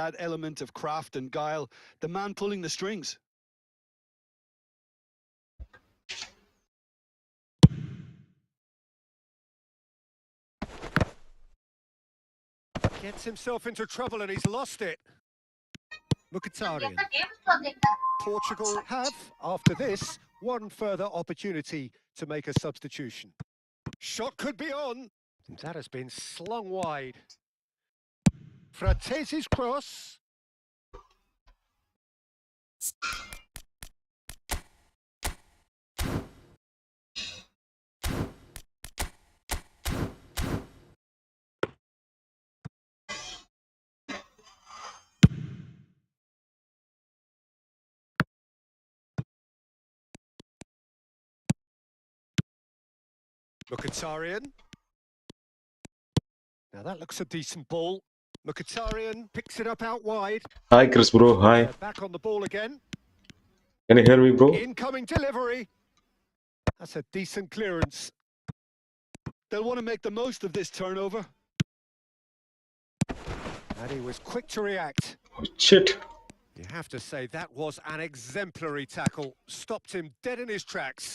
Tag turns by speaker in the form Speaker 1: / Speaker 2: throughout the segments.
Speaker 1: That element of craft and guile, the man pulling the strings.
Speaker 2: Gets himself into trouble and he's lost it. Mkhitaryan. Portugal have, after this, one further opportunity to make a substitution. Shot could be on. That has been slung wide. Fratesi's cross. Mkhitaryan. Now that looks a decent ball. Mkhitaryan picks it up out wide.
Speaker 3: Hi, Chris, bro. Hi.
Speaker 2: Back on the ball again.
Speaker 3: Can you hear me, bro?
Speaker 2: Incoming delivery. That's a decent clearance.
Speaker 1: They'll want to make the most of this turnover.
Speaker 2: And he was quick to react.
Speaker 3: Oh, shit.
Speaker 2: You have to say that was an exemplary tackle. Stopped him dead in his tracks.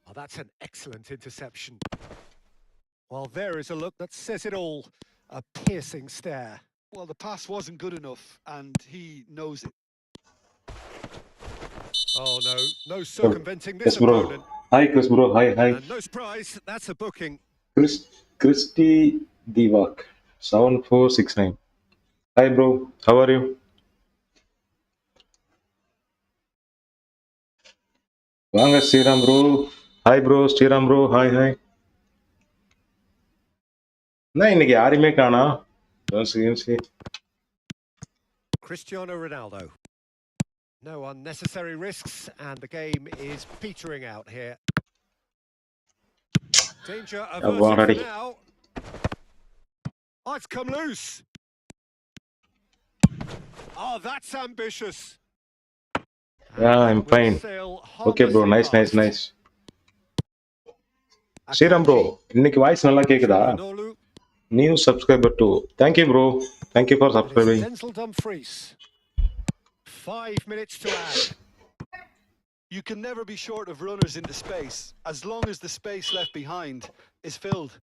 Speaker 2: Oh, that's an excellent interception. Well, there is a look that says it all. A piercing stare.
Speaker 1: Well, the pass wasn't good enough, and he knows it.
Speaker 2: Oh, no circumventing this
Speaker 3: Yes, bro.
Speaker 2: opponent.
Speaker 3: Hi, Chris, bro. Hi.
Speaker 2: And no surprise, that's a booking.
Speaker 3: Christy Divak, 7469. Hi, bro. How are you? Vanga Sriram, bro. Hi, bro. Sriram, bro. Hi. No, இன்னைக்கு யாரையுமே காணா.
Speaker 2: Cristiano Ronaldo. No unnecessary risks, and the game is petering out here. Danger averted for now. Oh, it's come loose. Oh, that's ambitious.
Speaker 3: Yeah, I'm fine. Okay, bro. Nice. Sriram, bro. இன்னைக்கு voice நல்லா கேக்குதா? New subscriber too. Thank you, bro. Thank you for subscribing.
Speaker 2: 5 minutes to add.
Speaker 1: You can never be short of runners into space, as long as the space left behind is filled.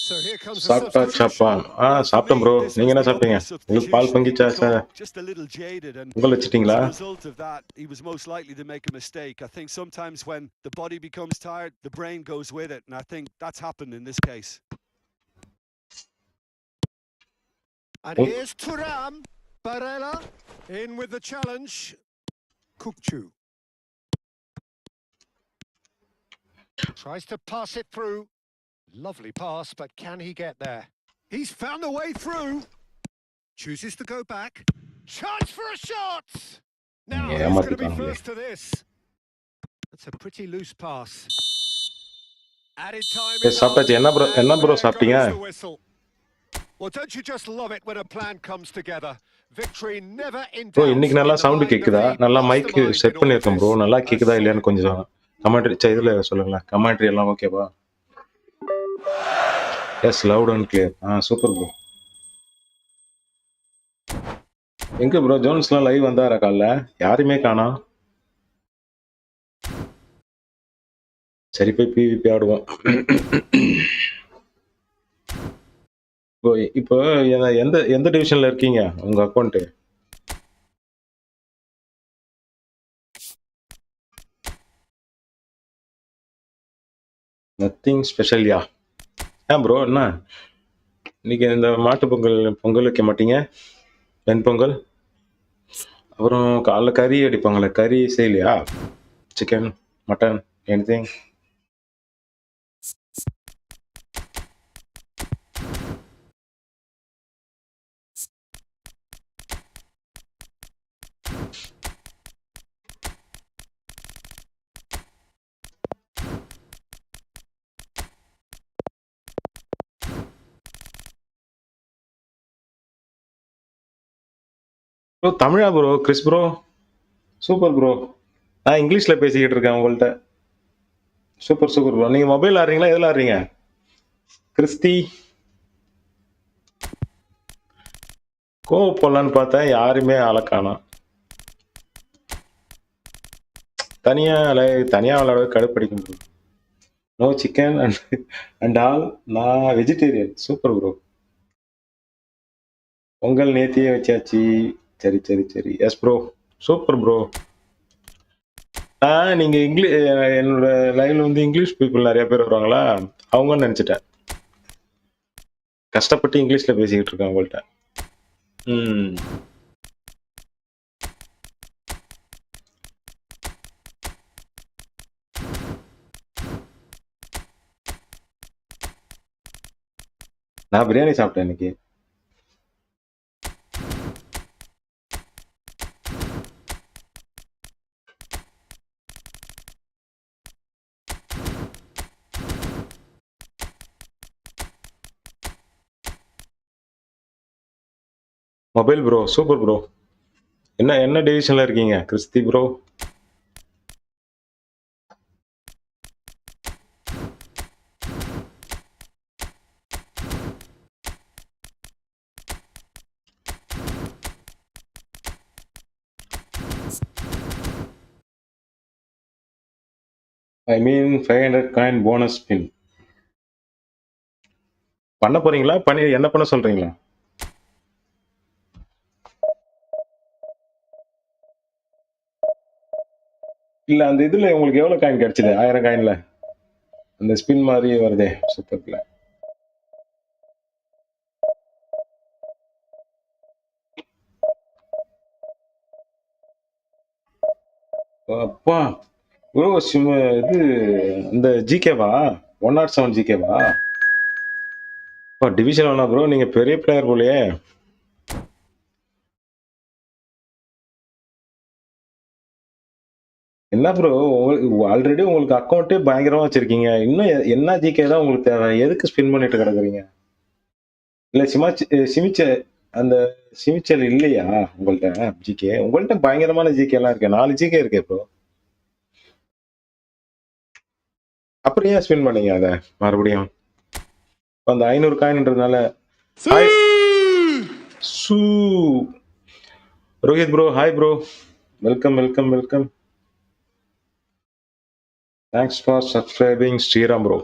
Speaker 2: So here comes
Speaker 3: சாப்பிட்டேன் bro. நீங்க என்ன சாப்பிட்டீங்க? உங்களுக்கு பால் பங்கிச்சா sir?
Speaker 1: Just a little jaded, and
Speaker 3: உங்களை வச்சிட்டீங்களா?
Speaker 1: as a result of that, he was most likely to make a mistake. I think sometimes when the body becomes tired, the brain goes with it, and I think that's happened in this case.
Speaker 2: And here's Thuram. Barella in with the challenge. Kukcu tries to pass it through. Lovely pass, but can he get there? He's found a way through. Chooses to go back. Chance for a shot! Now, who's going to be first to this? That's a pretty loose pass. Added time.
Speaker 3: என்ன bro சாப்பிட்டீங்க?
Speaker 2: Well, don't you just love it when a plan comes together? Victory never in doubt.
Speaker 3: Bro, இன்னைக்கு நல்லா sound கேக்குதா? நல்லா mic set பண்ணிருக்கேன் bro. நல்லா கேக்குதா இல்லையான்னு கொஞ்சம் கமெண்ட்ரி இதுல சொல்லுங்களா. கமெண்ட்ரி எல்லாம் ஓகேவா? Yes, loud and clear. Super bro. எங்க bro ஜோன்ஸ்லாம் லைவ் வந்தாரா காலைல? யாருமே காணா. சரி போய் PVP ஆடுவோம். இப்போ எந்த டிவிஷன்ல இருக்கீங்க உங்க அக்கவுண்ட்? நத்திங் ஸ்பெஷல்யா. ப்ரோ என்ன இன்னைக்கு இந்த மாட்டு பொங்கல் வைக்க மாட்டீங்க? வெண் பொங்கல், அப்புறம் காலைல கறி அடிப்பாங்களே, கறி செய்யலையா? Chicken, mutton, anything? ப்ரோ தமிழா bro? Chris bro super bro. நான் இங்கிலீஷில் பேசிக்கிட்டு இருக்கேன் உங்கள்கிட்ட. Super super bro. நீங்க மொபைல் ஆடுறீங்களா? எதுல ஆடுறீங்க? கிறிஸ்டி போடலான்னு பார்த்தேன், யாருமே ஆள காணோம். தனியா தனியா விளையாட கடுப்படிக்கும் bro. No chicken and all. நான் வெஜிடேரியன். Super bro. பொங்கல் நேத்தியே வச்சாச்சு. சரி சரி சரி. Yes bro. Super bro. நீங்க என்னோட லைவ்ல வந்து இங்கிலீஷ் பீப்புள் நிறைய பேர் வருவாங்களா, அவங்கன்னு நினைச்சிட்டேன். கஷ்டப்பட்டு இங்கிலீஷ்ல பேசிக்கிட்டு இருக்கேன் உங்கள்கிட்ட. ம். நான் பிரியாணி சாப்பிட்டேன் இன்னைக்கு. Mobile bro. Super bro. என்ன என்ன டிவிஷன்ல இருக்கீங்க கிறிஸ்தி ப்ரோ? ஐ மீன் 500 காயின் போனஸ் ஸ்பின். பண்ண போறீங்களா? பண்ணி என்ன பண்ண சொல்றீங்களா? இல்ல அந்த இதுல உங்களுக்கு எவ்வளவு காயின் கிடைச்சது? 1000 காயின்ல அந்த ஸ்பின் மாதிரி வருதே சூப்பர்ல. அப்பா ப்ரோ, இது இந்த ஜிகேவா? 107 ஜிகேவா? டிவிஷன் ஒன்னா ப்ரோ, நீங்க பெரிய பிளேயர் போலயே. என்ன ப்ரோ, ஆல்ரெடி உங்களுக்கு அக்கௌண்ட்டே பயங்கரமா வச்சிருக்கீங்க, இன்னும் என்ன ஜிகே தான் உங்களுக்கு தேவை? எதுக்கு ஸ்பின் பண்ணிட்டு கிடக்குறீங்க? இல்ல சிமிச்ச அந்த சிமிச்சல் இல்லையா உங்கள்ட்ட? ஜிகே உங்கள்ட்ட பயங்கரமான ஜிகே எல்லாம் இருக்கு, 4 ஜிகே இருக்கு ப்ரோ. அப்புறம் ஏன் ஸ்பின் பண்ணீங்க அத மறுபடியும்? அந்த 500 காயின்ன்றதுனால. ஹாய் சூ Rohit bro. Hi bro. Welcome welcome welcome. Thanks for subscribing Sriram bro.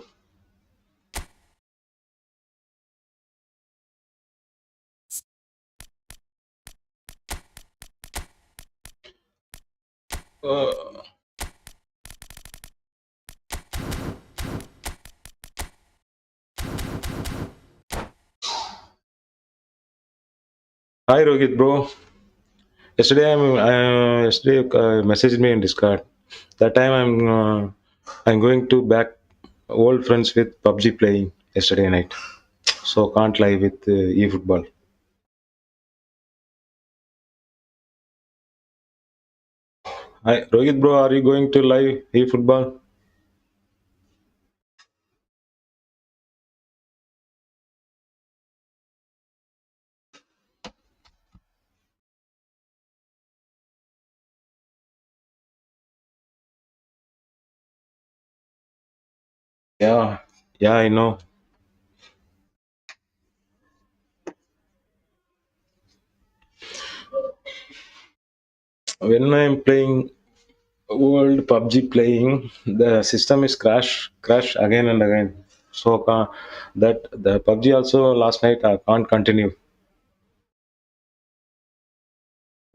Speaker 3: Hi Rohit bro. Yesterday messaged me in Discord. That time I'm going to back old friends with PUBG playing yesterday night. So can't live with eFootball. Hi Rohit bro, are you going to live eFootball? Yeah, I know. When I'm playing World PUBG playing, the system is crash again and again. So that the PUBG also last night I can't continue.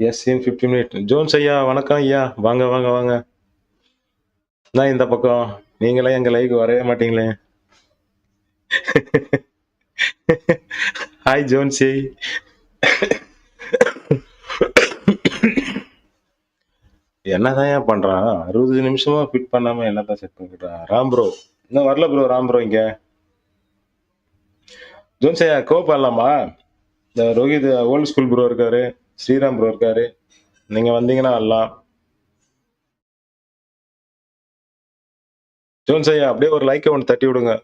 Speaker 3: Yes, in 15 minutes. Jones ஐயா வணக்கம் ஐயா. வாங்க வாங்க வாங்க. நான் இந்த பக்கம். நீங்களே எங்க லைவுக்கு வரவே மாட்டீங்களே. ஹாய் ஜோன்ஸி. என்னதான் ஏன் பண்றான்? 60 நிமிஷமா ஃபிட் பண்ணாம என்னதான் செட் பண்ணிக்கிறான்? ராம் ப்ரோ இன்னும் வரல ப்ரோ. ராம் ப்ரோ இங்க. ஜோன்ஸ் ஐயா கோப் ஆடலாமா? இந்த ரோஹித் ஓல்டு ஸ்கூல் ப்ரோ இருக்காரு, ஸ்ரீராம் ப்ரோ இருக்காரு. நீங்க வந்தீங்கன்னா ஆடலாம். ஜோன்ஸ் ஐயா அப்படியே ஒரு லைக்கை ஒன்று தட்டி விடுங்க.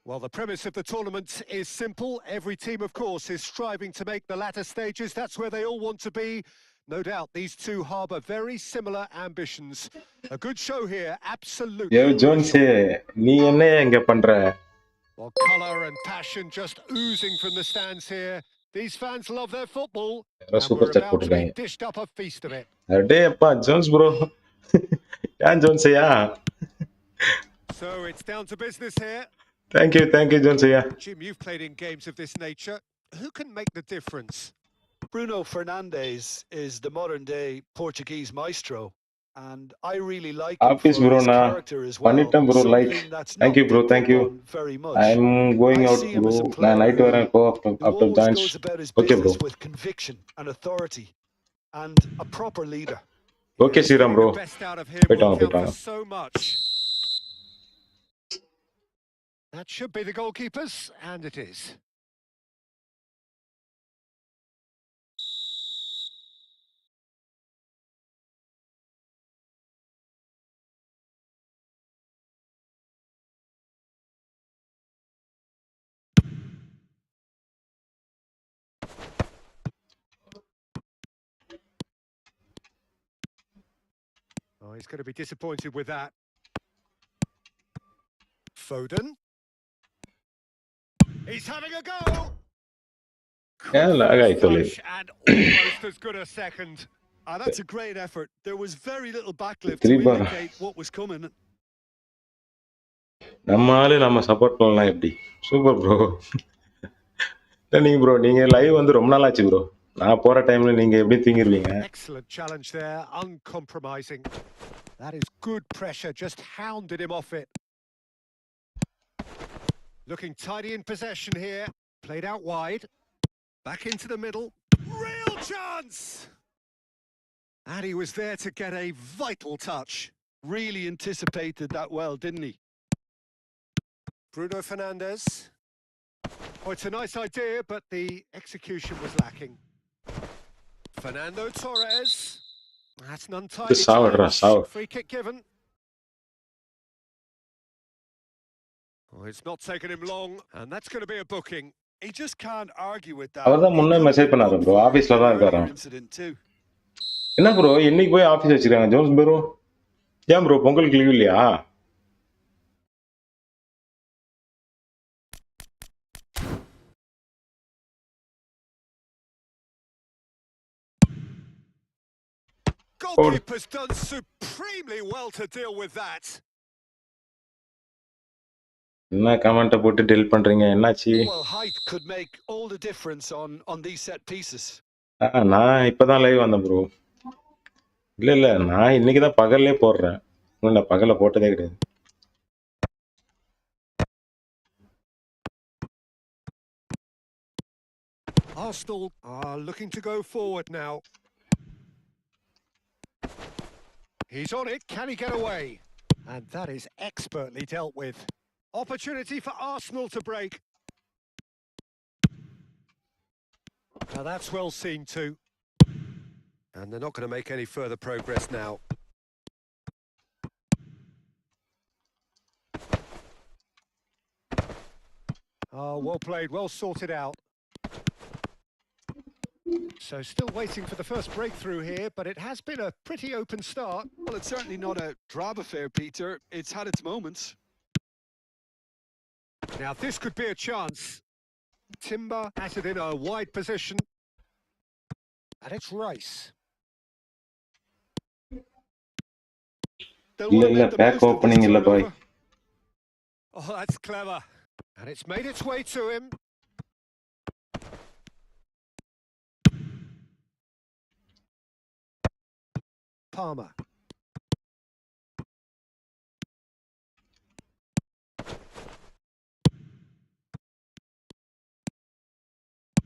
Speaker 2: Well, the premise of the tournament is simple. Every team, of course, is striving to make the latter stages. That's where they all want to be. No doubt these two harbour very similar ambitions. A good show here, absolutely.
Speaker 3: Yo, Jones, நீ என்ன இங்க பண்ற?
Speaker 2: Well, colour and passion just oozing from the stands here. These fans love their football, and
Speaker 3: Super
Speaker 2: we're
Speaker 3: chat
Speaker 2: about to be
Speaker 3: போட்டுருக்காங்க.
Speaker 2: dished up a feast of it.
Speaker 3: அடே அப்பா, Jones bro. ஏன் Jones ஐயா?
Speaker 2: So it's down to business here.
Speaker 3: Thank you, Jones ஐயா.
Speaker 2: Jim, you've played in games of this nature. Who can make the difference?
Speaker 1: Bruno Fernandes is the modern-day Portuguese maestro, and I really like him for his character as well.
Speaker 3: பண்ணிட்டேன் bro, like. Thank you bro, thank you.
Speaker 1: Very much.
Speaker 3: I'm going out bro. நான் night வரேன் இப்போ after lunch.
Speaker 1: Goes about his
Speaker 3: Okay bro.
Speaker 1: business with conviction and authority, and a proper leader.
Speaker 3: Okay Sriram bro.
Speaker 2: Best out of him will count for so much. That should be the goalkeepers, and it is. Oh, he's going to be disappointed with that. Foden. He's having a go.
Speaker 3: And
Speaker 2: almost as good a second.
Speaker 1: That's a great effort. There was very little backlift to indicate what was coming.
Speaker 3: நம்மால நம்ம support பண்ணலாம் எப்படி? Super bro. நீங்க bro நீங்க live வந்து ரொம்ப நாள் ஆச்சு ப்ரோ. நான் போற டைம்ல நீங்க எப்படி தூங்கிடுவீங்க?
Speaker 2: Excellent challenge there, uncompromising. That is good pressure, just hounded him off it. Looking tidy in possession here, played out wide, back into the middle, real chance! And he was there to get a vital touch.
Speaker 1: Really anticipated that well, didn't he?
Speaker 2: Bruno Fernandes. Oh, it's a nice idea, but the execution was lacking. Fernando Torres. That's an untidy challenge. Free kick given. Oh, it's not taken him long, and that's going to be a booking.
Speaker 1: He just can't argue with that.
Speaker 3: அவர்தான் முன்ன message பண்ணாரு bro, ஆபீஸ்ல தான் இருக்காராம். என்ன bro இன்னைக்கு போய் office வச்சிருக்காங்க ஜோன்ஸ் ப்ரோ? ஏன் ப்ரோ பொங்கலுக்கு லீவ் இல்லையா?
Speaker 2: Goalkeeper's done supremely well to deal with that.
Speaker 3: என்ன கமெண்ட் போட்டு டெல் பண்றீங்க? என்னாச்சு?
Speaker 1: Well, height could make all the difference on these set pieces.
Speaker 3: நான் இப்பதான் லைவ் வந்தேன் ப்ரோ. இல்ல நான் இன்னைக்கு தான் பகல்லே போடுறேன். நான் பகல்ல போட்டதே கிடையாது.
Speaker 2: Arsenal are looking to go forward now. He's on it. Can he get away? And that is expertly dealt with. Opportunity for Arsenal to break. Now that's well seen too. And they're not going to make any further progress now. Oh, well played, well sorted out. So still waiting for the first breakthrough here, but it has been a pretty open start.
Speaker 1: Well, it's certainly not a drab affair, Peter. It's had its moments.
Speaker 2: Now this could be a chance. Timber has it in a wide position. And it's Rice.
Speaker 3: Back opening illa boy.
Speaker 2: Oh, that's clever. And it's made its way to him. Palmer.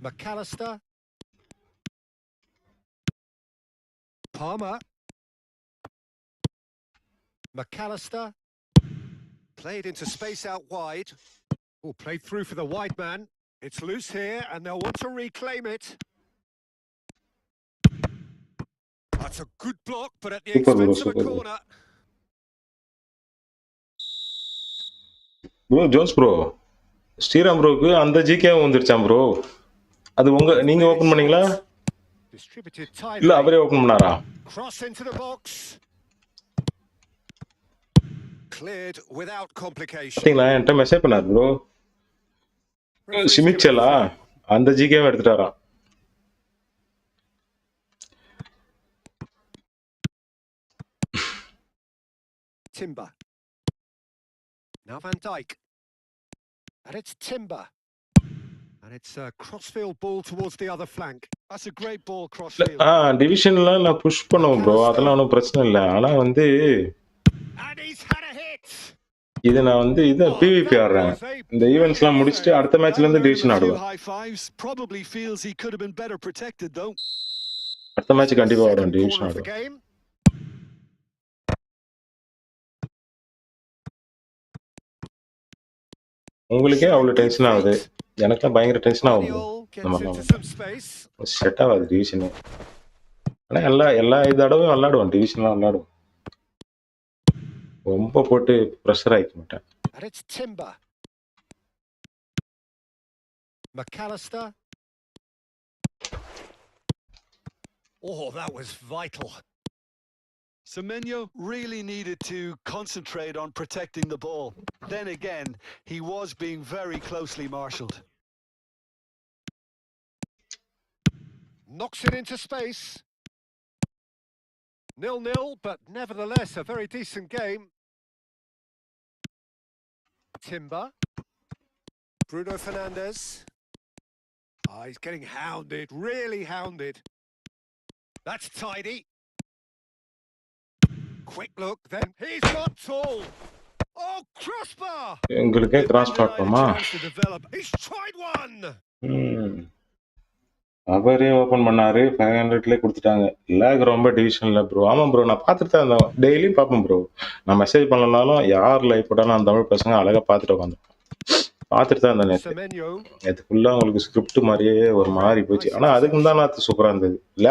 Speaker 2: McAllister. Palmer. McAllister. Played into space out wide. Oh, played through for the wide man. It's loose here, and they'll want to reclaim it. That's a good block, but at the expense of a corner.
Speaker 3: Bro, Jones bro. Sriram ப்ரோக்கு அந்த GK வந்துருச்சாம் bro. அது நீங்க open பண்ணீங்களா? இல்ல அவரே open பண்ணாரா?
Speaker 2: Cross into the box. Cleared without complication.
Speaker 3: பாத்தீங்களா என்கிட்ட message பண்ணாரு ப்ரோ. சிமிச்சலா அந்த ஜிகேவை எடுத்துட்டாரா?
Speaker 2: Timber. Now Van Dijk. And it's Timber. And it's a crossfield ball towards the other flank.
Speaker 1: That's a great ball crossfield.
Speaker 3: டிவிஷன்ல நான் push பண்ணுவேன் bro. அதெல்லாம் ஒன்றும் பிரச்சனை இல்லை. ஆனா
Speaker 2: And he's had a hit.
Speaker 3: இது நான் இதை பிவிபி ஆடுறேன். இந்த ஈவெண்ட்ஸ்லாம் முடிச்சுட்டு அடுத்த மேட்ச்ல இருந்து டிவிஷன் ஆடுவேன். அடுத்த மேட்ச் கண்டிப்பா ஆடுவேன், டிவிஷன் ஆடுவேன். உங்களுக்கே அவ்வளவு டென்ஷன் ஆகுது, எனக்குலாம் பயங்கர டென்ஷன் ஆகும். செட் ஆகாது டிவிஷனு. ஆனா எல்லா தடவையும் விளாடுவேன், டிவிஷன்லாம் விளாடுவேன். ரொம்ப போட்டு ப்ரெஷர் ஆயிக்க மாட்டேன்.
Speaker 2: McAllister. Oh, that was vital.
Speaker 1: Semenyo really needed to concentrate on protecting the ball. Then again, he was being very closely marshalled.
Speaker 2: Knocks it into space. 0-0, but nevertheless a very decent game. Timber. Bruno Fernandes. Oh, he's getting hounded, really hounded. That's tidy. Quick look, then he's got tall. Oh, crossbar!
Speaker 3: உங்களுக்கு crossbar போமா?
Speaker 2: He's tried one.
Speaker 3: அவரே open பண்ணாரு, 500ல கொடுத்துட்டாங்க. Lock ரொம்ப டிவிஷன்ல bro. ஆமா bro, நான் பார்த்துட்டு தான் இருந்தேன். டெய்லியும் பார்ப்பேன் ப்ரோ. நான் மெசேஜ் பண்ணலனாலும் யார் லைவ் போட்டாலும் அந்த தமிழ் பசங்க அழகா பார்த்துட்டு உட்காந்து பார்த்துட்டு தான் இருந்தேன். நேற்று ஃபுல்லா உங்களுக்கு ஸ்கிரிப்ட் மாதிரியே ஒரு மாதிரி போச்சு. ஆனா அதுக்கு தான் நான் சூப்பரா இருந்தது இல்ல.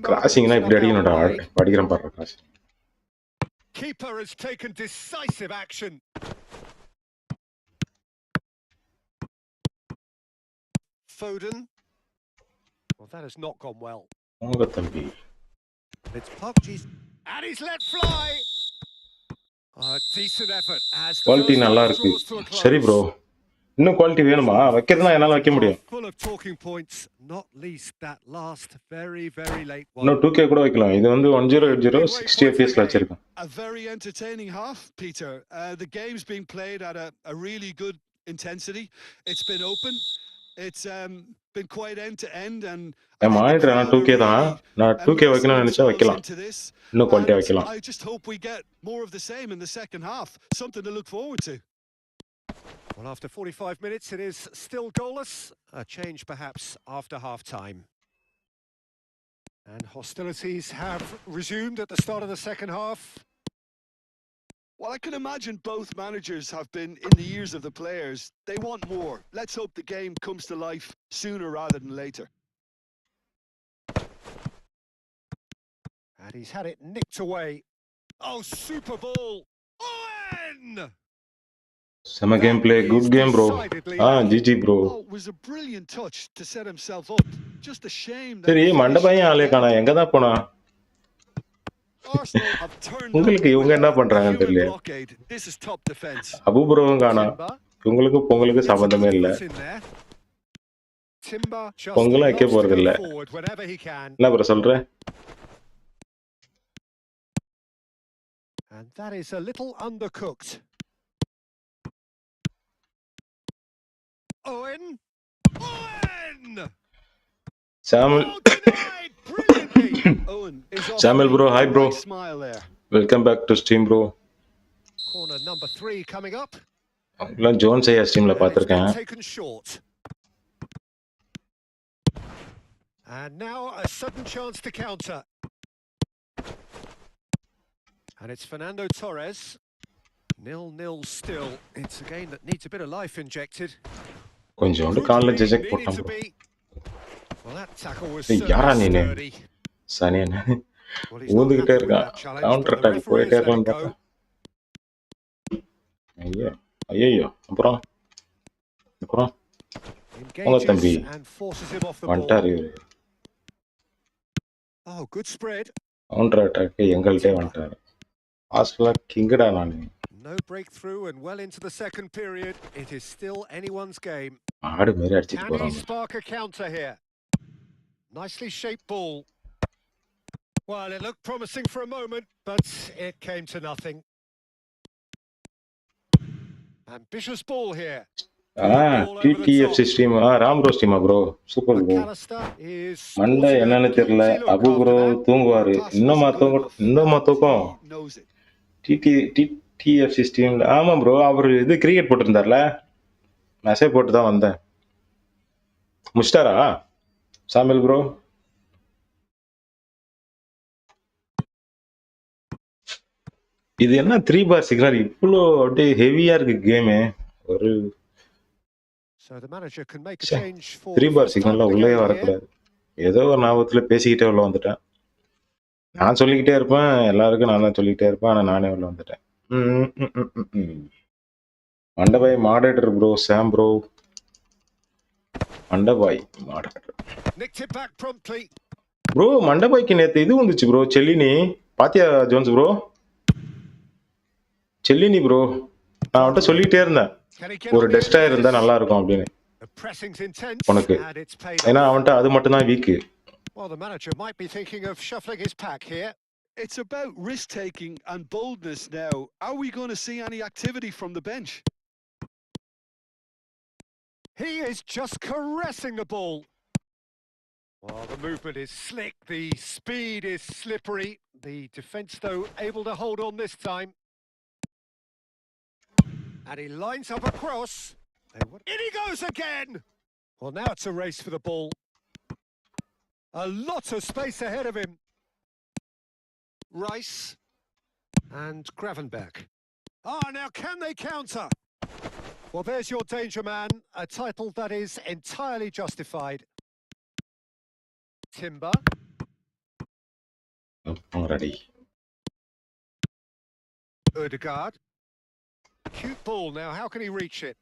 Speaker 3: கிராசிங்னா இப்படி அடிக்கணும்டா. படிக்கிறேன் பாருங்க crossing.
Speaker 2: Keeper has taken decisive action. Foden. Well, that has not gone well. It's Poggi's and he's let fly. Decent effort as
Speaker 3: quality நல்லா இருக்கு. சரி bro. இன்னும் குவாலிட்டி வேணுமா? வைக்கிறதுனா என்னால வைக்க முடியும்.
Speaker 2: Full of talking points, not least that last very late one.
Speaker 3: No 2K கூட வைக்கலாம். இது 1080 60 fps ல வச்சிருக்கேன்.
Speaker 1: A very entertaining half, Peter. The game's being played at a really good intensity. It's been open. It's been quite end to end and
Speaker 3: monitor நான் 2K தான். நான் 2K வைக்கணும்னு நினைச்சா வைக்கலாம். இன்னும் குவாலிட்டி வைக்கலாம்.
Speaker 1: I just hope we get more of the same in the second half. Something to look forward to.
Speaker 2: Well, after 45 minutes it is still goalless. A change perhaps after half time. And hostilities have resumed at the start of the second half.
Speaker 1: Well, I can imagine both managers have been in the ears of the players. They want more. Let's hope the game comes to life sooner rather than later.
Speaker 2: And he's had it nicked away. Oh, super ball! Owen!
Speaker 3: Some gameplay, good game, bro. GG, bro.
Speaker 1: Oh, it was a brilliant touch to set himself up. Just a shame that.
Speaker 3: சரி மண்டபையும் ஆளே காணோம். எங்க தான் போனா? உங்களுக்கு இவங்க என்ன பண்றாங்கன்னு தெரியல. அபு ப்ரோவும் காணோம். உங்களுக்கு பொங்கலுக்கு சம்பந்தமே இல்ல. பொங்கலும் வைக்க போறது இல்ல. என்ன ப்ரோ சொல்ற?
Speaker 2: And that is a little undercooked. Owen!
Speaker 3: Samuel. Samuel bro, hi bro. Welcome back to stream bro.
Speaker 2: Corner number 3 coming up.
Speaker 3: நான் ஜோன் செய்ய ஸ்ட்ரீம்ல பாத்திருக்கேன்.
Speaker 2: And now a sudden chance to counter. And it's Fernando Torres. 0-0 still. It's a game that needs a bit of life injected.
Speaker 3: கொஞ்சோண்டு கால்ல ஜெஜெக் போட்டான் bro.
Speaker 2: Well, that tackle was
Speaker 3: யாரா நீனே? சனியனே.
Speaker 2: Well, he's not
Speaker 3: ஊந்துகிட்டே
Speaker 2: happy with
Speaker 3: இருக்கான்.
Speaker 2: that challenge,
Speaker 3: counter
Speaker 2: but the
Speaker 3: attack
Speaker 2: referee
Speaker 3: போயிட்டே
Speaker 2: has let
Speaker 3: இருக்கலாம்னு
Speaker 2: it
Speaker 3: பார்த்தா.
Speaker 2: go.
Speaker 3: ஐயோ ஐயோ அப்புறம் அப்புறம் உங்க தம்பி
Speaker 2: Engages and forces him off the ball.
Speaker 3: வந்துட்டாரு இவரு.
Speaker 2: Oh, good spread.
Speaker 3: Counter attack எங்கள்கிட்டே வந்துட்டாரு. ஆஸ்ட்ரேலியா கிங்கடா நான்.
Speaker 2: No breakthrough and well into the second period. It is still anyone's game.
Speaker 3: ஆடு மாதிரி அடிச்சிட்டு
Speaker 2: Can he
Speaker 3: போறாங்க.
Speaker 2: spark a counter here? Nicely shaped ball. Well, it looked promising for a moment, but it came to nothing. Ambitious ball here.
Speaker 3: TTFC stream ராம்ப்ரோ ஸ்ட்ரீமா bro super bro. மண்டை என்னன்னு தெரியல. Abu bro தூங்குவாரு. இன்னுமா தூக்கம் டிடிஎஃப்சி ஸ்ட்ரீம்ல. ஆமா ப்ரோ அவர் இது கிரிக்கெட் போட்டிருந்தார்ல, மெசேஜ் போட்டு தான் வந்தேன். முடிச்சிட்டாரா சாமில் ப்ரோ? இது என்ன 3 பார் சிக்னல் இவ்வளோ அப்படியே ஹெவியா இருக்கு கேமு. ஒரு 3 பார் சிக்னல்ல உள்ளே வரக்கூடாது. ஏதோ ஒரு ஞாபகத்துல பேசிக்கிட்டே உள்ள வந்துட்டேன். நான் சொல்லிக்கிட்டே இருப்பேன், எல்லாருக்கும் நான் தான் சொல்லிக்கிட்டே இருப்பேன், ஆனால் நானே உள்ள வந்துட்டேன். மண்டபாய் மாடரேட்டர் ப்ரோ, சாம் ப்ரோ மண்டபாய் மாடரேட்டர் ப்ரோ. மண்டபாய்க்கு நேற்று இது வந்துச்சு ப்ரோ, செல்லினி பாத்தியா ஜோன்ஸ் ப்ரோ? செல்லினி ப்ரோ, நான் அவன்கிட்ட சொல்லிக்கிட்டே இருந்தேன் ஒரு டெஸ்டா இருந்தா நல்லா இருக்கும் அப்படின்னு உனக்கு, ஏன்னா அவன்கிட்ட அது மட்டும் தான் week.
Speaker 2: Well, the manager might be thinking of shuffling his pack here.
Speaker 1: It's about risk-taking and boldness now. Are we going to see any activity from the bench?
Speaker 2: He is just caressing the ball. Well, the movement is slick, the speed is slippery. The defence, though, able to hold on this time. And he lines up a cross. In he goes again! Well, now it's a race for the ball. A lot of space ahead of him. Rice and Gravenberg. Now can they counter? Well, there's your danger man, a title that is entirely justified. Timber.
Speaker 3: Already.
Speaker 2: Ødegaard. Cute ball now, how can he reach it?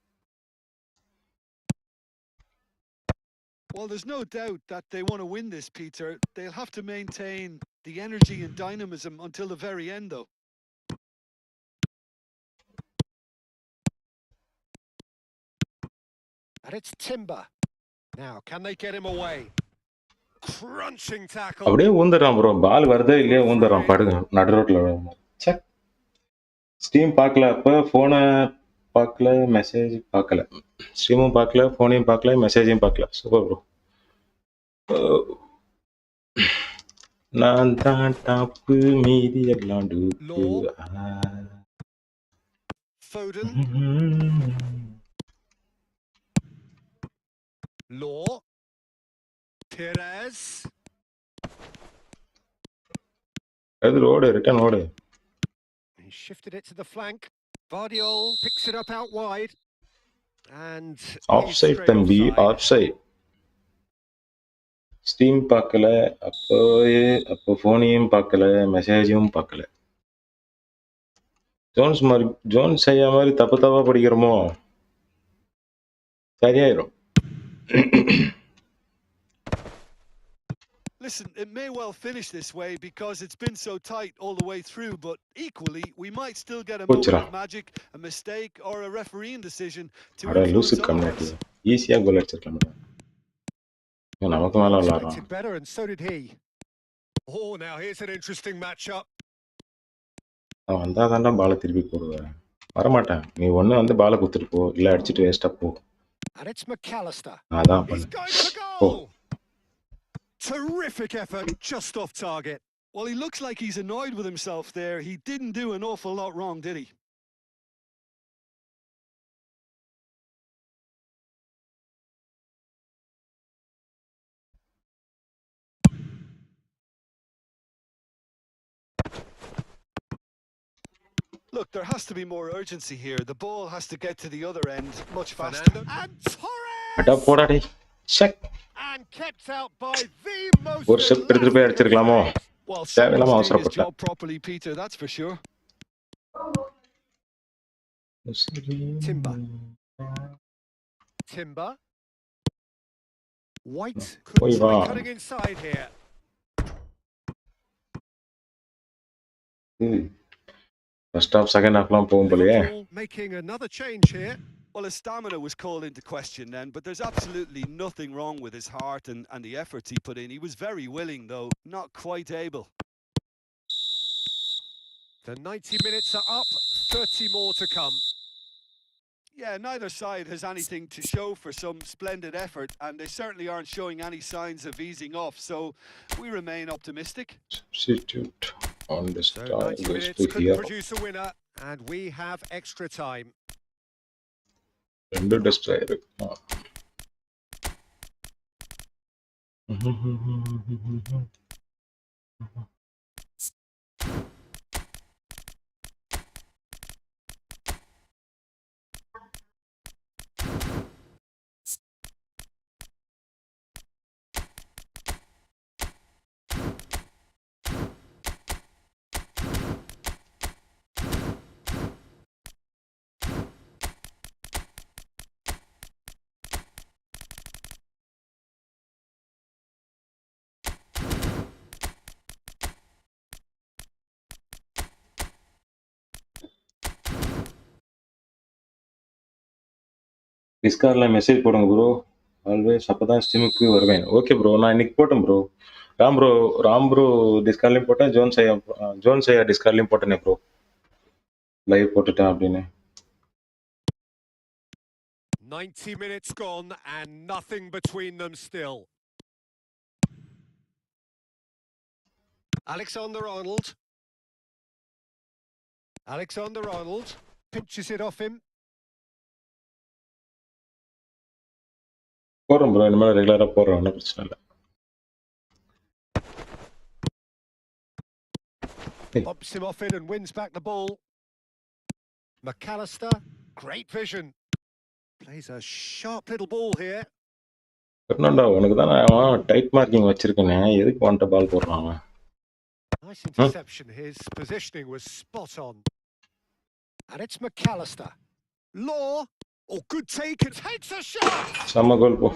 Speaker 1: Well, there's no doubt that they want to win this, Peter. They'll have to maintain the energy and dynamism until the very end, though.
Speaker 2: And it's Timber. Now, can they get him away? Crunching tackle.
Speaker 3: அப்படியே ஊந்துறான் bro, பால் வருதே இல்லையே ஊந்துறான் படுங்க நடு ரோட்ல. Check stream பார்க்கல, அப்போ ஃபோனை பார்க்கல, மெசேஜ் பார்க்கல, ஸ்ட்ரீமும் பார்க்கல, ஃபோனையும் பார்க்கல, மெசேஜையும் பார்க்கல. Super bro. நான் தான் டாப்பு மீதி எல்லாம் டூப்பு.
Speaker 2: Foden. Law. Perez.
Speaker 3: அது ரோடு ரிட்டர்ன் ஓடு.
Speaker 2: He shifted it to the flank. Vardiol picks it up out wide. And
Speaker 3: off-site தம்பி, ஆஃப்சைட். ஸ்ட்ரீம் பார்க்கல, அப்போ ஃபோனையும் பார்க்கல, மெசேஜையும் பார்க்கல. ஜோன்ஸ் செய்ய மாதிரி தப்பா படிக்கிறோமோ சரியாயிரும்.
Speaker 1: Listen, it may well finish this way because it's been so tight all the way through, but equally, we might still get a moment of magic, a mistake, or a refereeing decision to influence otherwise.
Speaker 3: ஈஸியா கோல் அடிச்சிருக்கலாம். நமக்கு மேல விளையாடுறான்.
Speaker 2: Better and so did he. Oh, now here's an interesting matchup.
Speaker 3: அவன் வந்தாதான்டா பாலை திருப்பி போடுவேன். வரமாட்டேன். நீ ஒண்ணு வந்து பாலை குத்துட்டு போ, இல்ல அடிச்சிட்டு வேஸ்டா போ.
Speaker 2: And it's McAllister.
Speaker 3: அதான் பண்ணு. போ.
Speaker 2: Terrific effort, just off target.
Speaker 1: Well, he looks like he's annoyed with himself there. He didn't do an awful lot wrong, did he? Look, there has to be more urgency here. The ball has to get to the other end much faster.
Speaker 2: And Torres!
Speaker 3: அட போடா டேய். Check.
Speaker 2: And kept out by the most.
Speaker 3: ஒரு step எடுத்துட்டு போய் அடிச்சிரலாமோ?
Speaker 1: Well, someone's doing his job properly, Peter, that's for sure.
Speaker 2: Timber. White could try cutting inside here.
Speaker 3: First half, second half லாம் போகும் போலயே.
Speaker 2: Making another change here.
Speaker 1: Well, his stamina was called into question then, but there's absolutely nothing wrong with his heart and the efforts he put in. He was very willing, though, not quite able.
Speaker 2: The 90 minutes are up, 30 more to come.
Speaker 1: Yeah, neither side has anything to show for some splendid effort, and they certainly aren't showing any signs of easing off, so we remain optimistic.
Speaker 3: Substitute on the
Speaker 2: So
Speaker 3: start
Speaker 2: 90 minutes could produce a winner, and we have extra time.
Speaker 3: ரெண்டு destroyer. டிஸ்கார்ட்ல message போடுங்க bro. Always அப்பதான் ஸ்ட்ரீமுக்கு வருவேன். Okay bro, நான் இன்னைக்கு போட்டேன் bro. Ram bro டிஸ்கார்ட்லயும் போட்டேன், zone சையா டிஸ்கார்ட்லயும் போட்டேனே bro. Live போட்டுட்டேன் அப்படின்னு.
Speaker 2: 90 minutes gone and nothing between them still. Alexander-Arnold pinches it off him.
Speaker 3: போடுறோம் ப்ரோ, இனிமேல் ரெகுலரா போடுறோம், ஒன்றும் பிரச்சனை இல்லை.
Speaker 2: Pops him off it and wins back the ball. McAllister, great vision. Plays a sharp little ball here.
Speaker 3: Fernando, உனக்கு தான் நான் டைட் மார்க்கிங் வச்சிருக்கேனே, எதுக்கு வந்துட்டு பால் போடுறான்?
Speaker 2: Nice interception. His positioning was spot on. And it's McAllister. Law. Oh, good take. It takes a shot.
Speaker 3: Sama goal po.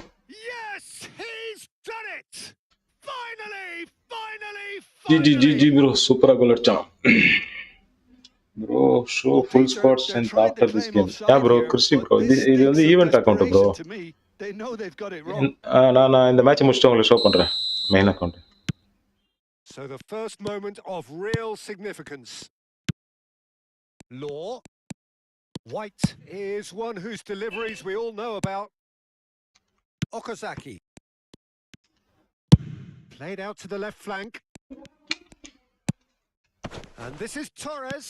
Speaker 2: Yes, he's done it. Finally.
Speaker 3: GG bro, super goal acha. Bro, show full squad strength after this game. Yeah bro, kursi bro. இது வந்து event account bro.
Speaker 1: They know they've got it wrong.
Speaker 3: நான் இந்த match முடிச்சிட்டு உங்களுக்கு show பண்றேன், main account.
Speaker 2: So the first moment of real significance. Law. White is one whose deliveries we all know about. Okazaki. Played out to the left flank. And this is Torres.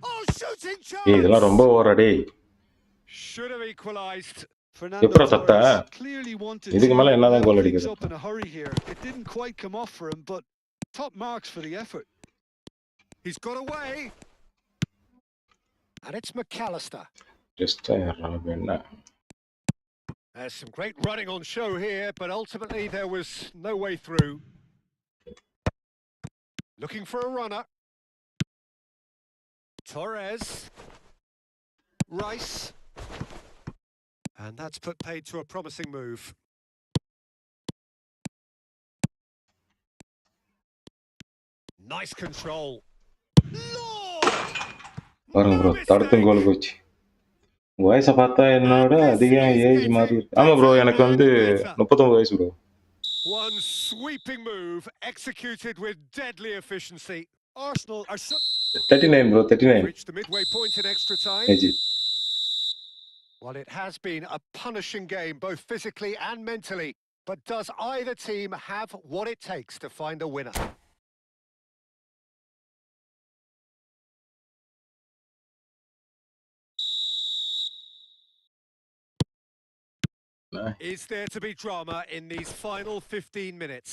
Speaker 2: Oh, shooting chance!
Speaker 3: இதெல்லாம் ரொம்ப ஓவரா டேய்.
Speaker 2: Should have equalized.
Speaker 1: Fernando Torres clearly wanted to things up in a hurry here. It didn't quite come off for him, but top marks for the effort.
Speaker 2: He's got away. And it's McAllister.
Speaker 3: Just
Speaker 2: There's some great running on show here, but ultimately there was no way through. Looking for a runner. Torres. Rice. And that's put paid to a promising move. Nice control.
Speaker 3: பாருங்க bro, தடுத்தும் கோல் போச்சு. வயசை பார்த்தா என்னோட அதிகம் age மாதிரி இருக்கு. ஆமா bro, எனக்கு வந்து 39 வயசு bro.
Speaker 2: One sweeping move executed with deadly efficiency. Arsenal are
Speaker 3: 39 bro, 39.
Speaker 2: Reached the midway point in extra time.
Speaker 3: AG.
Speaker 2: Well, it has been a punishing game, both physically and mentally. But does either team have what it takes to find a winner? Is there to be drama in these final 15 minutes?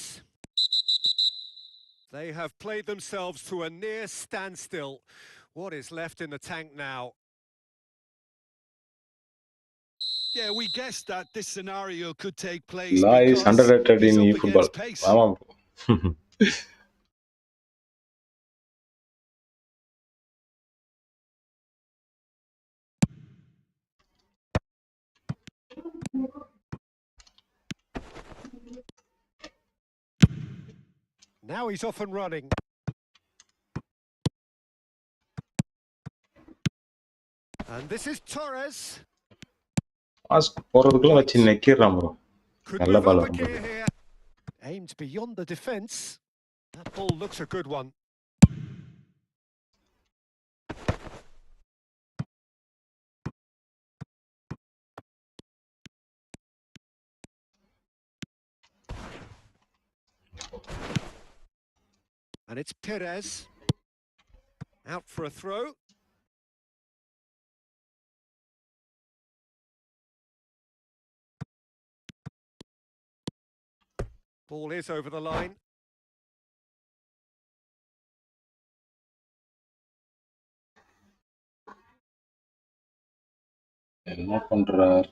Speaker 2: They have played themselves to a near standstill. What is left in the tank now?
Speaker 1: Yeah, we guessed that this scenario could take place.
Speaker 3: Lies underrated in eFootball.
Speaker 2: Now he's off and running. And this is Torres.
Speaker 3: Pass போறதுக்குள்ள வச்சு நெக்கிடுறான் bro.
Speaker 2: Could
Speaker 3: நல்ல
Speaker 2: move
Speaker 3: ball
Speaker 2: up a
Speaker 3: வரும்
Speaker 2: gear here. Aimed beyond the defence. That ball looks a good one. And it's Perez. Out for a throw. Ball is over the line.
Speaker 3: என்ன பண்றார்?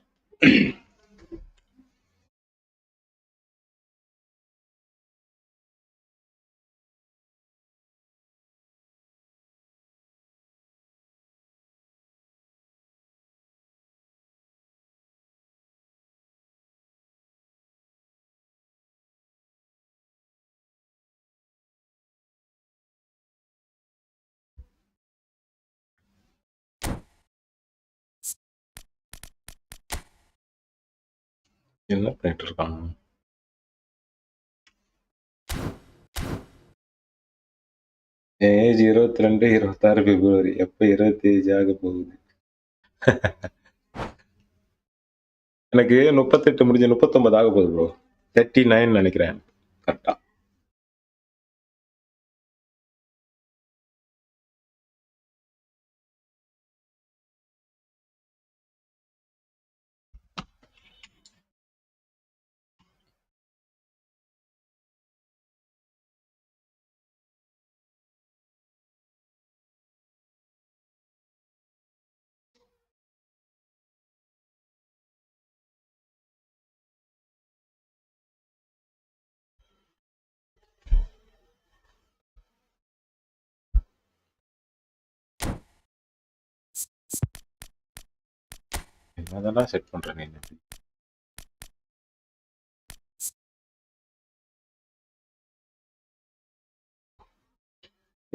Speaker 3: என்ன பண்ணிட்டு இருக்காங்க? ஏஜ் 22, 26 பிப்ரவரி. எப்ப 27 ஆக போகுது? எனக்கு 38 முடிஞ்சு 39 ஆக போகுது ப்ரோ. 39 நினைக்கிறேன் கரெக்டா. என்னதெல்லாம் செட் பண்ற நீ?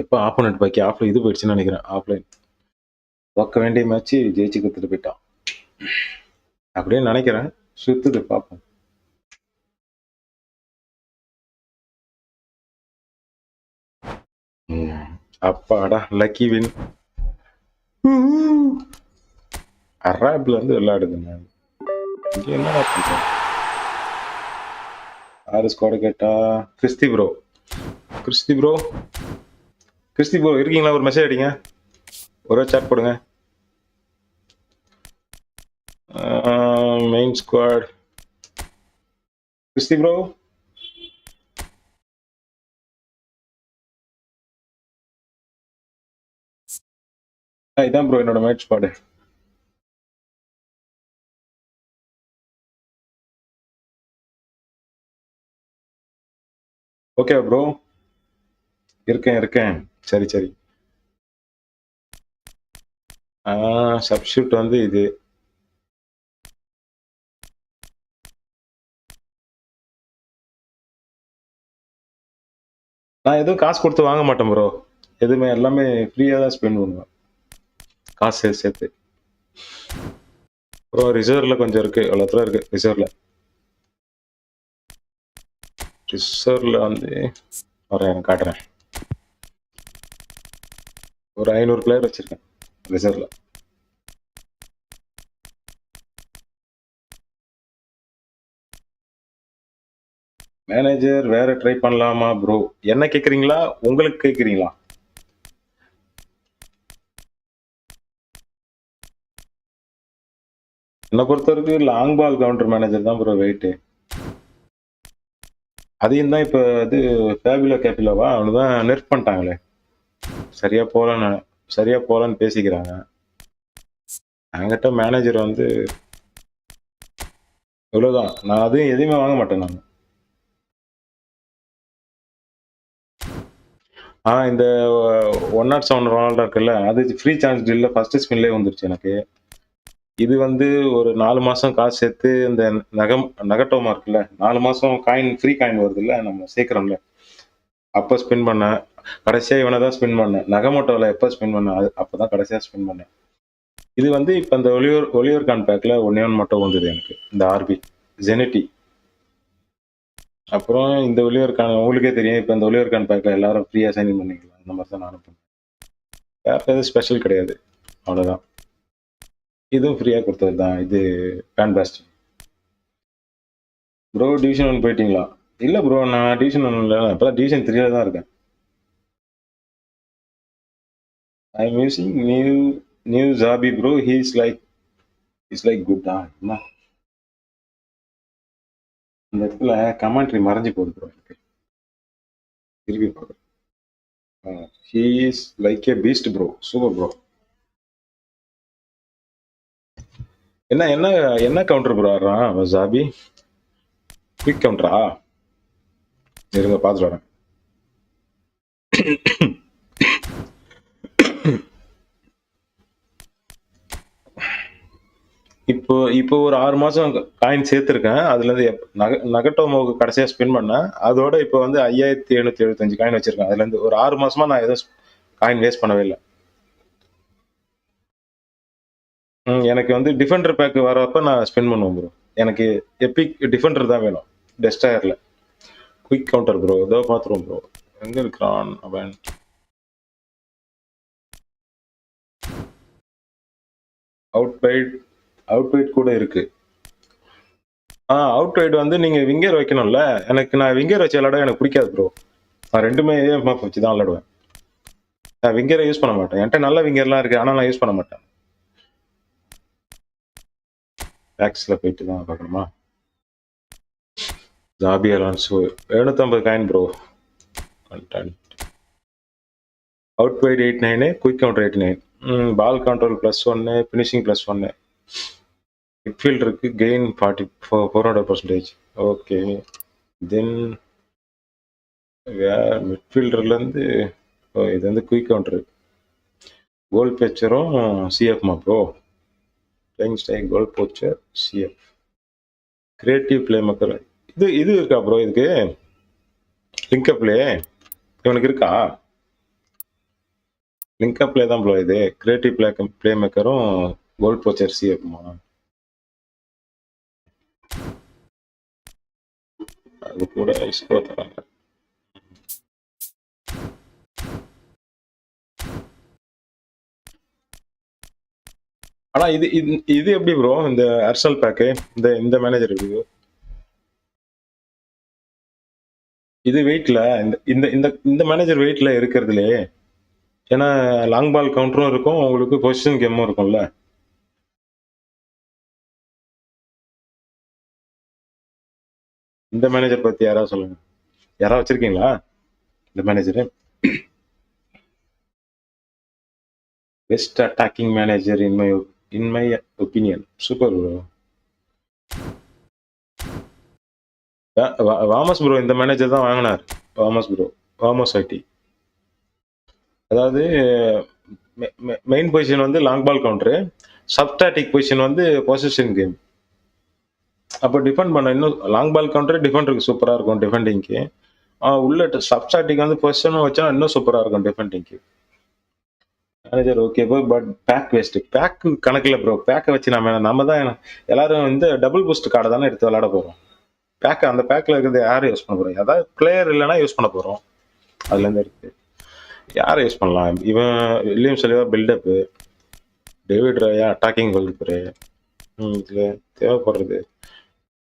Speaker 3: எப்போ ஆப்போனட் பாக்கி ஆஃப்ல இது போயிடுச்சுன்னு நினைக்கிறேன். ஆஃப்லைன் தோக்க வேண்டிய மேட்ச் ஜெயிச்சு கொடுத்துட்டு போயிட்டான் அப்படியே நினைக்கிறேன். சுத்துது பார்ப்போம். அப்பாடா லக்கி வின். அராப்ல இருந்து விளையாடுது. நான் இங்க என்ன பண்றேன்? ஆறு ஸ்குவாட் கேட்டா Christy bro. Christy bro Christy bro இருக்கீங்களா? ஒரு மெசேஜ் அடிங்க, ஒரு சாட் போடுங்க. Main squad Christy bro. இதான் ப்ரோ என்னோட மேட்ச் ஸ்குவாடு. ஓகே ப்ரோ, இருக்கேன். சரி. சப்ஸ்டியூட் வந்து இது. நான் எதுவும் காசு கொடுத்து வாங்க மாட்டேன் ப்ரோ. எதுவுமே எல்லாமே ஃப்ரீயாக தான் ஸ்பெண்ட் பண்ணுவேன், காசு சேர்த்து. ப்ரோ ரிசர்வ்ல கொஞ்சம் இருக்கு, எவ்வளோத்துல இருக்கு ரிசர்வ்ல வந்து வரேன் காட்டுறேன். ஒரு 500 பிளேயர் வச்சிருக்கேன் ரிசர்வ்ல. மேனேஜர் வேற ட்ரை பண்ணலாமா ப்ரோ? என்ன கேக்குறீங்களா? உங்களுக்கு கேக்குறீங்களா? என்னை பொறுத்த வரைக்கும் லாங் பால் கவுண்டர் மேனேஜர் தான் ப்ரோ வெயிட்டு. அதையும் தான் இப்போ இது கேபிலோவா அவனுதான் நெர்ஃப் பண்ணிட்டாங்களே. சரியா போகலன்னு பேசிக்கிறாங்க. என்கிட்ட மேனேஜர் வந்து இவ்வளோதான். நான் அதையும் எதையுமே வாங்க மாட்டேன் நான். இந்த 107 ரொனால்டோ இருக்குல்ல, அது ஃப்ரீ சான்ஸ் டீல்ல ஃபர்ஸ்ட் ஸ்பின்லேயே வந்துருச்சு எனக்கு. இது வந்து ஒரு 4 மாசம் காசு சேர்த்து இந்த நகட்டோமா இருக்குல்ல, 4 மாசம் ஃப்ரீ காயின் வருது இல்ல, நம்ம சேர்க்கிறோம்ல, அப்போ ஸ்பின் பண்ணேன். கடைசியாக இவனை தான் ஸ்பின் பண்ணேன். நகமோட்டோவில் எப்போ ஸ்பின் பண்ணேன் அப்போ தான் கடைசியாக ஸ்பின் பண்ணேன். இது வந்து இப்போ இந்த ஒலிவர் கான் பேக்கில் ஒன்றே ஒன்று மட்டும் வந்தது எனக்கு, இந்த ஆர்பி ஜெனட்டி. அப்புறம் இந்த ஒலிவர் கான் உங்களுக்கே தெரியும், இப்போ இந்த ஒலிவர் கான் பேக்கில் எல்லாரும் ஃப்ரீயாக சைன் பண்ணிக்கலாம். அந்த மாதிரி தான் நானும் பண்ணேன். வேறு எதுவும் ஸ்பெஷல் கிடையாது, அவ்வளோதான். இதுவும் ஃப்ரீயாக கொடுத்தது தான். இது பேன் பாஸ்ட். ப்ரோ டிவிஷன் 1 போயிட்டீங்களா? இல்லை ப்ரோ, நான் டிவிஷன் 1 இல்லை, இப்போ தான் டிவிஷன் 3 தான் இருக்கேன். I am using new Joby bro. Is like good என்ன இந்த இடத்துல கமெண்ட்ரி மறைஞ்சு போகுது ப்ரோ. எனக்கு திருப்பி பார்க்குறேன். He is like A Beast bro. Super bro. என்ன என்ன என்ன கவுண்டர் ப்ரோ ஆடுறான் ஜாபி? குயிக் கவுண்டரா? இருங்க பார்த்துட்டு வரேன். இப்போ ஒரு 6 மாசம் காயின் சேர்த்துருக்கேன். அதுலேருந்து நகட்டோமோவுக்கு கடைசியாக ஸ்பின் பண்ணேன். அதோட இப்போ வந்து 5775 காயின் வச்சிருக்கேன். அதுலேருந்து ஒரு 6 மாசமா நான் எதுவும் காயின் வேஸ்ட் பண்ணவே இல்லை. எனக்கு வந்து டிஃபெண்டர் பேக் வரப்ப நான் ஸ்பின் பண்ணுவேன் ப்ரோ. எனக்கு எபிக் டிஃபெண்டர் தான் வேணும் டெஸ்டாயர்ல. குயிக் கவுண்டர் ப்ரோ, ஏதோ பார்த்துருவோம் ப்ரோ. எங்கே இருக்கிறான் அவன்? அவுட் வைட் கூட இருக்கு. அவுட் வைட் வந்து நீங்க விங்கர் வைக்கணும்ல. நான் விங்கர் வச்சு விளையாட எனக்கு பிடிக்காது ப்ரோ. நான் ரெண்டுமே ஏஎஃப் வச்சு தான் விளையாடுவேன். நான் விங்கரை யூஸ் பண்ண மாட்டேன். என்கிட்ட நல்ல விங்கர்லாம் இருக்கு, ஆனால் நான் யூஸ் பண்ண மாட்டேன். பேக்ஸில் போயிட்டு தான் பார்க்கணுமா? Xabi Alonso 750 coin bro. Content out wide 89, quick counter 89, ball control +1, finishing +1, மிட்ஃபீல்டருக்கு கெயின் 400%. ஓகே, தென் மிட்ஃபீல்டர்லேருந்து இது வந்து குயிக் கவுண்டரு. கோல் பேச்சரும் சிஎஃப்மா bro. Playing style goal poacher CF. Creative playmaker இது இருக்கா ப்ரோ? இதுக்கு லிங்க் பிளே இவனுக்கு இருக்கா? லிங்க் பிளே தான் ப்ரோ இது. கிரியேட்டிவ் பிளே மேக்கரும் கோல் போச்சர் சிஎஃப்மா. அது கூட இஸ்கோ தராங்க. ஆனா இது எப்படி ப்ரோ இந்த அர்சனல் பேக்கு? இந்த மேனேஜர் இருக்கு. இது வெயிட்ல இந்த மேனேஜர் வெயிட்ல இருக்கிறதுலே. ஏன்னா லாங் பால் கவுண்டரும் இருக்கும், உங்களுக்கு பொசிஷன் கேமும் இருக்கும்ல. இந்த மேனேஜர் பத்தி யாராவது சொல்லுங்க. யாராவது வச்சிருக்கீங்களா இந்த manager? Best attacking manager in my opinion. Super bro. வாமஸ் ப்ரோ இந்த மேனேஜர் தான் வாங்கினார். வாமஸ் ஐடி. அதாவது மெயின் பொசிஷன் வந்து லாங் பால் கவுண்டரு, சப்ஸ்டாட்டிக் பொசிஷன் வந்து பொசிஷன் கேம். அப்போ டிஃபெண்ட் பண்ண இன்னும் லாங் பால் கவுண்டர் டிஃபெண்டருக்கு சூப்பராக இருக்கும் டிஃபெண்டிங்க்கு. உள்ள சப்ஸ்டாட்டிக் வந்து பொசிஷனும் வச்சா இன்னும் சூப்பராக இருக்கும் டிஃபெண்டிங்க்கு. Manager okay bro, but pack waste. Pack கணக்கில் ப்ரோ. பேக்கை வச்சு நம்ம தான் எல்லாரும் இந்த டபுள் பூஸ்ட் கார்டை தானே எடுத்து விளையாட போகிறோம். அந்த பேக்கில் இருக்கிறது யாரும் யூஸ் பண்ண போகிறோம்? ஏதாவது பிளேயர் இல்லைன்னா யூஸ் பண்ண போகிறோம். அதுலேருந்து இருக்குது. யாரை யூஸ் பண்ணலாம்? இவன் William Saliba buildup, David Raya attacking goalkeeper. இதில் தேவைப்படுறது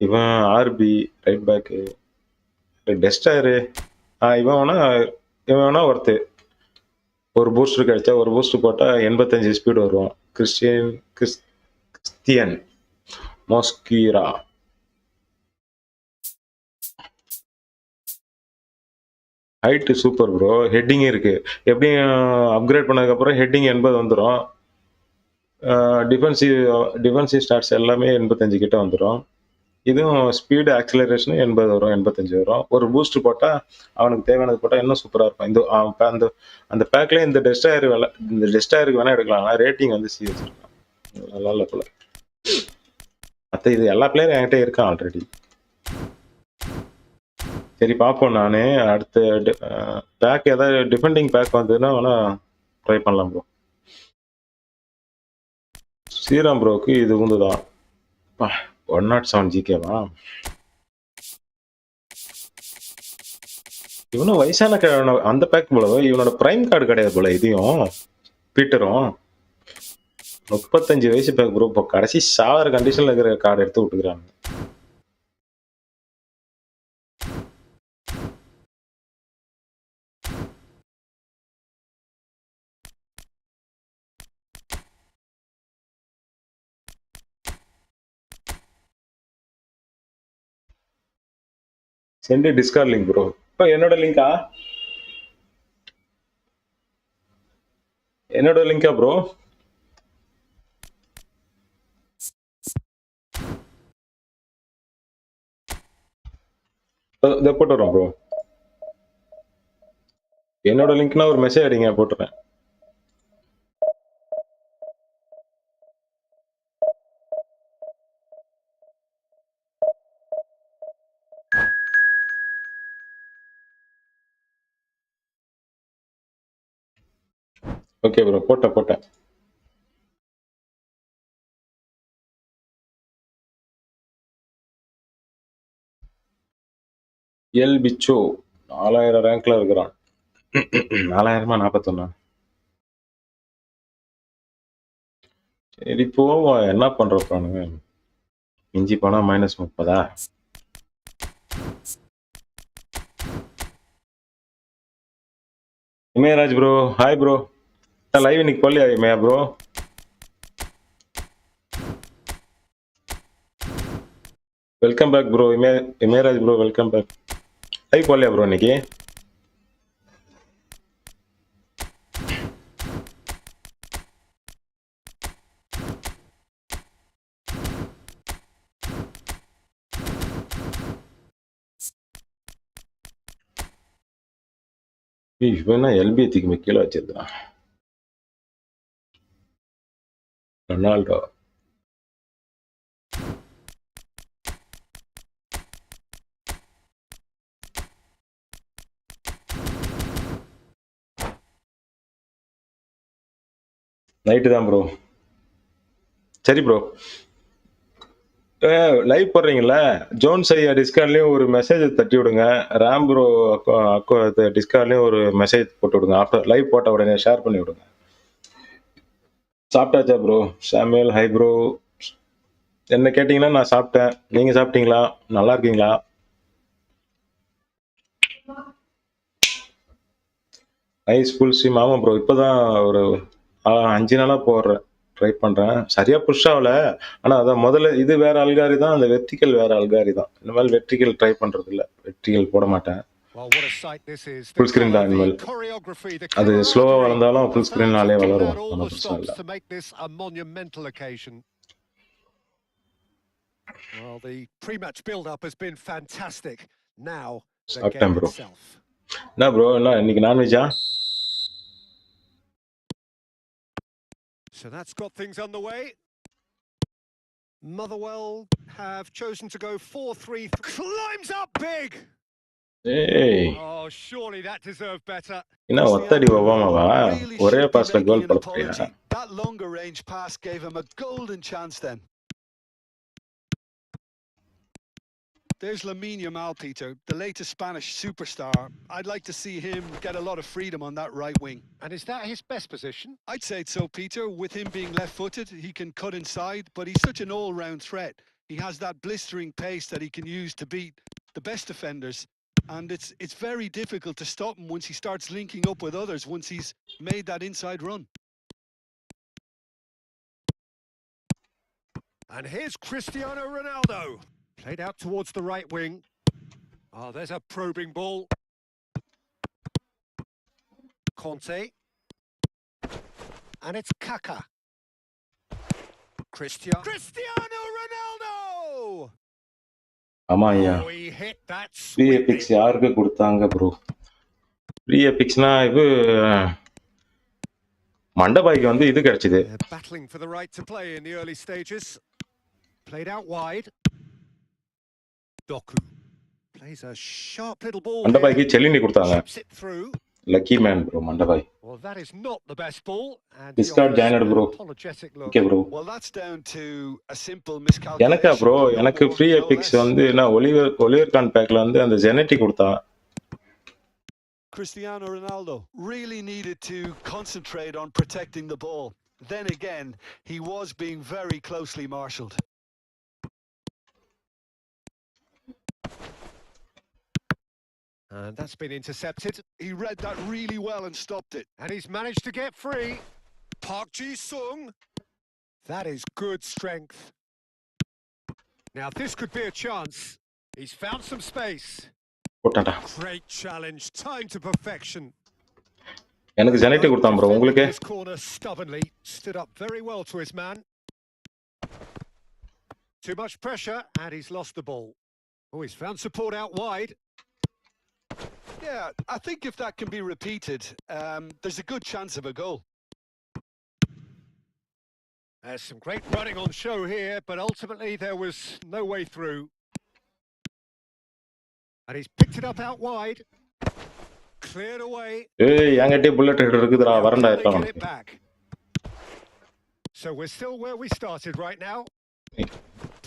Speaker 3: இவன் ஆர்பி ரைட் பேக்கு, டெஸ்டாயரு. இவன் வேணா ஒருத்து. ஒரு பூஸ்டர் கிடைச்சா ஒரு பூஸ்டர் போட்டால் 85 ஸ்பீடு வரும். Christian Mosquera. Height super bro. Heading இருக்கு. எப்படியும் அப்கிரேட் பண்ணதுக்கப்புறம் ஹெட்டிங் 80 வந்துடும். டிஃபென்சிவ் ஸ்டாட்ஸ் எல்லாமே 85 கிட்ட வந்துடும். இதுவும் ஸ்பீடு ஆக்சிலரேஷன் 80 வரும், 85 வரும். ஒரு பூஸ்ட் போட்டால் அவனுக்கு தேவையானது போட்டால் இன்னும் சூப்பராக இருக்கும். அந்த பேக்லேயே இந்த டெஸ்டாயருக்கு வேணால் எடுக்கலாம். ஆனால் ரேட்டிங் வந்து சி வச்சிருக்கான். நல்லா இல்லை போல. மற்ற இது எல்லா பிளேயரும் என்கிட்ட இருக்கான் ஆல்ரெடி. சரி பார்ப்போம். நானு அடுத்த பேக் ஏதாவது டிஃபெண்டிங் பேக் வந்ததுன்னா வேணா ட்ரை பண்ணலாம் ப்ரோ. ஸ்ரீராம் ப்ரோக்கு இது உண்டுதான். 107 ஜிகேவா? இவனும் வயசான அந்த பேக் போல. இவனோட பிரைம் கார்டு கிடையாது போல. இதையும் பீட்டரும் 35 வயசு பேக் ப்ரோ. இப்போ கடைசி சாகிற கண்டிஷன்ல இருக்கிற கார்டு எடுத்து விட்டுக்கிறாங்க. Send Discord link bro. இப்போ என்னோட லிங்கா? என்னோட லிங்கா ப்ரோ? இதை போட்டுறோம் ப்ரோ. என்னோட லிங்க்னா ஒரு மெசேஜ் அடிங்க, போட்டுறேன். ஓகே ப்ரோ, போட்டேன். எல் பிச்சோ 4000 ரேங்க்ல இருக்கிறான். 4000 41. சரி போவோம். என்ன பண்றப்பானுங்க? இஞ்சி போனா -30. Imayaraj bro, hi bro. Live இன்னைக்கு போடலையா Imaya bro? Welcome back bro. Imayaraj bro, welcome back. Live போடலையா ப்ரோ இன்னைக்கு? இவனா எல்பி தூக்கி கீழே வச்சிருக்கான். ரொனால்டோ நைட்டு தான் ப்ரோ. சரி ப்ரோ, லைவ் போடுறீங்களா? ஜோன்ஸ் ஐயா டிஸ்கார்ட்லயும் ஒரு மெசேஜ் தட்டி விடுங்க. ராம் ப்ரோ டிஸ்கார்ட்லயும் ஒரு மெசேஜ் போட்டு விடுங்க. ஆஃப்டர் லைவ் போட்ட உடனே ஷேர் பண்ணி விடுங்க. சாப்பிட்டாச்சா ப்ரோ? Samuel hi bro. என்ன கேட்டீங்கன்னா நான் சாப்பிட்டேன். நீங்க சாப்பிட்டீங்களா? நல்லா இருக்கீங்களா? Nice full stream. ஆமா ப்ரோ, இப்போதான் ஒரு 5 நாளா போடுறேன், ட்ரை பண்றேன். சரியா புஷ் ஆகல. ஆனா அதான் முதல்ல இது வேற அல்காரி தான், அந்த வெர்டிக்கல் வேற அல்காரி தான். இந்த மாதிரி வெர்டிக்கல் ட்ரை பண்றது இல்ல. வெர்டிக்கல் போட மாட்டேன். ஃபுல் ஸ்கிரீன் தான் இனிமேல். அது ஸ்லோவா வளர்ந்தாலும் ஃபுல் ஸ்கிரீன்னாலே வளரும். ஒன்றும் பிரச்சனை இல்லை.
Speaker 2: Well, the pre-match build-up has been fantastic. Now the
Speaker 3: சாப்பிட்டேன்
Speaker 2: game
Speaker 3: ப்ரோ.
Speaker 2: itself.
Speaker 3: என்ன ப்ரோ, என்ன இன்னைக்கு நான்வெஜ்ஜா?
Speaker 2: So that's got things underway. Motherwell have chosen to go 4-3. Climbs up big.
Speaker 3: ஏய்,
Speaker 2: Oh, surely that deserved better.
Speaker 3: என்ன ஒத்தடி ஒவ்வாமாவா? ஒரே பாஸ்ல கோல் போட போறியா?
Speaker 1: That longer range pass gave him a golden chance then. There's Lamine Yamal, Peter, the latest Spanish superstar. I'd like to see him get a lot of freedom on that right wing.
Speaker 2: And is that his best position?
Speaker 1: I'd say so, Peter. With him being left-footed, he can cut inside, but he's such an all-round threat. He has that blistering pace that he can use to beat the best defenders. And it's very difficult to stop him once he starts linking up with others, once he's made that inside run.
Speaker 2: And here's Cristiano Ronaldo. Played out towards the right wing. Oh, there's a probing ball. Conte. And it's Kaka. Cristiano Ronaldo!
Speaker 3: ஆமா ஐயா.
Speaker 2: Oh, he hit that
Speaker 3: free
Speaker 2: sweeping.
Speaker 3: Epics யாருக்கு கொடுத்தாங்க bro? Free எபிக்ஸ்னா இது மண்டபாய்க்கு வந்து இது கிடைச்சது.
Speaker 2: They're battling for the right to play in the early stages. Played out wide. Doku. Plays a sharp little ball
Speaker 3: மண்டபாய்க்கு
Speaker 2: here.
Speaker 3: செல்லினி கொடுத்தாங்க.
Speaker 2: Chips it through.
Speaker 3: Lucky man bro மண்டபாய்.
Speaker 2: Well, that is not the best ball. And
Speaker 3: Discard Janet bro.
Speaker 2: apologetic look.
Speaker 3: Okay bro.
Speaker 1: Well, that's down to a simple miscalculation.
Speaker 3: எனக்கா bro எனக்கு free epics வந்து நான் Oliver Khan பேக்ல வந்து அந்த genetic கொடுத்தா.
Speaker 1: Cristiano Ronaldo really needed to concentrate on protecting the ball. Then again, he was being very closely marshalled.
Speaker 2: And that's been intercepted.
Speaker 1: He read that really well and stopped it.
Speaker 2: And he's managed to get free. Park Ji-sung. That is good strength. Now this could be a chance. He's found some space.
Speaker 3: போட்டாடா.
Speaker 2: Great challenge. Time to perfection.
Speaker 3: எனக்கு genetic கொடுத்தான் bro உங்களுக்கு.
Speaker 2: His corner stubbornly stood up very well to his man. Too much pressure and he's lost the ball. Oh, he's found support out wide.
Speaker 1: Yeah, I think if that can be repeated, there's a good chance of a goal.
Speaker 2: There's some great running on show here, but ultimately there was no way through. And he's picked it up out wide. Cleared away.
Speaker 3: ஏய் என்கிட்ட bullet head இருக்குதுடா வரண்டா இருக்கான்.
Speaker 2: So we're still where we started right now.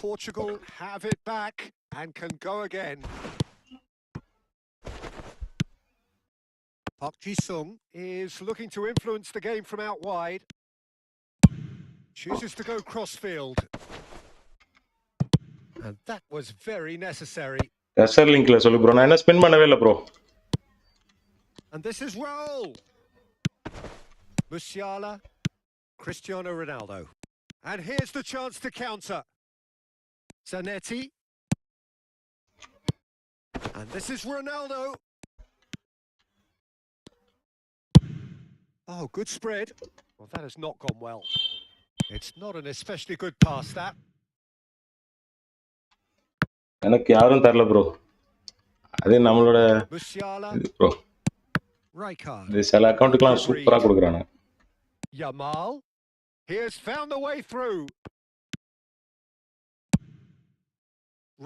Speaker 2: Portugal have it back and can go again. Park Ji-sung is looking to influence the game from out wide. Chooses to go cross-field. And that was very necessary.
Speaker 3: SR லிங்க்ல சொல்லு bro நான் என்ன spin பண்ணவே இல்ல bro.
Speaker 2: And this is roll. Musiala, Cristiano Ronaldo. And here's the chance to counter. Zanetti. And this is Ronaldo. Oh, good spread. Well, that has not gone well. It's not an especially good pass, that.
Speaker 3: எனக்கு யாரும் தரல bro. அது நம்மளோட bro.
Speaker 2: Rijkaard.
Speaker 3: இது சில அக்கவுண்ட்க்குலாம் சூப்பரா கொடுக்குறாங்க.
Speaker 2: Yamal. He has found the way through.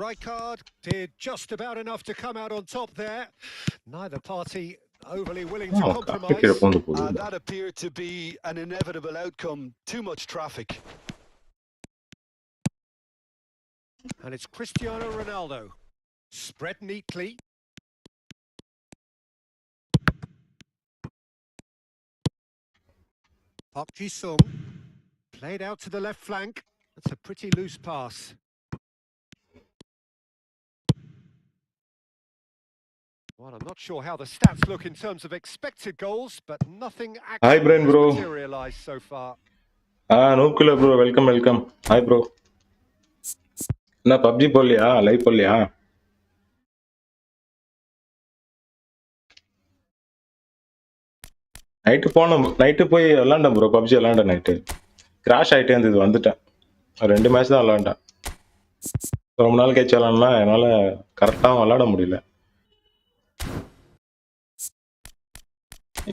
Speaker 2: Rijkaard did just about enough to come out on top there. Neither party overly willing to compromise.
Speaker 1: That appeared to be an inevitable outcome. Too much traffic.
Speaker 2: And it's Cristiano Ronaldo. Spread neatly. Park Ji-sung. Played out to the left flank. That's a pretty loose pass. Well, I'm not sure how the stats look in terms of expected goals, but nothing actually has materialized so far.
Speaker 3: நோக்குல bro welcome. Hi bro. என்ன PUBG போடலையா? Live போடலையா? Night போய் விளாண்டேன் bro. PUBG விளாண்டேன் night. Crash ஆகிட்டே இருந்தது வந்துட்டேன். 2 மேட்ச் தான் விளாண்டேன். ரொம்ப நாள் கழிச்சு விளாட்னா என்னால் கரெக்டாக விளாட முடியல.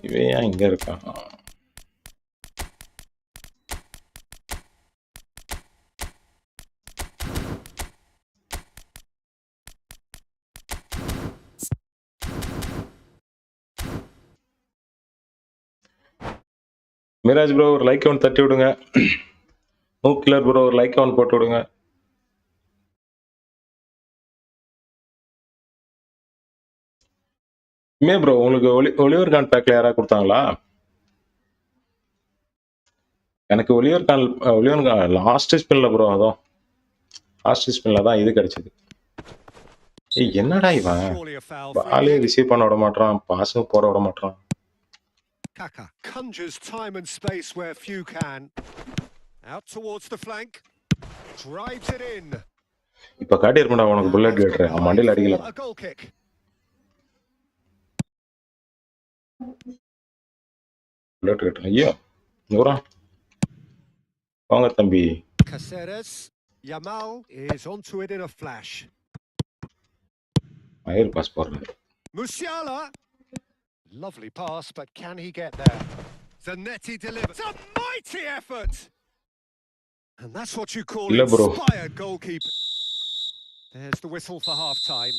Speaker 3: இவன் ஏன் இங்கே இருக்கான்? மிராஜ் ப்ரோ ஒரு லைக் கவுண்ட் தட்டி விடுங்க. நோக்கிலர் ப்ரோ ஒரு லைக் கவுண்ட் போட்டு விடுங்க. ப்ரோ உங்களுக்கு ஒலிவர் கான் பேக்ல யாராவது கொடுத்தாங்களா? எனக்கு ஒலிவர் கான் லாஸ்ட் ஸ்பின்ல ப்ரோ. அதான் லாஸ்ட் ஸ்பின்ல தான் இது கிடைச்சது. என்னடா இவன் பாலே ரிசீவ் பண்ண விட மாட்டான், பாஸும் போட விட மாட்டான்.
Speaker 2: Kaka conjures time and space where few can. Out towards the flank. Drives it in.
Speaker 3: இப்ப காட்டி இருப்படா உனக்கு புல்லட் கேட்றேன். அவன் மண்டையில அடிக்கலாம்.
Speaker 2: A goal kick.
Speaker 3: புல்லட் கேட்றேன். ஐயோ நூறா வாங்க தம்பி.
Speaker 2: Caceres. Yamal is onto it in a flash.
Speaker 3: மயிர் பாஸ் போடுறாரு.
Speaker 2: Musiala. Lovely pass, but can he get there? Zanetti delivers. A mighty effort! And that's what you call inspired goalkeeper. There's the whistle for half-time.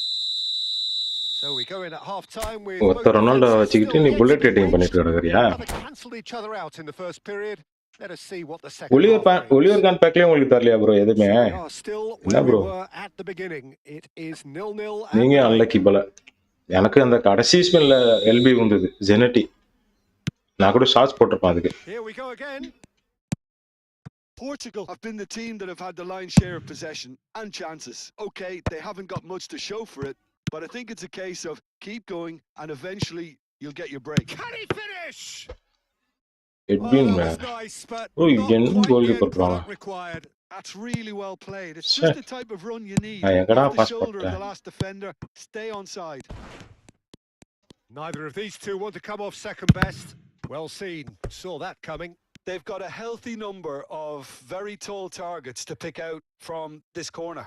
Speaker 2: So we go in at half time with
Speaker 3: ஒருத்த Ronaldo வச்சுக்கிட்டு நீ bullet rating பண்ணிட்டு கிடக்குறியா?
Speaker 2: cancelled each other out in the first period. Let us see what the second half brings.
Speaker 3: Oliver Kahn பேக்லயே உங்களுக்கு தரலையா bro எதுவுமே?
Speaker 2: So we are still where we were at the beginning. It is 0-0.
Speaker 3: நீங்க unlucky போல. எனக்கு அந்த கடைசி ஸ்பெல்ல LP வந்தது ஜெனட்டி. நான் கூட ஷார்ட்ஸ் போட்டுருப்பேன் அதுக்கு.
Speaker 2: Here we go again.
Speaker 1: Portugal have been the team that have had the lion's share of possession and chances. Okay, they haven't got much to show for it, but I think it's a case of keep going and eventually you'll get your break.
Speaker 2: Can he finish?
Speaker 3: Edwin
Speaker 2: nice, but
Speaker 3: oh, you can goalkeeper
Speaker 2: required.
Speaker 1: That's really well played. It's just the type of run you need.
Speaker 3: Off
Speaker 1: the shoulder of the last defender, stay onside.
Speaker 2: Neither of these two want to come off second best. Well seen. Saw that coming.
Speaker 1: They've got a healthy number of very tall targets to pick out from this corner.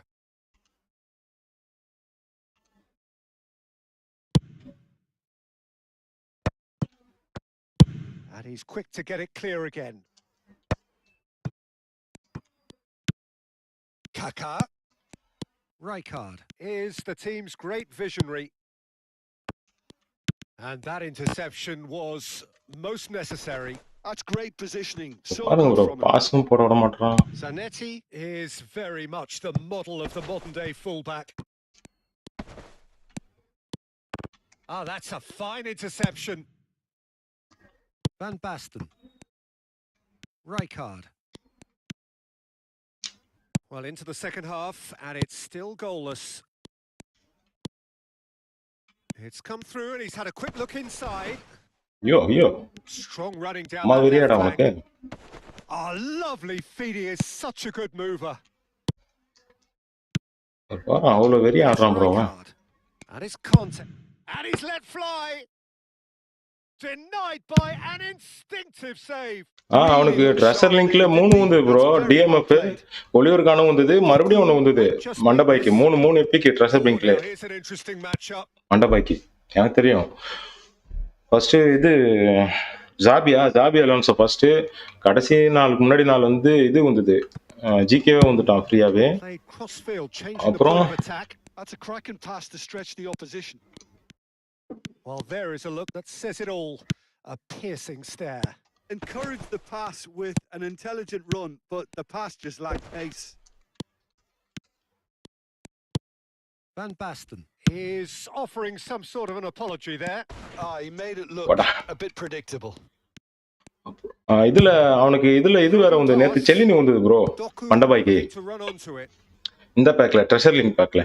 Speaker 2: And he's quick to get it clear again. Kaká. Rijkaard is the team's great visionary. And that interception was most necessary.
Speaker 1: That's great positioning. So good from him.
Speaker 2: Zanetti is very much the model of the modern-day fullback. Ah, that's a fine interception. Van Basten. Rijkaard. Well, into the second half, and it's still goalless. It's come through, and he's had a quick look inside.
Speaker 3: Yo.
Speaker 2: Strong running down that left flank. Oh, lovely feed. He is such a good mover. And his contact. And he's let fly. Denied by an instinctive save.
Speaker 3: அவனுக்கு treasure லிங்க்ல 3 வந்து bro TMF Oliver கானும் வந்தது மறுபடியும் ஒன்னு வந்தது மண்டபாய்க்கு 3 எபிக்கு treasure லிங்க்ல மண்டபாய்க்கு எனக்கு தெரியும் ஃபர்ஸ்ட் இது ஜாபியா அலோன்சோ ஃபர்ஸ்ட் கடைசி நாளுக்கு முன்னாடி நாள் வந்து இது வந்தது ஜிகேவே வந்துட்டான் ஃப்ரீயாவே அப்புறம்
Speaker 1: that's a cracking pass to stretch the opposition.
Speaker 2: Well, there is a look that says it all. A piercing stare.
Speaker 1: Encourage the pass with an intelligent run, but the pass just lacked pace.
Speaker 2: Van Basten is offering some sort of an apology there.
Speaker 1: He made it look a bit predictable.
Speaker 3: இதுல அவனுக்கு இதுல இது வேற வந்து நேத்து செல்லினி வந்தது bro மண்டபாய்க்கு இந்த பேக்ல ட்ரெஷர் லிங்க் பேக்ல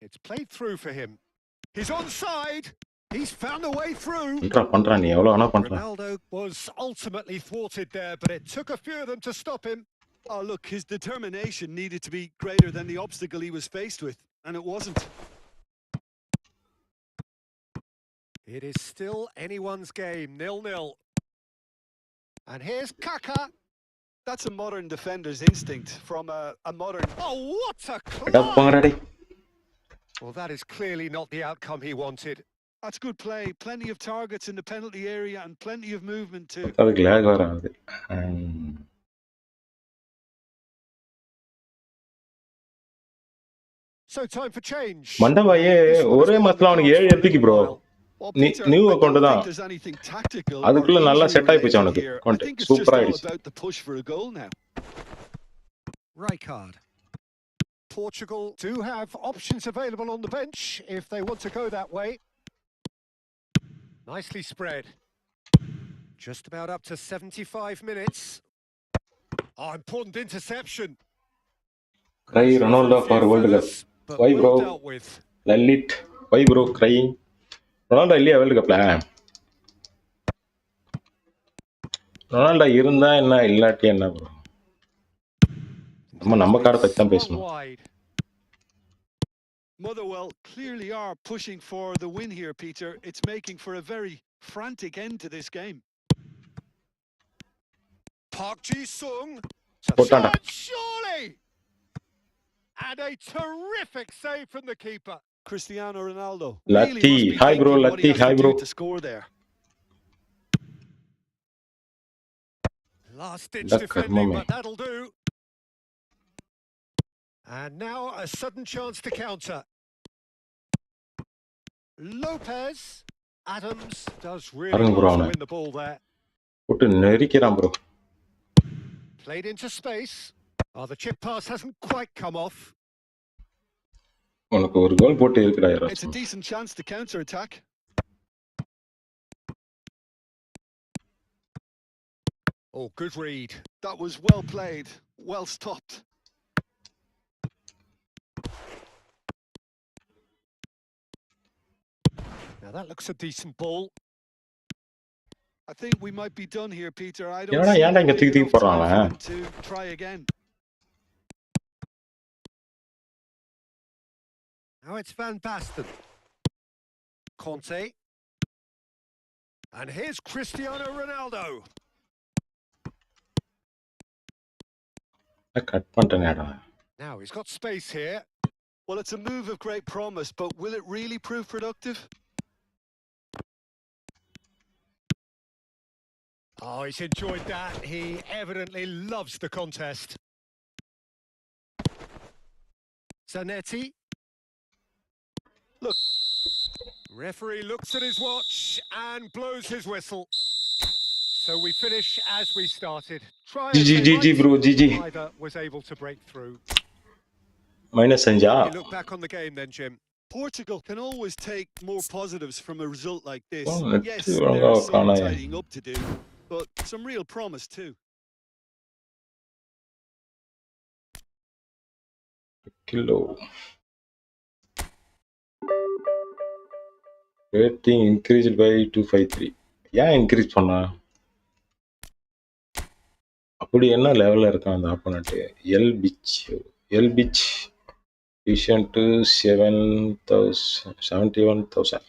Speaker 2: It's played through for him. He's onside. He's found a way through.
Speaker 3: பண்றான் நீ எவ்வளவு வேணா பண்றான்.
Speaker 2: Ronaldo was ultimately thwarted there, but it took a few of them to stop him.
Speaker 1: Oh, look, his determination needed to be greater than the obstacle he was faced with, and it wasn't.
Speaker 2: It is still anyone's game, 0-0. And here's Kaká.
Speaker 1: That's a modern defender's instinct from a modern...
Speaker 2: Oh, what a climb! Well, that is clearly not the outcome he wanted.
Speaker 1: That's good play. Plenty of targets in the penalty area and plenty of movement too.
Speaker 2: So time for change.
Speaker 3: மண்டபாயே ஒரே மேட்ச்ல அவனுக்கு 7 எபிக்கு bro new account தான் அதுக்குள்ள நல்லா set ஆயி போச்சு அவனுக்கு account சூப்பரா ஆயிடுச்சு.
Speaker 2: Rijkaard. Portugal do have options available on the bench if they want to go that way. Nicely spread. Just about up to 75 minutes. Oh, important interception.
Speaker 3: Cry Ronaldo for World Cup. Why bro? Lalit. Why bro crying? Ronaldo இல்லையா world கப்ல? Ronaldo இருந்தா என்ன இல்லாட்டி என்ன bro? நம்ம card பத்தி தான் பேசணும்.
Speaker 1: Motherwell clearly are pushing for the win here, Peter. It's making for a very frantic end to this game.
Speaker 2: Park Ji-sung. Surely! And a terrific save from the keeper.
Speaker 1: Cristiano Ronaldo.
Speaker 3: Latti. Hi bro, Latti. Hi bro.
Speaker 1: To score there.
Speaker 2: Last-ditch
Speaker 3: இந்த
Speaker 2: defending,
Speaker 3: கர்மமே.
Speaker 2: but that'll do. And now a sudden chance to counter. Lopez. Adams does really
Speaker 3: பாருங்க bro
Speaker 2: well to
Speaker 3: அவனை
Speaker 2: win the ball there.
Speaker 3: போட்டு நெரிக்கிறான் bro.
Speaker 2: Played into space. Oh, the chip pass hasn't quite come off.
Speaker 3: உனக்கு ஒரு கோல் போட்டு இருக்குடா
Speaker 1: It's a
Speaker 3: யாராச்சும்.
Speaker 1: decent chance to counter-attack.
Speaker 2: Oh, good read.
Speaker 1: That was well played, well stopped.
Speaker 2: Now that looks a decent ball.
Speaker 1: I think we might be done here, Peter. I don't
Speaker 3: ஏன்டா
Speaker 1: see
Speaker 3: ஏன்டா
Speaker 1: there
Speaker 3: இங்க
Speaker 1: being
Speaker 3: தூக்கி
Speaker 1: enough
Speaker 3: தூக்கி
Speaker 1: time
Speaker 3: போடுறான்
Speaker 1: for
Speaker 3: அவன்.
Speaker 1: them to try again.
Speaker 2: Now it's Van Basten. Conte. And here's Cristiano Ronaldo.
Speaker 3: Cut பண்ணிட்டேனேடா.
Speaker 2: Now he's got space here.
Speaker 1: Well, it's a move of great promise, but will it really prove productive?
Speaker 2: Oh, he's enjoyed that. He evidently loves the contest. Zanetti.
Speaker 1: Look.
Speaker 2: Referee looks at his watch and blows his whistle. So we finish as we started. Try as they
Speaker 3: GG
Speaker 2: might,
Speaker 3: bro, GG.
Speaker 2: neither was able to break through.
Speaker 3: -5.
Speaker 2: You look back on the game then, Jim.
Speaker 1: Portugal can always take more positives from a result like this.
Speaker 3: Oh, let's
Speaker 1: Yes,
Speaker 3: see,
Speaker 1: there's some
Speaker 3: Konami.
Speaker 1: tidying up to do, but some real promise too.
Speaker 3: Kilo. Rating increased by 253. ஏன் increase பண்ணா? அப்படி என்ன லெவல்ல இருக்கான் அந்த opponent? எல் பிச் விஷன் டு 71,000.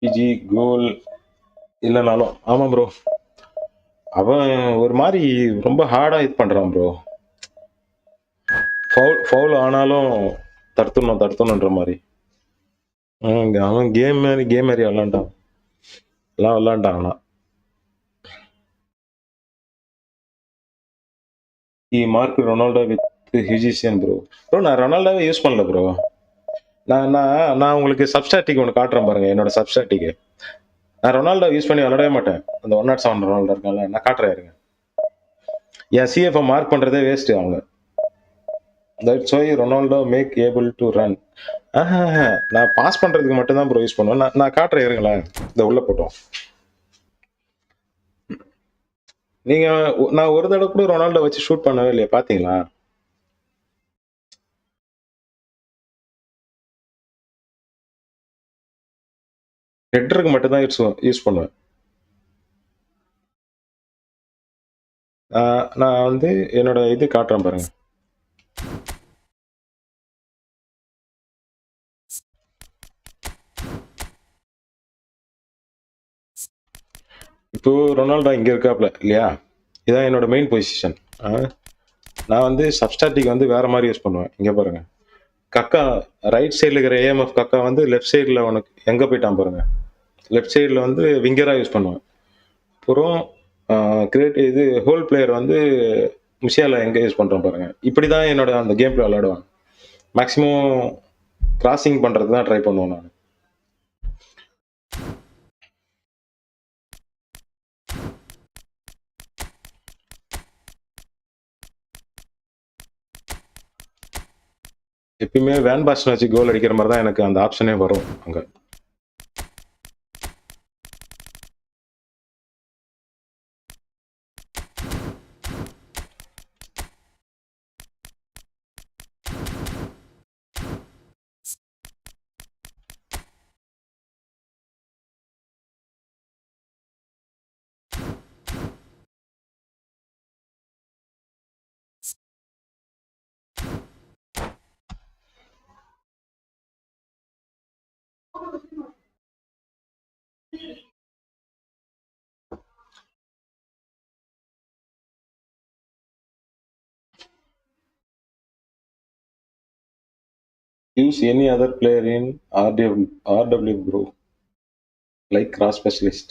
Speaker 3: பிஜி கோல் இல்லைனாலும் ஆமாம் ப்ரோ, அவன் ஒரு மாதிரி ரொம்ப ஹார்டா இது பண்றான் ப்ரோ. ஃபவுல் ஆனாலும் தடுத்துணுன்ற மாதிரி. அவன் கேம் மாதிரி விளாண்டான் எல்லாம் விளாண்டான். அவனா மார்க் ரொனால்டோ வித் ஹியூஜிஷியன் ப்ரோ. நான் ரொனால்டோவே யூஸ் பண்ணல ப்ரோ. நான் உங்களுக்கு சப்ஸ்டாட்டிக் ஒன்று காட்டுறேன் பாருங்க, என்னோட சப்ஸ்டாட்டிக்கு. நான் ரொனால்டோ யூஸ் பண்ணி விளையாடவே மாட்டேன். அந்த 107 ரொனால்டோ இருக்காங்க, நான் காட்டுறேன் இருங்க. என் சிஎஃப் மார்க் பண்றதே வேஸ்ட் அவங்க. That's why Ronaldo make able to run. நான் பாஸ் பண்றதுக்கு மட்டும் தான் ப்ரோ யூஸ் பண்ணுவேன். நான் காட்டுறேன் இருங்களேன், இந்த உள்ள போட்டோம். நீங்க நான் ஒரு தடவை கூட ரொனால்டோ வச்சு ஷூட் பண்ணவே இல்லையா, பாத்தீங்களா? ஹெட்டருக்கு மட்டும் தான் யூஸ் பண்ணுவேன். நான் வந்து என்னோட இது காட்டுறேன் பாருங்க. இப்போ ரொனால்டோ இங்க இருக்காப்ல இல்லையா, இதான் என்னோட மெயின் பொசிஷன். நான் வந்து சப்ஸ்டாட்டிக் வந்து வேற மாதிரி யூஸ் பண்ணுவேன். இங்க பாருங்க, கக்கா ரைட் சைடில் இருக்கிற ஏஎம்எஃப் கக்கா வந்து லெஃப்ட் சைடில் உனக்கு எங்கே போயிட்டான் பாருங்க. லெஃப்ட் சைடில் வந்து விங்கராக யூஸ் பண்ணுவேன். அப்புறம் இது ஹோல் பிளேயர் வந்து முஷியாவில் எங்கே யூஸ் பண்ணுறோம் பாருங்க. இப்படி தான் என்னோட அந்த கேம் பிளே விளையாடுவேன். மேக்ஸிமம் கிராசிங் பண்ணுறது தான் ட்ரை பண்ணுவேன் நான். எப்பயுமே வேன் பாஸ்டன் வச்சு கோல் அடிக்கிற மாதிரி தான் எனக்கு அந்த ஆப்ஷனே வரும் அங்கே. use any other player in RW bro like cross specialist.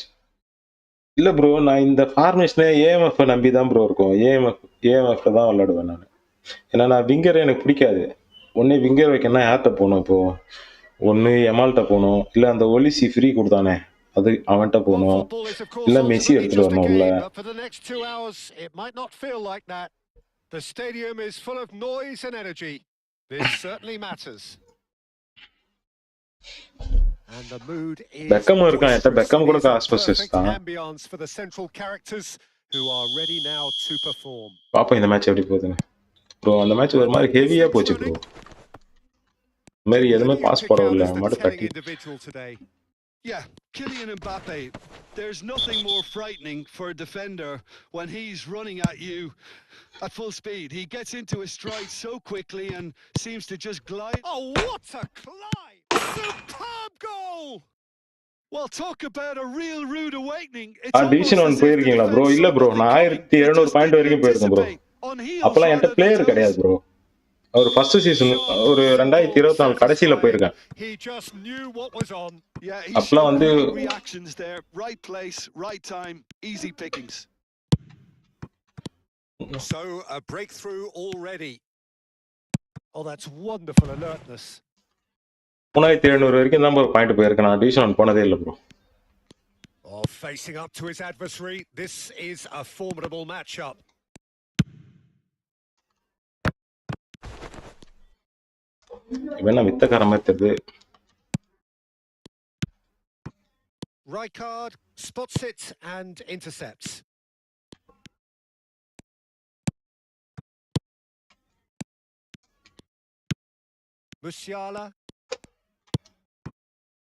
Speaker 3: இல்ல ப்ரோ நான் இந்த ஃபார்மேஷனே ஏஎம்எஃப் நம்பி தான் ப்ரோ இருக்கும். ஏஎம்எஃப் தான் விளையாடுவேன் நான். ஏன்னா நான் விங்கர் எனக்கு பிடிக்காது. ஒன்று விங்கர் வைக்கணும்னா யார்கிட்ட போகணும் இப்போ? ஒன்று எமால்கிட்ட போகணும், இல்லை அந்த ஒலிசி ஃப்ரீ கொடுத்தானே அது அவன்கிட்ட போகணும், இல்லை மெஸ்ஸி எடுத்துட்டு வரணும் உள்ள.
Speaker 2: The stadium is full of noise and energy. This certainly matters. And the mood is
Speaker 3: Beckham இருக்கான், எட்ட பெக்கம் கூட காஸ் ஸ்பெஷலிஸ்ட் தான்.
Speaker 2: ambiance for the central characters who are ready now to perform.
Speaker 3: பாப்போம் இந்த match எப்படி போகுதுன்னு. Bro அந்த match ஒரு மாதிரி ஹெவியா போச்சு ப்ரோ. இந்த மாதிரி எதுவுமே பாஸ் போடவில்லை, மட்டும் தட்டி.
Speaker 1: Yeah, Kylian Mbappe, there's nothing more frightening for a defender when he's running at you at full speed. He gets into his stride so quickly and seems to just glide.
Speaker 2: Oh, what a climb! Superb goal!
Speaker 1: Well, talk about a real rude awakening.
Speaker 3: Division 1 போயிருக்கீங்களா bro? இல்ல bro, நான் 1700 point வரைக்கும் போயிருக்கேன் bro. அப்பலாம் என்கிட்ட player கிடையாது bro. ஒரு first season ஒரு 2024 கடைசியில போயிருக்கேன். அப்பலாம் வந்து
Speaker 1: right place, right time, easy pickings.
Speaker 2: So a breakthrough already. Oh, that's wonderful alertness.
Speaker 3: 1700 வரைக்கும் தான் ப்ரோ பாயிண்ட் போயிருக்கேன். நான் டிவிஷன் 1 போனதே இல்ல bro.
Speaker 2: Oh, facing up to his adversary, this is a formidable matchup.
Speaker 3: இவன் வித்தக்கார மாதிரி தெரியுது.
Speaker 2: Rijkaard spots it and intercepts. Musiala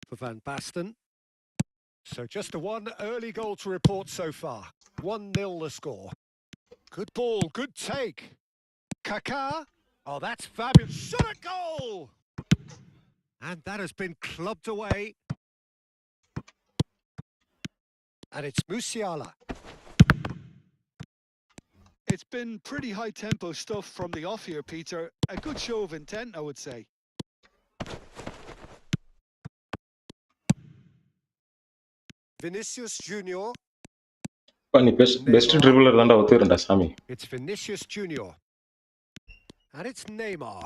Speaker 2: for Van Basten. So just a one early goal to report so far. 1-0 the score. Good ball, good take. Kaká. Oh, that's fabulous. Shot a goal! And that has been clubbed away. And it's Musiala.
Speaker 1: It's been pretty high-tempo stuff from the off here, Peter. A good show of intent, I would say.
Speaker 2: Vinicius Junior.
Speaker 3: Best dribbler தான்டா ஒத்துறடா சாமி.
Speaker 2: It's Vinicius Junior. And it's Neymar.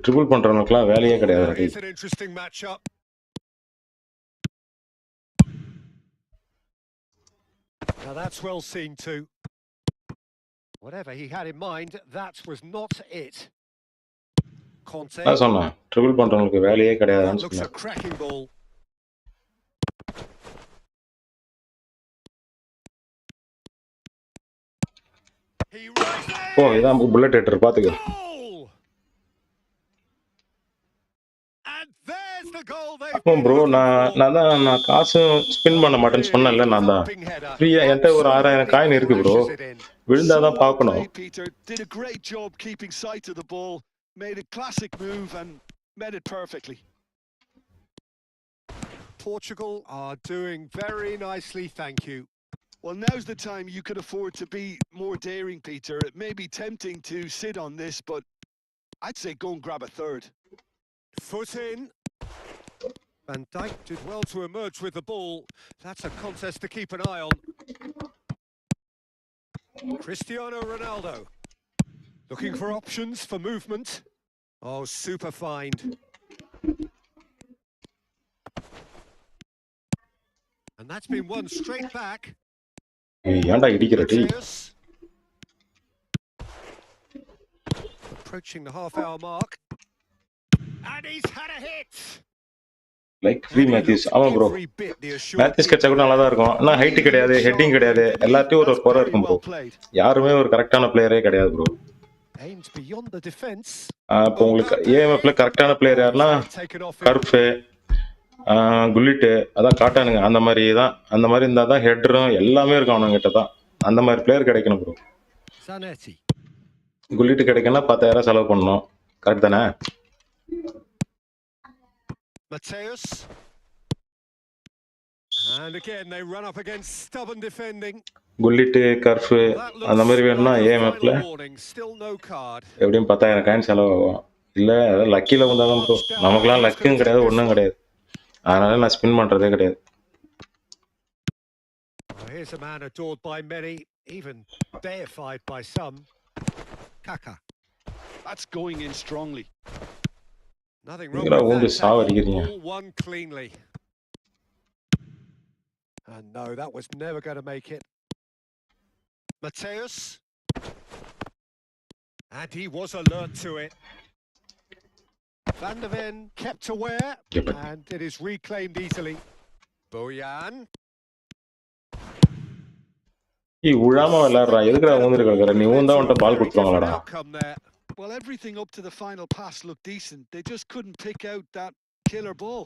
Speaker 3: Dribble பண்றவனுக்குலாம் வேலையே கிடையாது.
Speaker 2: It's an interesting matchup. Now that's well seen too. Whatever he had in mind, that was not it. Conte.
Speaker 3: நான் சொன்னேன் triple பண்றவனுக்கு வேலையே கிடையாதுன்னு
Speaker 2: Looks a cracking ball.
Speaker 3: ஓ இதான் bullet header பாத்துக்க. அப்போ ப்ரோ நான் காசு ஸ்பின் பண்ண மாட்டேன்னு சொன்னேன்ல, நான் தான் ஃப்ரீயா என்கிட்ட ஒரு 6000 காயின் இருக்கு ப்ரோ. விழுந்தாதான் பார்க்கணும்.
Speaker 1: Did a great job keeping sight of the ball, made a classic move and made it perfectly.
Speaker 2: Portugal are doing very nicely, thank you.
Speaker 1: Well, now's the time you could afford to be more daring, Peter. It may be tempting to sit on this, but I'd say go and grab a third.
Speaker 2: Foot in. Van Dijk did well to emerge with the ball. That's a contest to keep an eye on. Cristiano Ronaldo. Looking for options for movement. Oh, super find. And that's been won straight back.
Speaker 3: ஏன்டா இடிக்கிற டீ?
Speaker 2: Approaching the half-hour mark. And he's had a hit.
Speaker 3: Like free Matthaus. ஆமா bro, Matthaus கட்சா கூட நல்லா தான் இருக்கும். ஆனால் ஹைட்டு கிடையாது, ஹெட்டிங் கிடையாது, எல்லாத்தையும் ஒரு குறை இருக்கும் ப்ரோ. யாருமே ஒரு கரெக்டான பிளேயரே கிடையாது ப்ரோ. இப்போ உங்களுக்கு ஏஎம்எஃப்ல கரெக்டான பிளேயர் யாருன்னா கர்ஃபு, குல்லிட்டு, அதான் காட்டானுங்க. அந்த மாதிரி தான், அந்த மாதிரி இருந்தால் தான் ஹெட்டரும் எல்லாமே இருக்கும் அவனுங்கிட்ட தான். அந்த மாதிரி பிளேயர் கிடைக்கணும் ப்ரோ. குல்லிட்டு கிடைக்கணும்னா 10,000 செலவு பண்ணணும். கரெக்ட் தானே?
Speaker 2: Mateus. And again they run up against stubborn defending.
Speaker 3: குல்லிட்டு, கர்ஃபு அந்த மாதிரி வேணும்னா ஏஎம்எஃப்ல எப்படியும் 10,000 காயின் செலவாகும். இல்ல லக்கில வந்தாதான் ப்ரோ. நமக்கெல்லாம் லக்கும் கிடையாது, ஒண்ணும் கிடையாது. அதனால நான் ஸ்பின் பண்றதே கிடையாது.
Speaker 2: Here's a man adored by many, even deified by some. Kaka.
Speaker 1: That's going in strongly.
Speaker 2: Nothing wrong with that.
Speaker 3: சாவடிக்கிறீங்க.
Speaker 2: All won cleanly. And no, that was never going to make it. Mateus. And he was alert to it. Van der Ven kept aware, and it is reclaimed easily. Bojan.
Speaker 3: உழாம விளையாடுறா, எதுக்குடா ஊந்துட்டு கிடக்குற? நீ ஊந்தா வந்துட்டு பால் கொடுத்துருவாங்களாடா.
Speaker 1: Well, everything up to the final pass looked decent. They just couldn't pick out that killer ball.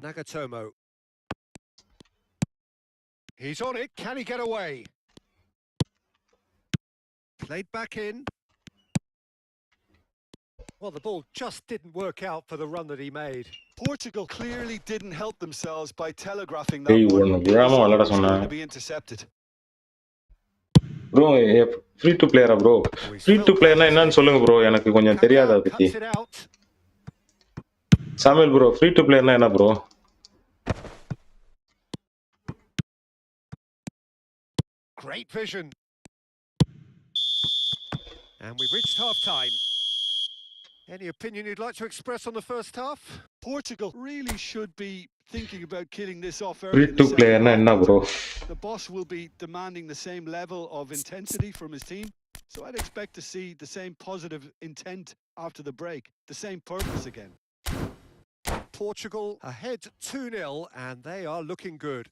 Speaker 2: Nagatomo. He's on it. Can he get away? Played back in. Well, the ball just didn't work out for the run that he made.
Speaker 1: Portugal clearly didn't help themselves by telegraphing that one was going to be intercepted.
Speaker 3: Bro, free to player bro. Free to player na என்னன்னு சொல்லுங்க bro, எனக்கு கொஞ்சம் தெரியாது அத பத்தி. Samuel bro, free to player na என்ன bro?
Speaker 2: Great vision. And we've reached half time. Any opinion you'd like to express on the first half?
Speaker 1: Portugal really should be thinking about killing this off early.
Speaker 3: Free to player na enna bro?
Speaker 1: The boss will be demanding the same level of intensity from his team, so I'd expect to see the same positive intent after the break, the same purpose again.
Speaker 2: Portugal ahead 2-0 and they are looking good.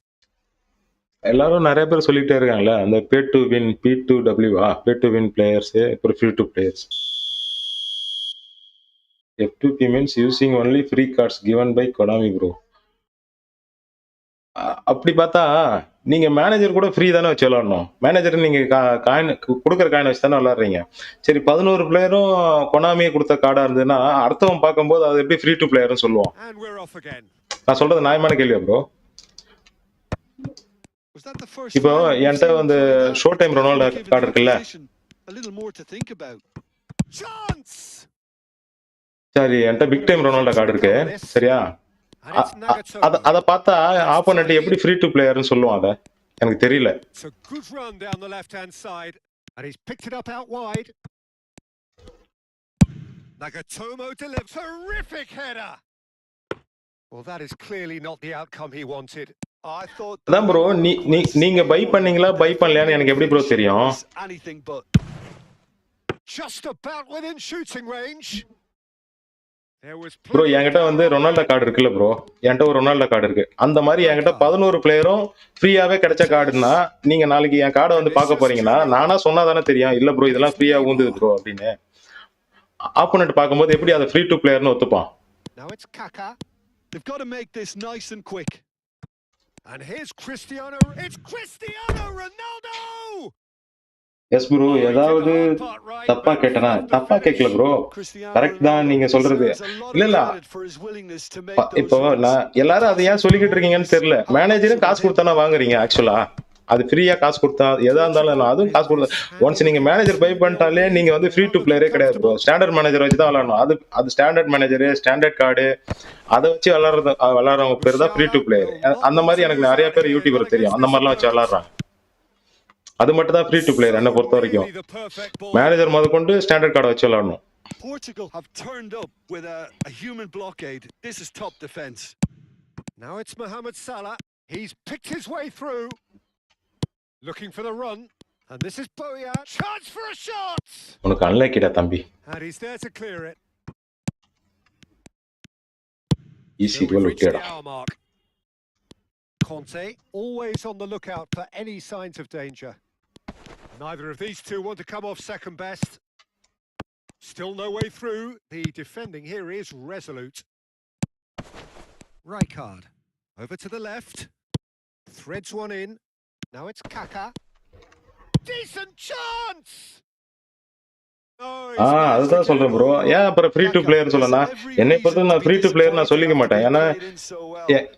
Speaker 3: எல்லாரும் நிறைய பேர் சொல்லிட்டே இருக்காங்கல்ல, அந்த pay to win, P2W pay to win players அப்புறம் free to players. F2P means using only free cards given by konami bro. அப்படி பார்த்தா நீங்க மேனேஜர் கூட ஃப்ரீ தானே வச்சு விளையாடணும். மேனேஜர் நீங்க காயின் கொடுக்குற காயின் வச்சு தானே விளையாடுறீங்க. சரி 11 பிளேயரும் கொனாமியே கொடுத்த கார்டா இருந்ததுன்னா அடுத்தவன் பார்க்கும்போது அது எப்படி ஃப்ரீ டு பிளேயர்னு சொல்லுவான். நான் சொல்றது நியாயமான கேள்வியா ப்ரோ? இப்போ என்கிட்ட வந்து ஷோ டைம் ரொனால்டோ கார்டு இருக்குல்ல, சரி என்கிட்ட பிக் டைம் ரொனால்டோ கார்டு இருக்கு சரியா, அத பார்த்தா ஆப்போனன்ட் எப்படி ஃப்ரீ டு பிளேயர்னு சொல்லுவான், அத எனக்கு தெரியல.
Speaker 2: Nagatomo delivers terrific header. Well, that is clearly not the outcome he wanted. I thought
Speaker 3: அதான் ப்ரோ, நீங்க பை பண்ணீங்களா பை பண்ணலையான்னு எனக்கு எப்படி ப்ரோ தெரியும்?
Speaker 2: Just about within shooting range.
Speaker 3: Bro என்கிட்ட வந்து ரொனால்டோ கார்டு இருக்குல்ல ப்ரோ, என்கிட்ட ஒரு ரொனால்டோ கார்டு இருக்கு. அந்த மாதிரி என்கிட்ட 11 பிளேயரும் ஃப்ரீயாவே கிடைச்ச கார்டுன்னா நீங்க நாளைக்கு என் கார்டை வந்து பார்க்க போறீங்கன்னா நானா சொன்னா தானே தெரியும் இல்ல ப்ரோ இதெல்லாம் ஃப்ரீயா ஊந்துது ப்ரோ அப்படின்னு. ஆப்போனன்ட் பார்க்கும்போது எப்படி அதை ஃப்ரீ டு பிளேயர்னு ஒத்துப்பான்.
Speaker 2: Now it's Kaka.
Speaker 1: They've got to make this nice and quick.
Speaker 2: And here's Cristiano. It's Cristiano Ronaldo.
Speaker 3: Yes bro, ஏதாவது தப்பா கேட்டனா? தப்பா கேட்கல ப்ரோ, கரெக்ட் தான் நீங்க சொல்றது. இல்ல இப்போ நான் எல்லாரும் அதை ஏன் சொல்லிக்கிட்டு இருக்கீங்கன்னு தெரியல. மேனேஜரும் காசு கொடுத்தானா வாங்குறீங்க, ஆக்சுவலா அது ஃப்ரீயா காசு கொடுத்தா எதா இருந்தாலும் அதுவும் காசு கொடுத்தா ஒன்ஸ் நீங்க மேனேஜர் பை பண்ணிட்டாலே நீங்க வந்து ஃப்ரீ டு பிளேயரே கிடையாது ப்ரோ. ஸ்டாண்டர்ட் மேனேஜர் வச்சு தான் விளையாடணும். அது ஸ்டாண்டர்ட் மேனேஜரு ஸ்டாண்டர்ட் கார்டு அதை வச்சு விளையாடுறவங்க பேர் தான் ஃப்ரீ டு பிளேயர். அந்த மாதிரி எனக்கு நிறைய பேர் யூடியூபர் தெரியும், அந்த மாதிரிலாம் வச்சு விளையாடுறாங்க. அது மட்டும் தான் ஃப்ரீ டு பிளேயர் என்ன பொறுத்த வரைக்கும். மேனேஜர் முதற்கொண்டு ஸ்டாண்டர்ட் கார்டை வச்சு விளையாடணும்.
Speaker 1: Portugal have turned up with a human blockade. This is top defense.
Speaker 2: Now it's Mohamed Salah. He's picked his way through. Looking for the run. And this is Bojan. Chance for a shot.
Speaker 3: உனக்கு அன்லக்கிடா தம்பி.
Speaker 2: And he's there to clear it.
Speaker 3: Easy goal விட்டடா.
Speaker 2: Conte always on the lookout for any signs of danger. Neither of these two want to come off second best. Still no way through. The defending here is resolute. Rijkaard over to the left. Threads one in. Now it's Kaka. Decent chance.
Speaker 3: அதுதான் சொல்றேன் bro. ஏன் அப்புறம் free to player சொல்லனா? என்னை பொறுத்த நான் free to player நான் சொல்லிக்க மாட்டேன். ஏன்னா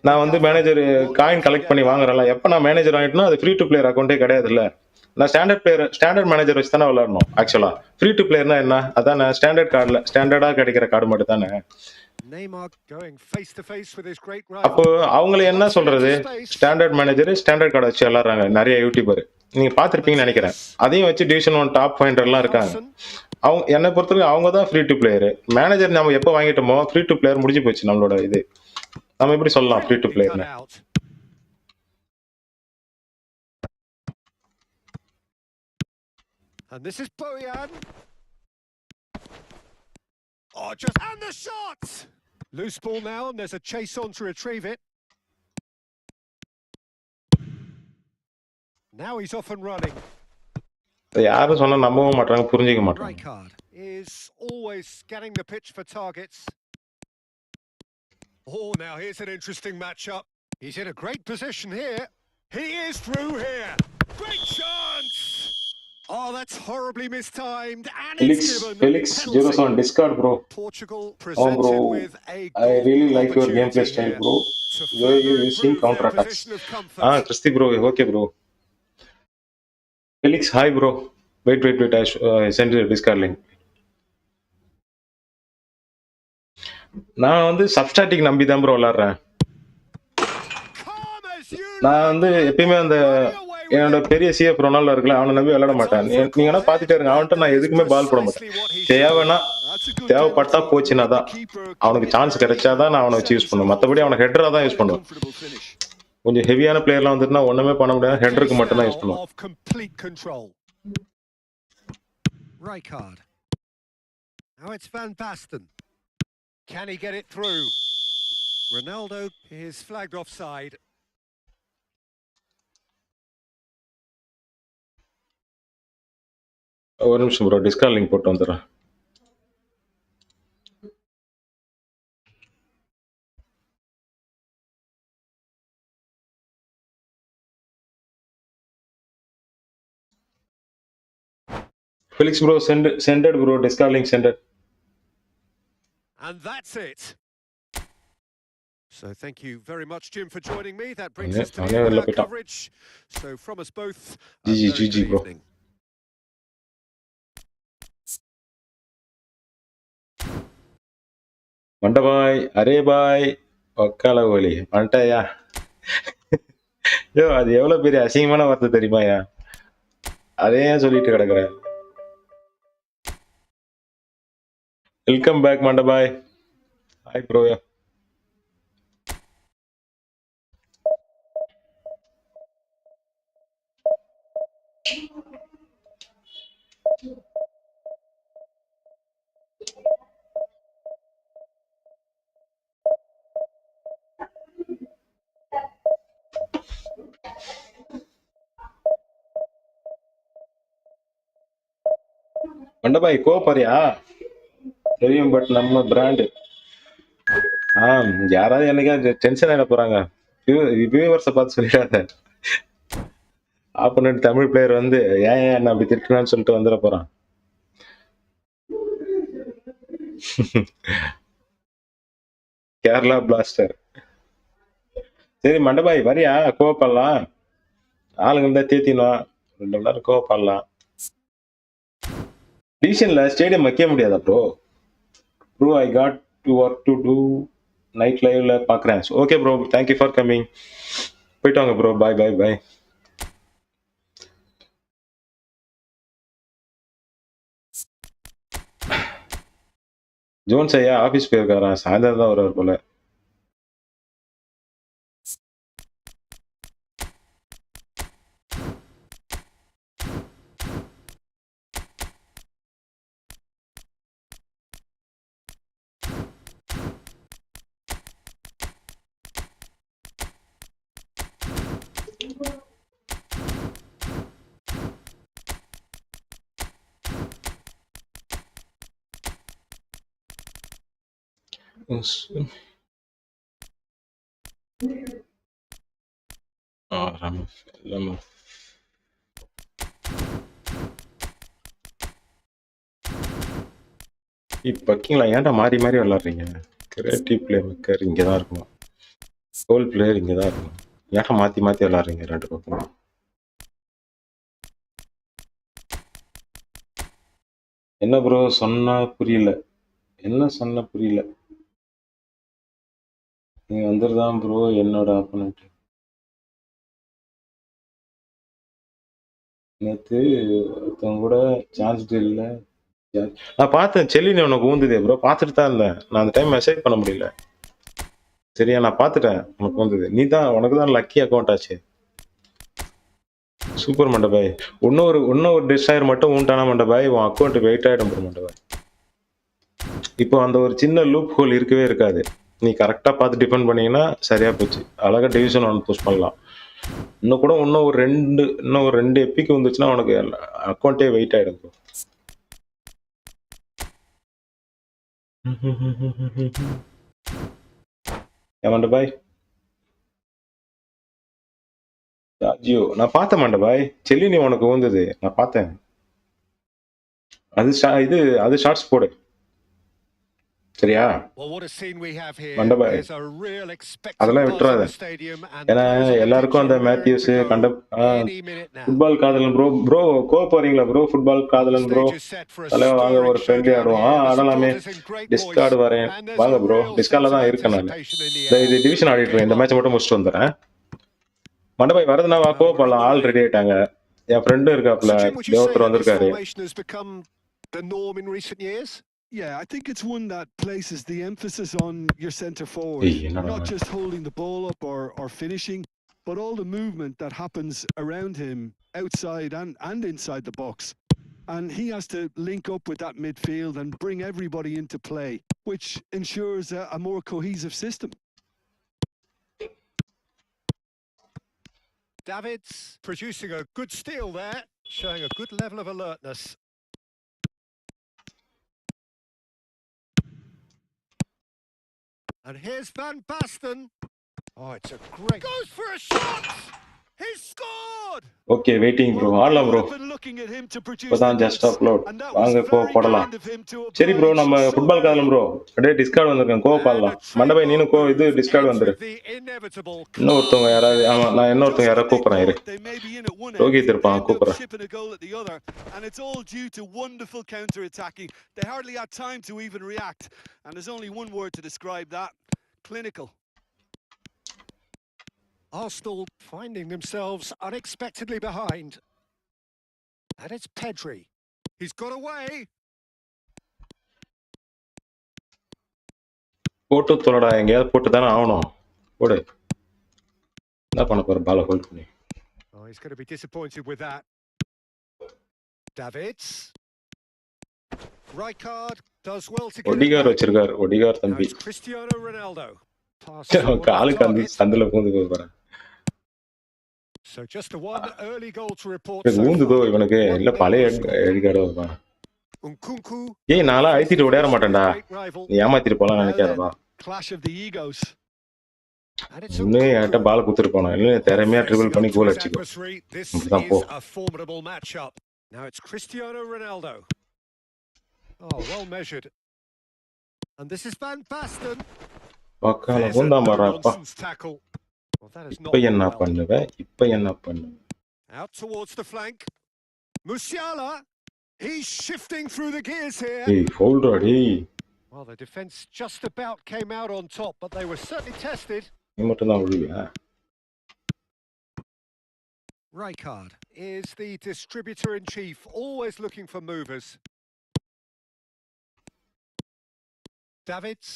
Speaker 3: நான் வந்து மேனேஜர் காயின் கலெக்ட் பண்ணி வாங்குறேன்ல, எப்ப நான் மேனேஜர் ஆயிட்டேன்னா அது ஃப்ரீ டு பிளேயர் அக்கௌண்ட்டே கிடையாது இல்ல. நான் ஸ்டாண்டர்ட் மேனேஜர் வச்சு தானே விளையாடணும் ஆக்சுவலா. ஃப்ரீ டு பிளேயர்னா என்ன? அதான் ஸ்டாண்டர்ட் கார்டுல ஸ்டாண்டர்டா கிடைக்கிற கார்டு மட்டும் தானே.
Speaker 2: Neymar going face to face with his great
Speaker 3: அப்போ
Speaker 2: rival.
Speaker 3: அவங்கள என்ன சொல்றது? ஸ்டாண்டர்ட் மேனேஜர் ஸ்டாண்டர்ட் கார்டு வச்சு விளையாடுறாங்க நிறைய யூடியூபர். நீங்க பாத்திருப்பீங்கன்னு நினைக்கிறேன். அதையும் வச்சு டிவிஷன் 1 டாப் ஃபைண்டர்லாம் இருக்காங்க. அவங்க என்னை பொறுத்தவரைக்கும் அவங்க தான் ஃப்ரீ டு பிளேயர். மேனேஜர் நம்ம எப்போ வாங்கிட்டோமோ ஃப்ரீ டு பிளேயர் முடிஞ்சு போச்சு நம்மளோட இது. நம்ம எப்படி சொல்லலாம் ஃப்ரீ டு பிளேயர்னு?
Speaker 2: And this is Bojan. Oh, just and the shot! Loose ball now, and there's a chase on to retrieve it. Now he's off and running.
Speaker 3: யாரும் சொன்னா நம்பவும் மாட்டாங்க, புரிஞ்சிக்க மாட்டாங்க.
Speaker 2: Right card is always scanning the pitch for targets. Oh, now here's an interesting matchup. He's in a great position here. He is through here. Great chance! Oh, that's horribly mistimed, and it's given.
Speaker 3: Felix 07 discard, bro.
Speaker 2: Portugal presented with a
Speaker 3: I really like your gameplay style, bro. You using counter attacks. Christy, bro. Okay, bro. Felix, hi, bro. Wait. I send you a discard link. நான் வந்து சப்ஸ்டாட்டிக் நம்பி தான் bro விளாட்றேன். நான் வந்து எப்பயுமே அந்த என்னோட பெரிய சிஎஃப் ரொனால்டோ இருக்குல்ல, அவனை நம்பி விளையாட மாட்டேன். நீங்க என்ன பாத்துட்டே இருங்க, அவன்கிட்ட நான் எதுக்குமே பால் போட மாட்டேன். தேவைப்பட்டா போச்சுன்னா தான், அவனுக்கு சான்ஸ் கிடைச்சாதான் நான் அவனை வச்சு யூஸ் பண்ணுவேன். மற்றபடி அவனை ஹெட்டரா தான் யூஸ் பண்ணுவேன். கொஞ்சம் ஹெவியான பிளேயர்லாம் வந்துட்டுனா ஒண்ணுமே பண்ண முடியாது, ஹெட்டருக்கு மட்டும் தான் யூஸ் பண்ணுவேன்.
Speaker 2: Right card. Now it's Van Basten. Can he get it through? Ronaldo is flagged offside.
Speaker 3: ஒரு நிமிஷம் ப்ரோ, டிஸ்கார்ட் லிங்க் போட்டு வந்துடுறேன். Felix bro, send it bro, discard link send it.
Speaker 2: And that's it. So thank you very much, Jim, for joining me. That brings us to the end of our coverage. So from us both,
Speaker 3: GG bro. மண்டபாய், அரே பாய், ஒக்கால கோலி வந்துட்டாயா? Yo, அது எவ்வளவு பெரிய அசிங்கமான வார்த்தை தெரியுமாயா? அதே சொல்லிட்டு கிடக்குற. வெல்கம் பேக் மண்டபாய். Hi bro. மண்டபாய் கோவப்பறியா? தெரியும், பட் நம்ம பிராண்டு. யாராவது என்னைக்கா டென்ஷன் ஆயிட போறாங்க. வியூவர்ஸை பார்த்து சொல்லிடாத. ஆப்போனன்ட் தமிழ் பிளேயர் வந்து ஏன் என்ன அப்படி திட்டுனான்னு சொல்லிட்டு வந்துட போறான். கேரளா பிளாஸ்டர். சரி மண்டபாய் வரியா? கோவப்படலாம். ஆளுங்க இருந்தா தேத்தினோம், 2 மணி நேரம் கோவப்படலாம். டிவிஷன்ல ஸ்டேடியம் வைக்க முடியாதா bro? Bro I got to work today, night லைவ்ல பாக்குறேன். Okay bro, thank you for coming. போயிட்டு வாங்க ப்ரோ. பாய். ஜோன்ஸ் ஐயா ஆபீஸ் போயிருக்காராம், சாயந்தரம் தான் வருவார் போல. பக்கிங்களா, ஏன்டா மாறி விளாடுறீங்க? கிரியேட்டிவ் பிளே மேக்கர் இங்கே தான் இருக்கணும், கோல் பிளேயர் இங்கே தான் இருக்கணும். ஏன்டா மாற்றி விளாடுறீங்க 2 பக்கம்? என்ன ப்ரோ சொன்னா புரியல. என்ன சொன்னா புரியல. நீ வந்துருதான் ப்ரோ என்னோட ஆப்போனன்ட். நேத்து ஒருத்தவங்க கூட சான்ஸ் இல்ல. நான் பார்த்தேன் செல்லினி உனக்கு ஊந்துதே ப்ரோ. பார்த்துட்டு தான் இருந்தேன். நான் அந்த டைம் மெசேஜ் பண்ண முடியல. சரியா நான் பார்த்துட்டேன் உனக்கு வந்தது. நீ தான் உனக்கு தான் லக்கி அக்கௌண்ட் ஆச்சு. சூப்பர் மண்டபாய். இன்னொரு டிஸ்ட்ராயர் மட்டும் ஊன்ட்டானா மண்டபாய் உன் அக்கௌண்ட் வெயிட் ஆயிடும் ப்ரோ மண்டபாய். இப்போ அந்த ஒரு சின்ன லூப் ஹோல் இருக்கவே இருக்காது. நீ கரெக்டா பார்த்து டிஃபெண்ட் பண்ணீங்கன்னா சரியா போச்சு. அழகா டிவிஷன் 1 புஷ் பண்ணலாம். இன்னும் ஒரு 2 எப்பிக்கு வந்துச்சுன்னா உனக்கு அக்கௌண்ட்டே வெயிட் ஆயிடும் ப்ரோ. மண்டபாய் ராஜியோ நான் பார்த்தேன் மண்டபாய். செல்லினி உனக்கு வந்தது நான் பார்த்தேன். அது ஷார்ட்ஸ் போடு சரியா மண்டபாய். அதெல்லாம் விட்டுறாத. ஏன்னா எல்லாருக்கும் அந்த மேத்யூஸ் ஃபுட்பால் காதலன் ப்ரோ ப்ரோ போறீங்களா ப்ரோ? ஃபுட்பால் காதலன் ப்ரோ தலைவா வாங்க ஒரு ஃப்ரெண்ட்லி ஆடுவோம். ஆடலாமே. டிஸ்கார்டு வரேன் வாங்க ப்ரோ. டிஸ்கார்ட்ல தான் இருக்கேன் நான். இது டிவிஷன் ஆடிட்டு இருக்கேன். இந்த மேட்ச் மட்டும் முடிச்சுட்டு வந்துடுறேன். மண்டபாய் வரதுனா வா கோவப்படலாம். ஆல் ரெடி ஆயிட்டாங்க. என் ஃப்ரெண்டும் இருக்காப்ல தேவத்தர் வந்திருக்காரு.
Speaker 1: Yeah, I think it's one that places the emphasis on your centre forward, not just holding the ball up or finishing, but all the movement that happens around him outside and inside the box. And he has to link up with that midfield and bring everybody into play, which ensures a more cohesive system.
Speaker 2: David's producing a good steal there, showing a good level of alertness. And here's Van Basten. Oh, it's a great... Goes for a shot! He scored!
Speaker 3: Okay, waiting bro. ஆடலாம் bro. இப்பதான் just upload. வாங்க போடலாம். சரி bro நம்ம football காதலம் bro. அப்படியே Discord வந்திருக்கேன். பாடலாம். மண்டபாய் நீனும் இது டிஸ்கார்ட் வந்துரு. இன்னொருத்தவங்க யாராவது ஆமா நான் இன்னொருத்தவங்க யாராவது கூப்பிடுறேன் இரு. ரோஹித் இருப்பான் கூப்பிடுறேன்.
Speaker 1: And it's all due to wonderful counter attacking. They hardly had time to even react. And there's only one word to describe that. Clinical.
Speaker 2: Arsenal finding themselves unexpectedly behind. And it's Pedri. He's got away.
Speaker 3: போட்டு தொலைடா எங்கேயாவது போட்டு தானே ஆகணும். போடு. என்ன பண்ண போற பால hold பண்ணி.
Speaker 2: Oh, he's going to be disappointed with that. Davids. Right card does well to get.
Speaker 3: ஒடிகார் வச்சிருக்கார். ஒடிகார் தம்பி.
Speaker 2: Cristiano Ronaldo.
Speaker 3: காலுக்கு அந்த சந்தில பூந்து போறான்.
Speaker 2: So just the one early goal to report.
Speaker 3: ஊந்துதோ இவனுக்கு இல்ல பழைய எடிகாரோ வா. ஏய் நாளா ஐத்திட்டு ஓடற மாட்டேன்டா. நீ ஏமாத்திட்டு போலாம் நினைக்காதடா.
Speaker 1: Clash of the egos.
Speaker 3: இன்னே ஏட்ட பால் குத்துட்டு போனா இல்ல திறமையா ட்ரிபிள் பண்ணி கோல் அடிச்சிக்கோ. இதுதான் போ.
Speaker 2: A formidable matchup. Now it's Cristiano Ronaldo. Oh, well measured. And this is Van Basten.
Speaker 3: பக்கால ஊந்தா மாறாப்பா. இப்ப என்ன பண்ணுவே?
Speaker 2: Out towards the flank. Musiala. He's shifting through the gears here.
Speaker 3: Hey, hold on, hey.
Speaker 2: Well, the defense just about came out on top, but they were certainly tested.
Speaker 3: நீ மட்டும் தான் விடுவியா?
Speaker 2: Rijkaard is the distributor-in-chief, always looking for movers. Davids.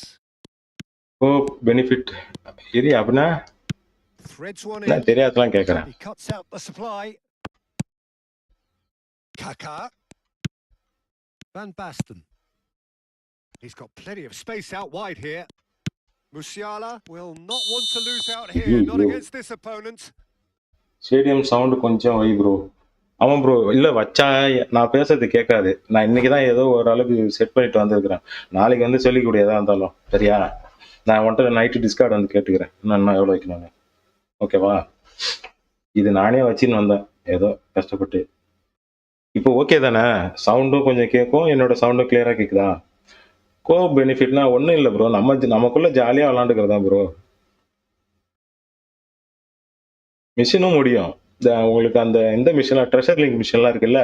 Speaker 3: Oh, benefit. Iri apna.
Speaker 2: Threads one
Speaker 3: in. தெரியாதலாம் கேக்குறேன்.
Speaker 2: He cuts out the supply. Kaka. Van Basten. He's got plenty of space out wide here. Musiala will not want to lose out here, not against this opponent.
Speaker 3: Stadium sound கொஞ்சம் வை bro. ஆமா bro இல்ல வச்சா நான் பேசுறது கேட்காது. நான் இன்னைக்கு தான் ஏதோ ஒரு அளவுக்கு செட் பண்ணிட்டு வந்திருக்கிறேன். நாளைக்கு வந்து சொல்லி கூட ஏதா இருந்தாலும் சரியா? நான் வந்துட்டு நைட்டு டிஸ்கார்ட் வந்து கேட்டுக்கிறேன். இன்னும் எவ்வளோ வைக்கணும் ஓகேவா? இது நானே வச்சுன்னு வந்தேன் ஏதோ கஷ்டப்பட்டு. இப்போ ஓகே தானே? சவுண்டும் கொஞ்சம் கேட்கும். என்னோட சவுண்டும் கிளியரா கேட்குதா? பெனிஃபிட்னா ஒன்றும் இல்லை ப்ரோ. நமக்குள்ள ஜாலியாக விளாண்டுக்கிறதா ப்ரோ. மிஷினும் முடியும். உங்களுக்கு அந்த இந்த மிஷின்லாம் ட்ரெஷர் லிங்க் மிஷின்லாம் இருக்குல்ல,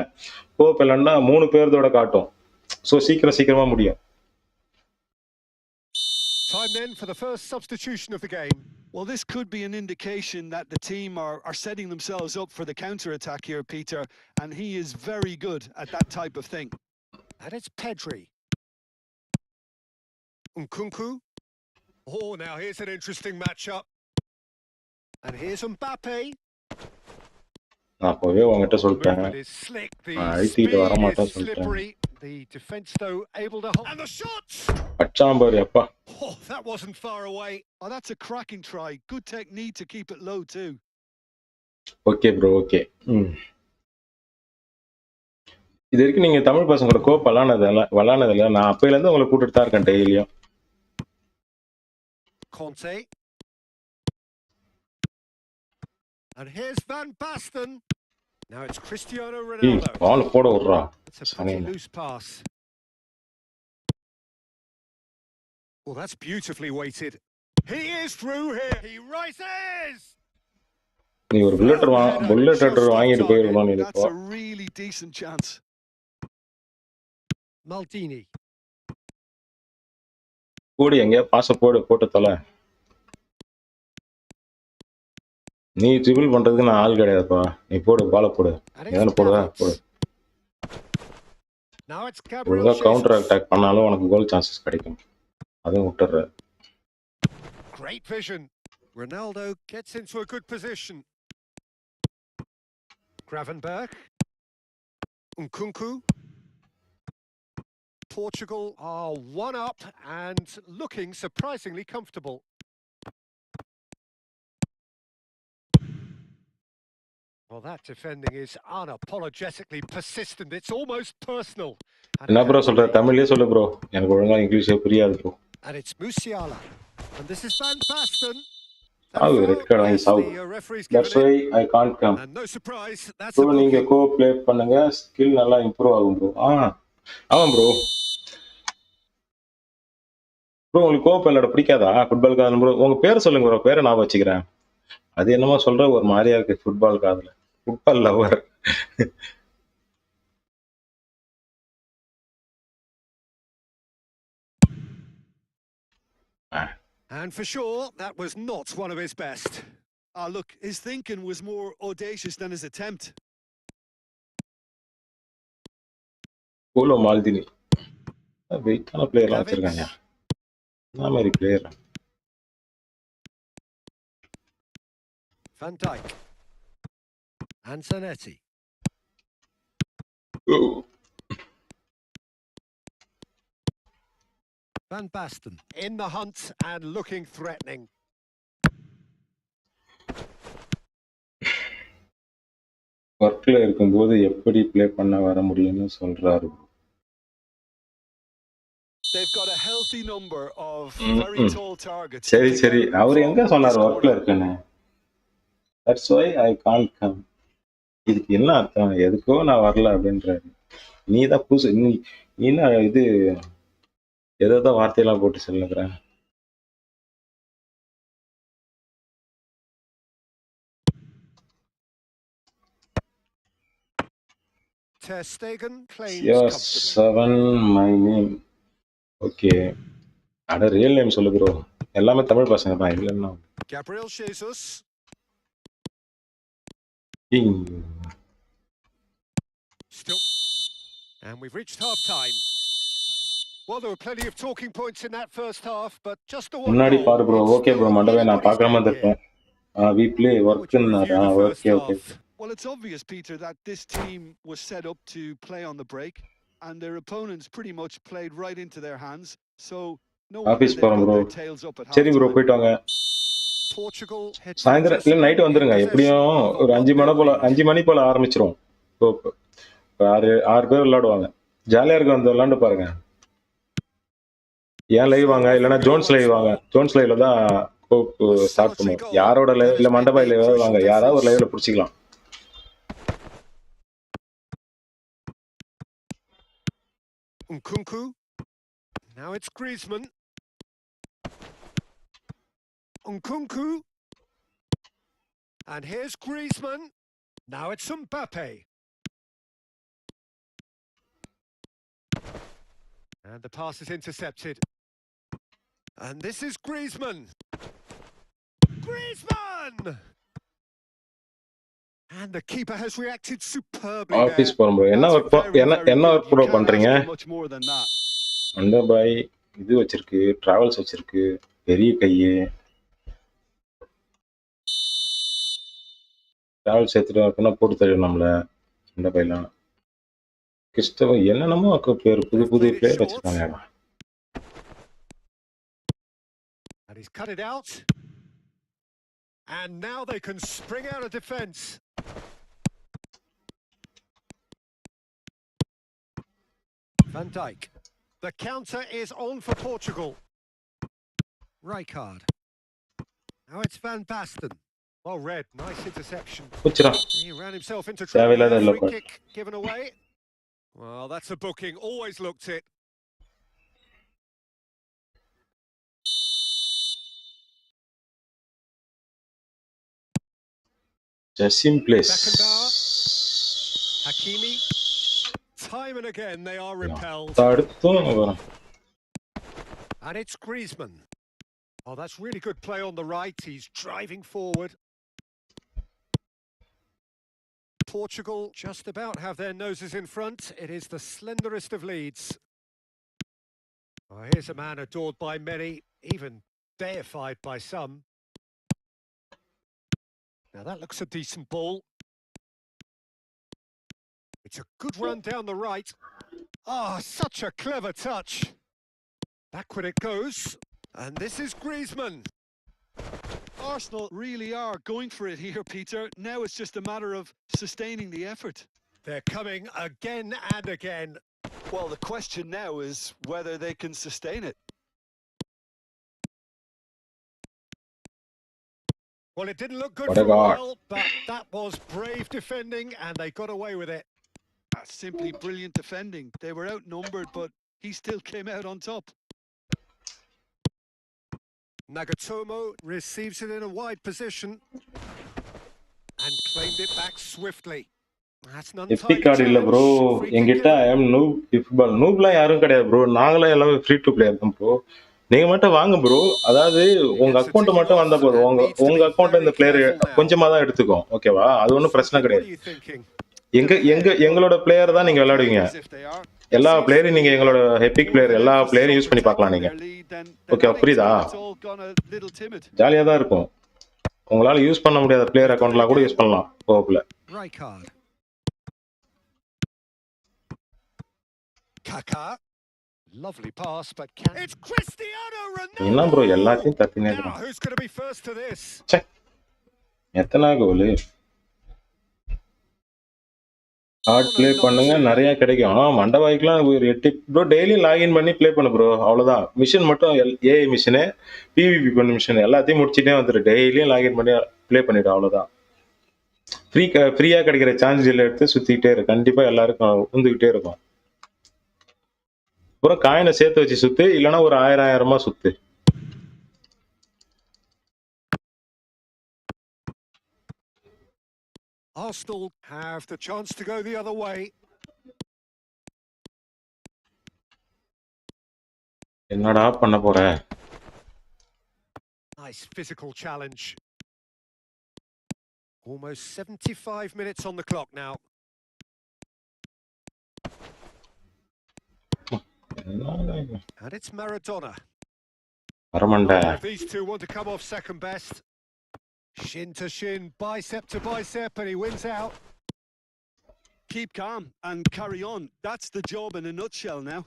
Speaker 3: இல்லைன்னா 3 பேர்தோட காட்டும். ஸோ சீக்கிரமா முடியும்.
Speaker 2: Time then for the first substitution of the game.
Speaker 1: Well, this could be an indication that the team are setting themselves up for the counter-attack here, Peter, and he is very good at that type of thing.
Speaker 2: And it's Pedri. Nkunku. Oh, now here's an interesting matchup. And here's Mbappe.
Speaker 3: நான் அப்போவே உங்ககிட்ட சொல்லிட்டேன்,
Speaker 2: Movement is slick. The
Speaker 3: அழுத்திட்டு வர
Speaker 2: speed
Speaker 3: மாட்டேன்னு
Speaker 2: is
Speaker 3: சொல்லிட்டேன்.
Speaker 2: slippery. The defense, though, able to hold. And the shots!
Speaker 3: Assam பாரு அப்பா.
Speaker 2: Oh, that wasn't far away.
Speaker 1: Oh, that's a cracking try. Good technique to keep it low too.
Speaker 3: Okay bro, okay. இது வரைக்கும் நீங்க தமிழ் பசங்களோட கோப் விளானதில்ல. நான் அப்பையிலேருந்து உங்களை கூட்டிட்டு தான் இருக்கேன் டெய்லியும்.
Speaker 2: Conte. And here's Van Basten. Now it's Cristiano Ronaldo.
Speaker 3: பால் போட விடுறா.
Speaker 2: It's a pretty loose pass. Well, that's beautifully weighted. He is through here. He rises.
Speaker 3: நீ ஒரு புல்லட் வாங்கிட்டு போயிருக்கணும் நீ.
Speaker 1: That's a really decent chance.
Speaker 2: Maldini.
Speaker 3: போடு, எங்க பாச போட்டு தொலை. நீ ட்ரிபிள் பண்றதுக்கு நான் ஆள் கிடையாதுப்பா. நீ போடு, பால போடு. எதனா போடுவா போடு. ஒழுங்கா கவுண்டர் அட்டாக் பண்ணாலும் உனக்கு கோல் சான்சஸ் கிடைக்கும். அதுவும் விட்டுற.
Speaker 2: Great vision. Ronaldo gets into a good position. Gravenberch. Nkunku. Portugal are one up and looking surprisingly comfortable. Well, that defending is unapologetically persistent. It's almost personal.
Speaker 3: என்ன ப்ரோ சொல்ற? தமிழ்லயே சொல்லு bro. எனக்கு ஒழுங்கா இங்கிலீஷே புரியாது bro.
Speaker 2: And it's Musiala. And this is Van Basten.
Speaker 3: red card வாங்கி சாவு. That's why I can't come.
Speaker 2: And no surprise, that's
Speaker 3: bro நீங்க கோ ப்ளே பண்ணுங்க, ஸ்கில் நல்லா இம்ப்ரூவ் ஆகும் ப்ரோ. ஆமா ப்ரோ. ப்ரோ உங்களுக்கு கோ விளையாட பிடிக்காதா? ஃபுட்பால் காதல் ப்ரோ. உங்க பேர் சொல்லுங்க ப்ரோ. பேரை நான் வச்சுக்கிறேன். அது என்னமோ சொல்ற ஒரு மாதிரியா இருக்கு. ஃபுட்பால் காதல், football lover.
Speaker 2: And for sure, that was not one of his best.
Speaker 1: Look, his thinking was more audacious than his attempt.
Speaker 3: Polo Maldini. வெயிட்டான பிளேயர்லாம் வச்சிருக்காங்க. என்ன மாதிரி player?
Speaker 2: Van Dijk. Antonetti. Van Basten in the hunt and looking threatening.
Speaker 3: ஒர்க்ல இருக்கும்போது எப்படி play பண்ண வர முடியும்னு சொல்றாரு.
Speaker 1: They've got a healthy number of very tall targets.
Speaker 3: சரி அவர் எங்க சொன்னார் ஒர்க்ல இருக்குன்னு? That's why I can't come. இதுக்கு என்ன அர்த்தம்? எதுக்கோ நான் வரல அப்படின்றாரு. நீ தான் புதுசு. நீ என்ன இது ஏதோ வார்த்தையெல்லாம் போட்டு சொல்லுங்கிற.
Speaker 2: Ter Stegen claims
Speaker 3: Yes, 7 my name. Okay. அட ரியல் நேம் சொல்லு ப்ரோ. எல்லாமே தமிழ் பசங்க தான் இல்லன்னா.
Speaker 2: Gabriel Jesus. Still. And we've reached half time. Well, there were plenty of talking points in that first half, but just the one.
Speaker 3: முன்னாடி பாரு bro. Okay bro, மண்டவே நான் பார்க்காம இருந்திருப்பேன். We play work in okay.
Speaker 1: Well, it's obvious, Peter, that this team was set up to play on the break, and their opponents pretty much played right into their hands. So no wonder they got their tails up at half.
Speaker 3: சரி bro, போய்ட்டு வாங்க.
Speaker 2: Portugal
Speaker 3: சாயந்தரம் இல்ல night வந்துருங்க. எப்படியும் ஒரு 5 மணி போல ஆரம்பிச்சிரும். ஆறு பேர் விளையாடுவாங்க. ஜாலியா இருக்கு, வந்து விளையாண்டு பாருங்க. ஏன் லைவ் வாங்க, இல்லைன்னா ஜோன்ஸ் லைவ் வாங்க. ஜோன்ஸ் லைவ்ல தான் ஸ்டார்ட் பண்ணுவோம். யாரோட லைவ் இல்ல மண்டபாய் லைவ் வாங்க, யாராவது ஒரு லைவ்ல பிடிச்சிக்கலாம்.
Speaker 2: Nkunku. Now it's Griezmann. Nkunku. And here's Griezmann. Now it's Mbappe. And the pass is intercepted. And this is Griezmann. Griezmann! And the keeper has reacted superbly
Speaker 3: office
Speaker 2: there.
Speaker 3: போறோம் bro. என்ன
Speaker 1: That's
Speaker 3: work
Speaker 1: very,
Speaker 3: என்ன
Speaker 1: very
Speaker 3: என்ன
Speaker 1: good.
Speaker 3: Work
Speaker 1: You
Speaker 3: bro
Speaker 1: can't
Speaker 3: பண்றீங்க?
Speaker 1: ask for much more than that.
Speaker 3: அந்த பாய் இது வச்சிருக்கு, travels வச்சிருக்கு, பெரிய கையு. டிராவல்ஸ் எடுத்துட்டு அப்படின்னா போட்டு தருவோம் நம்மள இந்த பையலாம். கிறிஸ்தவ என்னென்னமோ பேர் புது புது
Speaker 2: Played it
Speaker 3: பிளேயர்
Speaker 2: short.
Speaker 3: வச்சிருக்காங்க.
Speaker 2: And he's cut it out. And now they can spring out of defence. Van Dijk. The counter is on for Portugal. Rijkaard. Now it's Van Basten. Well read, nice interception.
Speaker 3: புடிச்சடா.
Speaker 2: He ran himself into trouble.
Speaker 3: தேவையில்லாத
Speaker 2: Free
Speaker 3: இல்ல.
Speaker 2: kick given away. Well, that's a booking. Always looked it.
Speaker 3: Jasim place.
Speaker 2: Beckenbauer. Hakimi. Time and again they are repelled.
Speaker 3: அடுத்தும் வரும்.
Speaker 2: And it's Griezmann. Oh, that's really good play on the right. He's driving forward. Portugal just about have their noses in front. It is the slenderest of leads. Oh, here's a man adored by many, even deified by some. Now that looks a decent ball. It's a good run down the right. Ah, such a clever touch. Backward it goes. And this is Griezmann.
Speaker 1: Arsenal really are going for it here, Peter. Now it's just a matter of sustaining the effort.
Speaker 2: They're coming again and again.
Speaker 1: Well, the question now is whether they can sustain it.
Speaker 2: Well, it didn't look good for a while, but that was brave defending and they got away with it.
Speaker 1: That's simply brilliant defending. They were outnumbered, but he still came out on top.
Speaker 2: Nagatomo receives it in a wide position and claimed it back swiftly. That's an untidy
Speaker 3: Epic card இல்ல bro. என்கிட்ட ஐ அம் noob eFootball. நூப்லாம் யாரும் கிடையாது bro. நாங்களே எல்லாமே free to play தான் bro. நீங்க மட்டும் வாங்க ப்ரோ. அதாவது உங்க அக்கவுண்ட் மட்டும் வந்தா போதும். உங்க அக்கவுண்ட்ல இந்த பிளேயர் கொஞ்சமா தான் எடுத்துக்கும். ஓகேவா? அது ஒன்றும் பிரச்சனை கிடையாது. எங்களோட பிளேயர் தான் நீங்க விளையாடுவீங்க. எல்லா பிளேயரும் நீங்க எங்களோட எபிக் பிளேயர் எல்லா பிளேயரும் யூஸ் பண்ணி பார்க்கலாம் நீங்க. ஓகே, புரியுதா? ஜாலியா தான் இருக்கும். உங்களால யூஸ் பண்ண முடியாத பிளேயர் அக்கவுண்ட்லாம் கூட யூஸ் பண்ணலாம் கோப்ல.
Speaker 2: Kaká. Lovely pass, but it's Cristiano Ronaldo.
Speaker 3: என்ன ப்ரோ எல்லாத்தையும் தட்டினே இருக்கான்.
Speaker 2: Who's going to be first to this?
Speaker 3: எத்தனை கோல்? ஹார்ட் ப்ளே பண்ணுங்க நிறைய கிடைக்கும். மண்டவாய்க்குலாம் ஒரு 8 ப்ரோ டெய்லி லாகின் பண்ணி ப்ளே பண்ணு ப்ரோ. அவ்வளோதான். மிஷின் மட்டும் ஏஐ மிஷினு, பிவிபி பண்ண மிஷின் எல்லாத்தையும் முடிச்சுட்டே வந்துடு. டெய்லியும் லாகின் பண்ணி ப்ளே பண்ணிவிடு. அவ்வளோதான். ஃப்ரீயாக கிடைக்கிற சான்ஸ்ல எடுத்து சுற்றிக்கிட்டே இருக்கு. கண்டிப்பாக எல்லாருக்கும் உந்துக்கிட்டே இருக்கும். அப்புறம் காயினை சேர்த்து வச்சு சுத்து, இல்லைன்னா ஒரு 1000 சுத்து.
Speaker 2: Arsenal have the chance to go the other way.
Speaker 3: என்னடா பண்ண போற?
Speaker 2: Nice physical challenge. Almost 75 minutes on the clock now. And it's Maradona.
Speaker 3: Maramanda.
Speaker 2: These two want to come off second best. Shin to shin, bicep to bicep, and he wins out.
Speaker 1: Keep calm and carry on. That's the job in a nutshell now.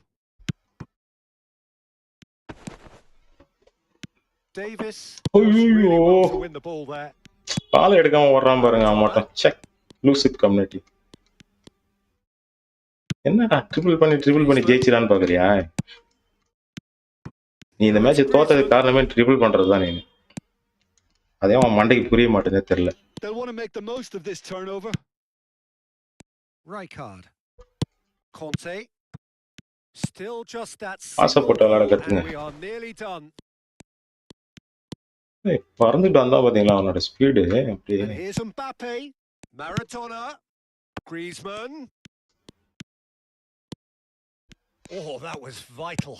Speaker 2: Davis really well to win the ball there.
Speaker 3: பால் எடுக்காம ஓடுறான் பாருங்க அவன் மட்டும். Check lucid community. என்னடா triple பண்ணி ஜெயிச்சிரான்னு பாக்குறியா? நீ இந்த மேட்ச் தோத்ததுக்கு காரணமே ட்ரிபிள் பண்றதுதான். நீ அதே அவன் மண்டைக்கு புரிய மாட்டேனே தெரியல.
Speaker 1: They'll want to make the most of this turnover.
Speaker 2: Rijkaard. Conte. Still just that.
Speaker 3: ஆசைப்பட்டு விளையாட கத்துங்க.
Speaker 2: We are nearly done.
Speaker 3: ஏய் பறந்துட்டு வந்தா பாத்தீங்களா அவனோட ஸ்பீடு அப்படியே.
Speaker 2: Here's Mbappe. Maradona. Griezmann. Oh, that was vital.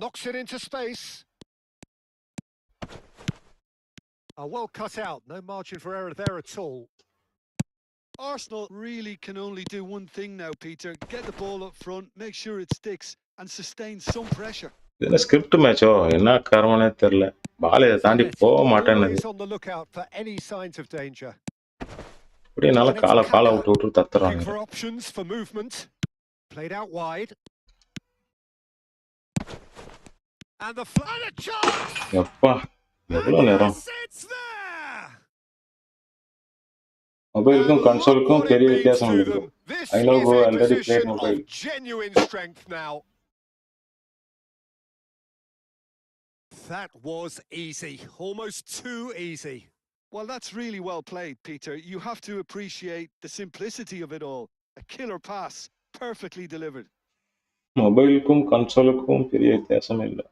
Speaker 2: Knocks it into space. Well cut out. No margin for error there at all.
Speaker 1: Arsenal really can only do one thing now, Peter. Get the ball up front, make sure it sticks, and sustain some pressure.
Speaker 3: இதுல script மேட்சோ என்ன காரணம்னே தெரியல. பால் இதை தாண்டி போக மாட்டேன்னுது.
Speaker 2: Always on the lookout for any signs of danger.
Speaker 3: அப்படியே நல்லா காலை விட்டு தத்துறாங்க.
Speaker 2: Looking for options for movement. Played out wide. And the final chance.
Speaker 3: எப்பா எவ்வளவு நேரம். மொபைலுக்கும் கன்சோலுக்கும் பெரிய வித்தியாசம் இருக்கு. I know bro, already played mobile.
Speaker 2: Genuine strength now. That was easy, almost too easy.
Speaker 1: Well, that's really well played, Peter. You have to appreciate the simplicity of it all. A killer pass, perfectly delivered.
Speaker 3: மொபைலுக்கும் கன்சோலுக்கும் பெரிய வித்தியாசம் இல்லை.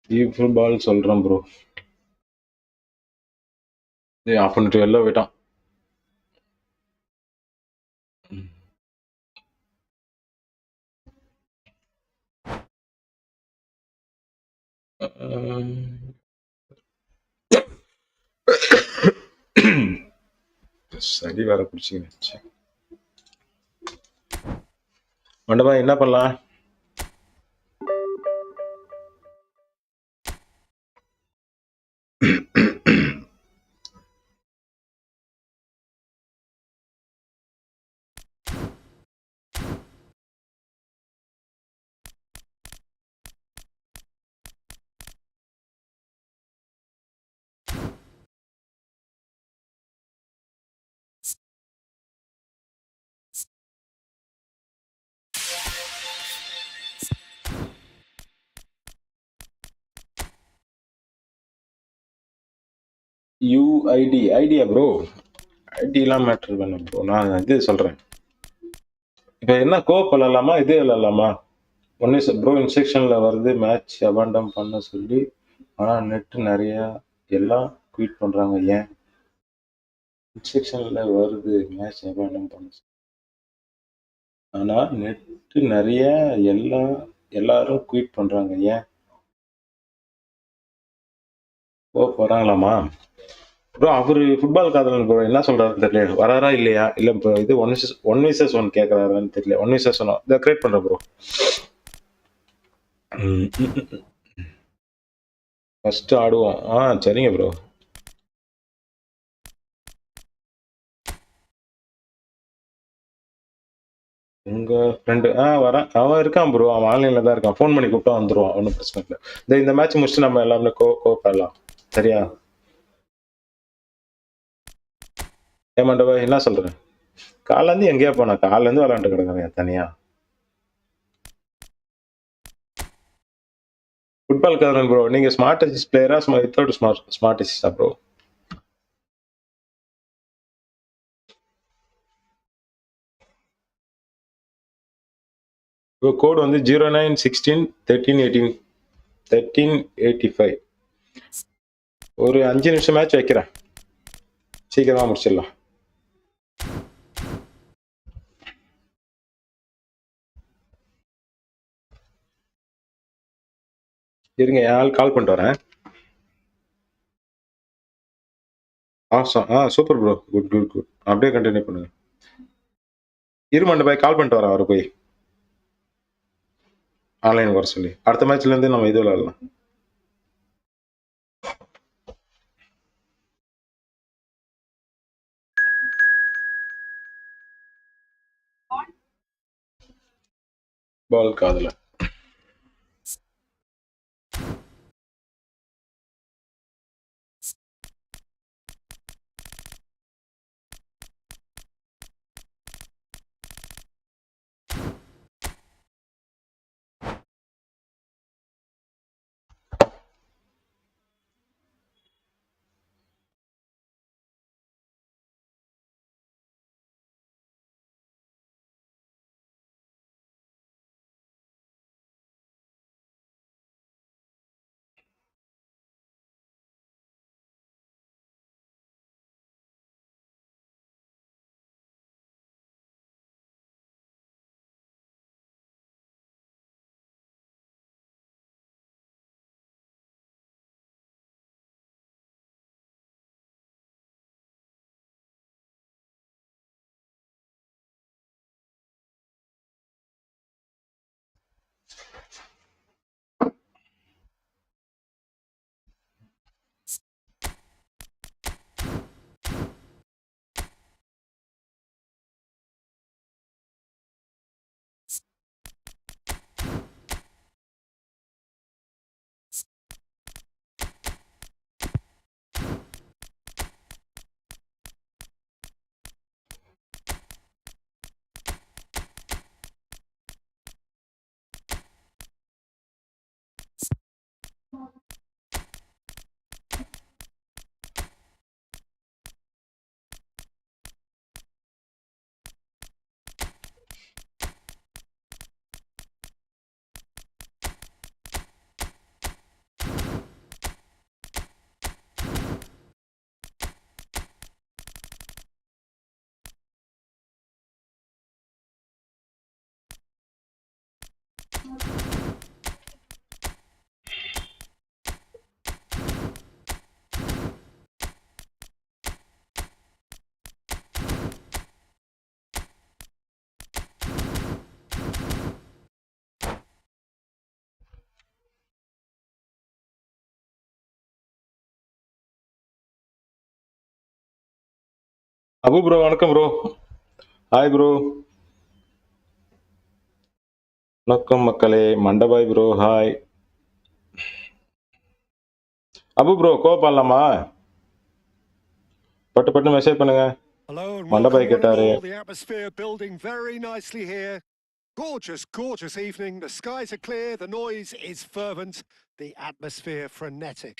Speaker 3: eFootball சொல்றேன் bro. Of பண்ணிட்டு வெளில போயிட்டான். சரி வேற குடிச்சிங்க. மண்டபா என்ன பண்ணலாம்? Idea bro. ஐடியெல்லாம் மேட்டர் வேணும் ப்ரோ. நான் இது சொல்கிறேன். இப்போ என்ன கோப் விளாட்லாமா இதே விளாட்லாமா? ஒன்னே ப்ரோ இன்ஸ்ட்ரக்ஷனில் வருது மேட்ச் அபாண்டம் பண்ண சொல்லி. ஆனால் நெட்டு நிறையா எல்லாம் ட்வீட் பண்ணுறாங்க. ஏன் இன்ஸ்ட்ரக்ஷனில் வருது மேட்ச் அபாண்டம் பண்ண சொல்லி, ஆனால் நெட்டு நிறைய எல்லாரும் ட்வீட் பண்ணுறாங்க. ஏன் கோப் வராங்களாமா? ப்ரோ அவரு ஃபுட்பால் காதலன் ப்ரோ என்ன சொல்றாருன்னு தெரியல. வராரா இல்லையா? இல்லை இப்போ இது ஒன் விசஸ் ஒன் கேட்குறாரான்னு தெரியல. ஒன் விசஸ் ஒன் இதை கிரியேட் பண்ணுறேன் ப்ரோ. ஃபர்ஸ்ட் ஆடுவோம். சரிங்க ப்ரோ. உங்க ஃப்ரெண்டு வரான். அவன் இருக்கான் ப்ரோ. அவன் ஆன்லைனில் தான் இருக்கான். ஃபோன் பண்ணி கூப்பிட்டா வந்துடுவான். ஒன்றும் பிரச்சனை இல்லை. இந்த மேட்ச் முடிச்சுட்டு நம்ம எல்லாமே கோப்படலாம். சரியா? ஏமாண்டவா என்ன சொல்கிறேன்? காலேருந்து எங்கேயா போனா? காலேருந்து விளாண்டு கிடக்குறேன் தனியா. ஃபுட்பால் காதலன் ப்ரோ, நீங்கள் ஸ்மார்ட் அசிஸ் பிளேயரா வித்தவுட் ஸ்மார்ட் அசிஸா ப்ரோ? ப்ரோ கோடு வந்து 091613181385. ஒரு 5 நிமிஷம் மேட்ச் வைக்கிறேன். சீக்கிரமா முடிச்சிடலாம். இருங்க, என் ஆள் கால் பண்ணிட்டு வரேன். Super bro. குட். அப்படியே கண்டினியூ பண்ணுங்க. இருமண்ட போய் கால் பண்ணிட்டு வரேன். அவரை போய் ஆன்லைன் வர சொல்லி அடுத்த மேட்ச்ல இருந்து நம்ம இது விளையாடலாம். பால் காதுல அபு ப்ரோ வணக்கம் ப்ரோ. Hi bro. வணக்கம் மக்களே. மண்டபாய் ப்ரோ ஹாய். அபு ப்ரோ கோவப்படலாமா? பட்டு பட்டு மெசேஜ் பண்ணுங்க.
Speaker 2: Hello and
Speaker 3: மண்டபாய்
Speaker 2: welcome one and
Speaker 3: கேட்டாரு.
Speaker 2: all. The atmosphere building very nicely here. Gorgeous, gorgeous evening. The skies are clear. The noise is fervent. The atmosphere frenetic.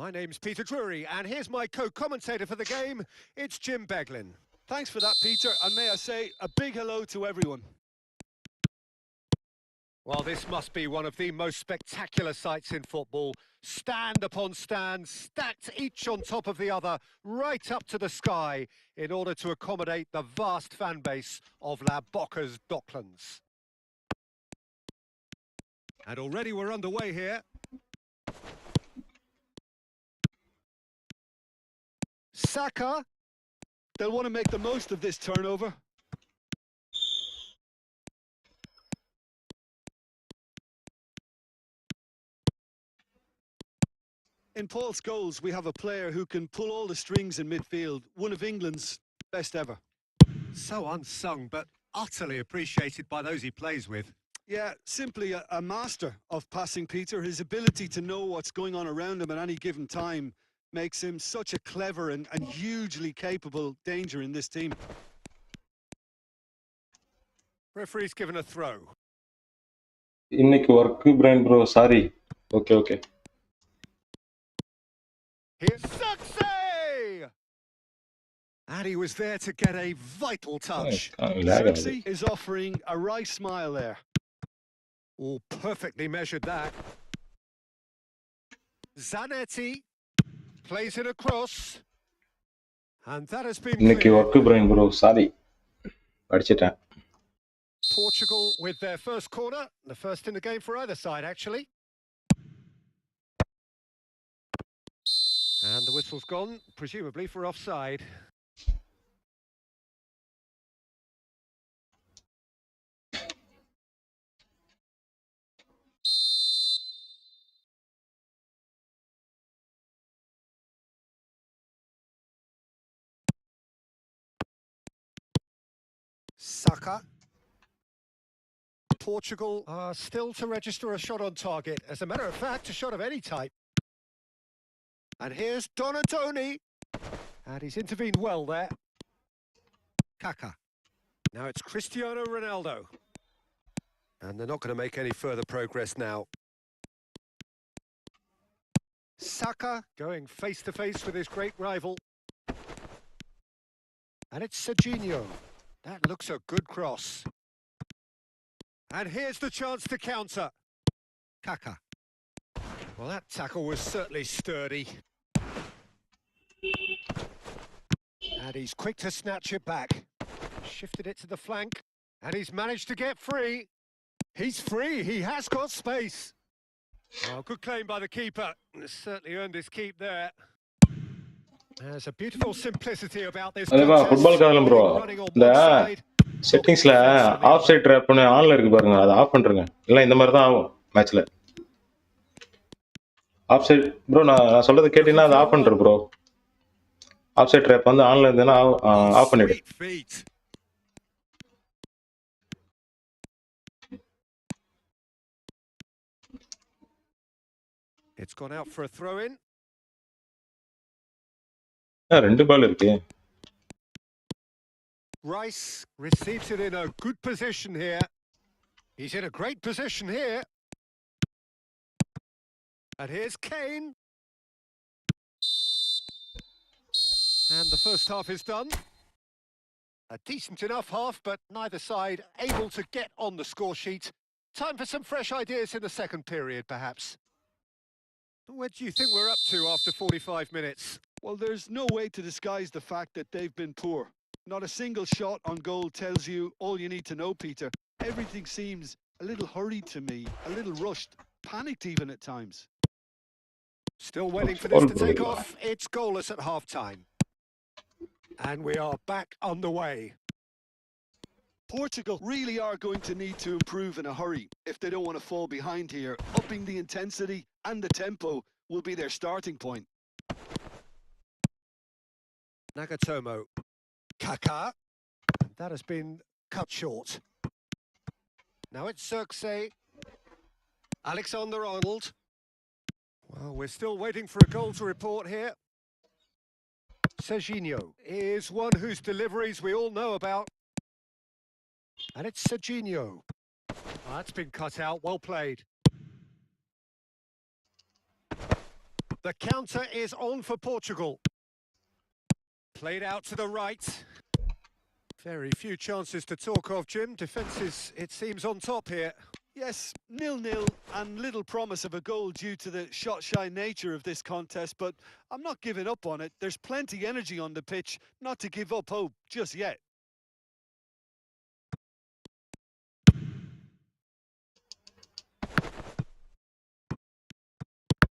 Speaker 2: My name's Peter Drury, and here's my co-commentator for the game. It's Jim Beglin.
Speaker 1: Thanks for that, Peter, and may I say a big hello to everyone.
Speaker 2: Well, this must be one of the most spectacular sights in football. Stand upon stand, stacked each on top of the other, right up to the sky, in order to accommodate the vast fan base of La Boca's Docklands. And already we're underway here. Saka.
Speaker 1: They'll want to make the most of this turnover. In Paul's goals, we have a player who can pull all the strings in midfield, one of England's best ever.
Speaker 2: So unsung, but utterly appreciated by those he plays with.
Speaker 1: Yeah, simply a master of passing, Peter. His ability to know what's going on around him at any given time makes him such a clever and hugely capable danger in this team.
Speaker 2: Referee's given a throw.
Speaker 3: இன்னைக்கு work brain bro sorry. Okay okay.
Speaker 2: Here's Suxy! And he was there to get a vital touch.
Speaker 1: Suxy is offering a wry smile there.
Speaker 2: Oh, perfectly measured that. Zanetti plays it across. And that has been
Speaker 3: இன்னைக்கு work brain bro sorry. படிச்சிட்டேன்.
Speaker 2: Portugal with their first corner, the first in the game for either side, actually. And the whistle's gone, presumably for offside. Saka. Portugal are still to register a shot on target. As a matter of fact, a shot of any type. And here's Donatoni. And he's intervened well there. Kaka. Now it's Cristiano Ronaldo. And they're not going to make any further progress now. Saka going face-to-face with his great rival. And it's Serginho. That looks a good cross. And here's the chance to counter. Kaka. Well, that tackle was certainly sturdy. And he's quick to snatch it back. Shifted it to the flank. And he's managed to get free. He's free. He has got space. Oh, good claim by the keeper. Certainly earned his keep there. There's a beautiful simplicity about this
Speaker 3: அதேவா football காதலம் bro. இந்த செட்டிங்ஸ்ல of side ட்ராப்னு ஆன்ல இருக்கு பாருங்க. அதை of பண்றேங்க. இல்ல இந்த மாதிரி தான் ஆகும் மேட்ச்ல. ஆஃப் சைட் ப்ரோ நான் சொல்றது கேட்டீங்கன்னா அதை ஆஃப் பண்றேன் ப்ரோ. ஆஃப் சைட் ட்ராப் வந்து ஆன்ல இருந்தேன்னா ஆஃப் பண்ணிடு.
Speaker 2: It's gone out for a throw in.
Speaker 3: ரெண்டு பால் இருக்கு.
Speaker 2: Rice receives it in a good position here. He's in a great position here. And here's Kane. And the first half is done. A decent enough half, but neither side able to get on the score sheet. Time for some fresh ideas in the second period, perhaps. What do you think we're up to after 45 minutes?
Speaker 1: Well, there's no way to disguise the fact that they've been poor. Not a single shot on goal tells you all you need to know, Peter. Everything seems a little hurried to me, a little rushed, panicked even at times.
Speaker 2: Still waiting for this to take off. It's goalless at half-time. And we are back underway.
Speaker 1: Portugal really are going to need to improve in a hurry if they don't want to fall behind here. Upping the intensity and the tempo will be their starting point.
Speaker 2: Nagatomo. Kaká. That has been cut short. Now it's Xerxes. Alexander-Arnold. Well, we're still waiting for a goal to report here. Serginho is one whose deliveries we all know about. And it's Serginho. Oh, that's been cut out. Well played. The counter is on for Portugal. Played out to the right. Very few chances to talk of, Jim. Defence is, it seems, on top here.
Speaker 1: Yes, 0-0 and little promise of a goal due to the shot-shy nature of this contest, but I'm not giving up on it. There's plenty energy on the pitch, not to give up hope just yet.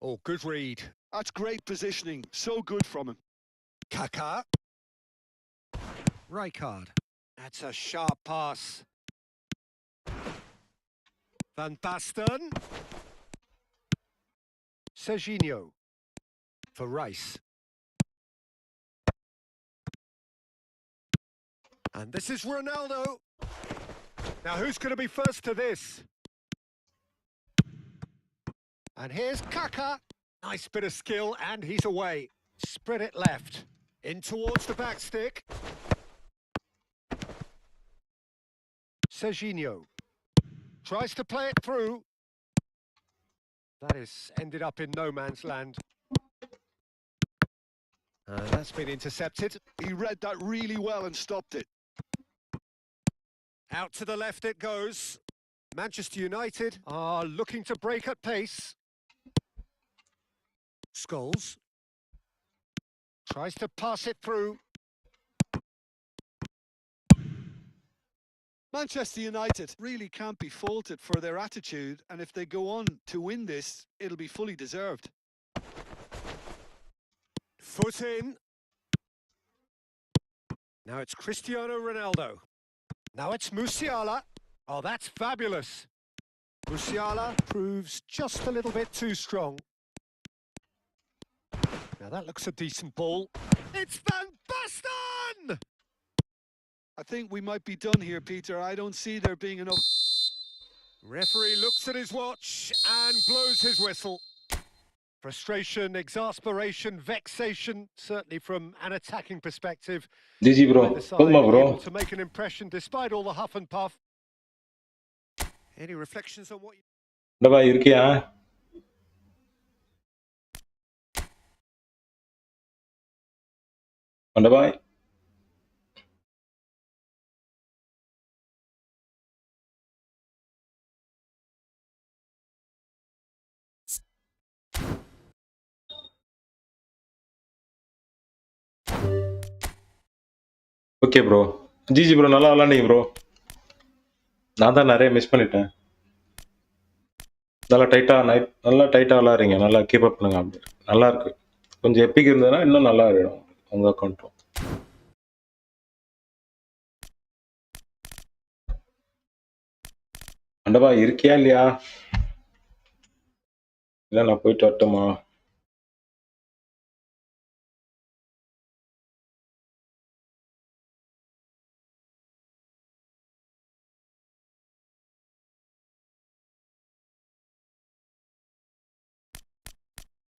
Speaker 2: Oh, good read.
Speaker 1: That's great positioning, so good from him.
Speaker 2: Kaká. Rijkaard. That's a sharp pass. Van Basten. Serginho. For Rice. And this is Ronaldo. Now who's going to be first to this? And here's Kaká. Nice bit of skill, and he's away. Spread it left. In towards the back stick. Serginho. Tries to play it through. That is ended up in no man's land. And that's been intercepted.
Speaker 1: He read that really well and stopped it.
Speaker 2: Out to the left it goes. Manchester United are looking to break at pace. Scholes tries to pass it through.
Speaker 1: Manchester United really can't be faulted for their attitude, and if they go on to win this, it'll be fully deserved.
Speaker 2: Foot in. Now it's Cristiano Ronaldo. Now it's Musiala. Oh, that's fabulous. Musiala proves just a little bit too strong. Now that looks a decent ball. It's Van Basten!
Speaker 1: I think we might be done here, Peter. I don't see there being enough.
Speaker 2: Referee looks at his watch and blows his whistle. Frustration, exasperation, vexation, certainly from an attacking perspective.
Speaker 3: GG bro.
Speaker 2: Neither side
Speaker 3: போதுமா bro?
Speaker 2: able to make an impression despite all the huff and puff. Any reflections on what you...
Speaker 3: டபா இருக்கியா? டபா okay bro. GG bro, நல்லா விளாண்டீங்க bro. நான் தான் நிறைய miss பண்ணிட்டேன். நல்லா டைட்டாக விளாட்றீங்க. நல்லா கீப் அப் பண்ணுங்க. அப்படி நல்லா இருக்கு. கொஞ்சம் எப்பிக் இருந்ததுன்னா இன்னும் நல்லா இருக்கும் உங்கள் அக்கௌண்ட்டும். அண்டபா இருக்கியா இல்லையா? இல்லை நான் போயிட்டு வரட்டுமா?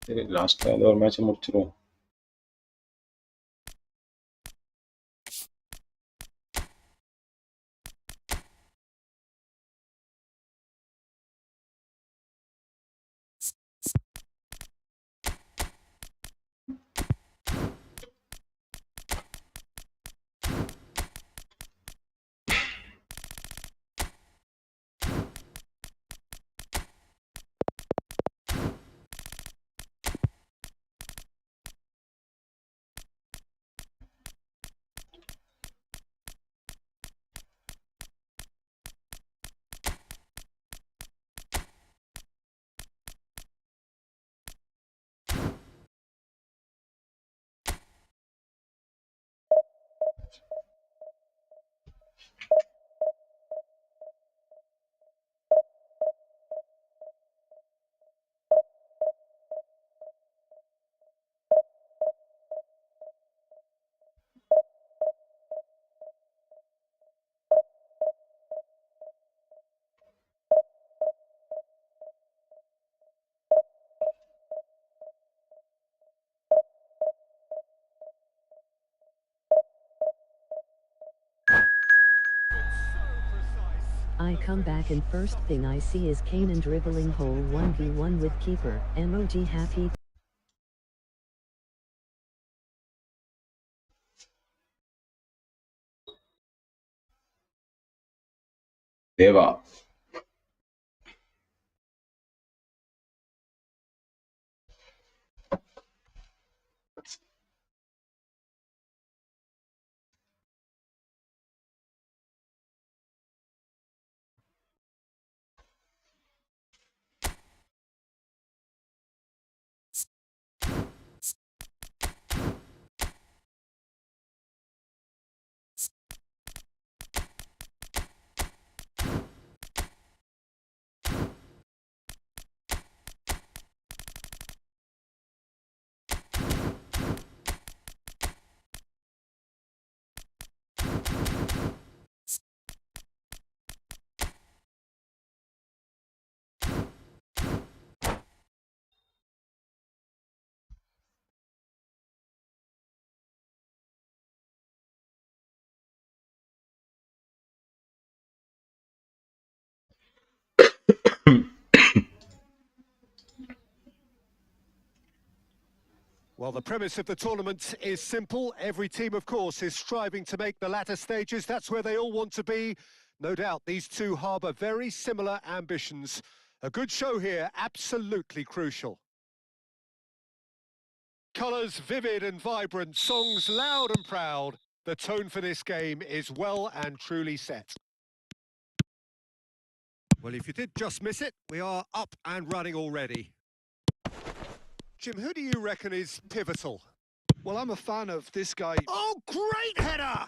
Speaker 3: சரி, லாஸ்ட்டாக ஏதோ ஒரு மேட்ச்சை முடிச்சிருவோம்.
Speaker 4: I come back and first thing I see is Kanan dribbling hole 1v1 with keeper, emoji happy.
Speaker 3: Deva.
Speaker 2: Well, the premise of the tournament is simple. Every team, of course, is striving to make the latter stages. That's where they all want to be. No doubt these two harbour very similar ambitions. A good show here, absolutely crucial. Colours vivid and vibrant, songs loud and proud. The tone for this game is well and truly set. Well, if you did just miss it, we are up and running already. Jim, who do you reckon is pivotal?
Speaker 1: Well, I'm a fan of this guy.
Speaker 2: Oh, great header!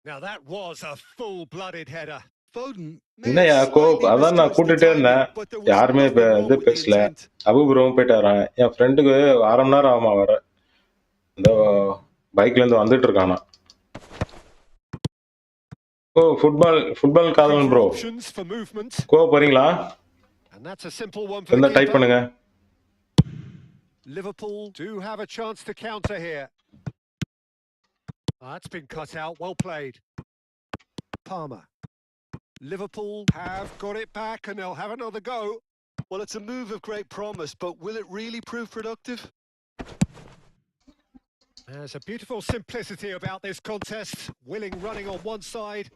Speaker 2: Now that was a full-blooded header.
Speaker 1: Foden
Speaker 3: என்ன யாக்கோப் அதான் நான் கூட்டிட்டே இருந்தேன் யாருமே இது பேசல அபுபுரம் போயிட்டாரான் என் ஃப்ரெண்டுக்கு அரை மணி நேரம் ஆகுமா வர இந்த பைக்ல இருந்து வந்துட்டு இருக்கானா ஓ ஃபுட்பால் காதலன் ப்ரோ கோ போறீங்களா என்ன டைப் பண்ணுங்க
Speaker 2: Liverpool do have a chance to counter here. That's been cut out, well played. Palmer. Liverpool have got it back and they'll have another go.
Speaker 1: Well, it's a move of great promise, but will it really prove productive?
Speaker 2: There's a beautiful simplicity about this contest. Willing running on one side,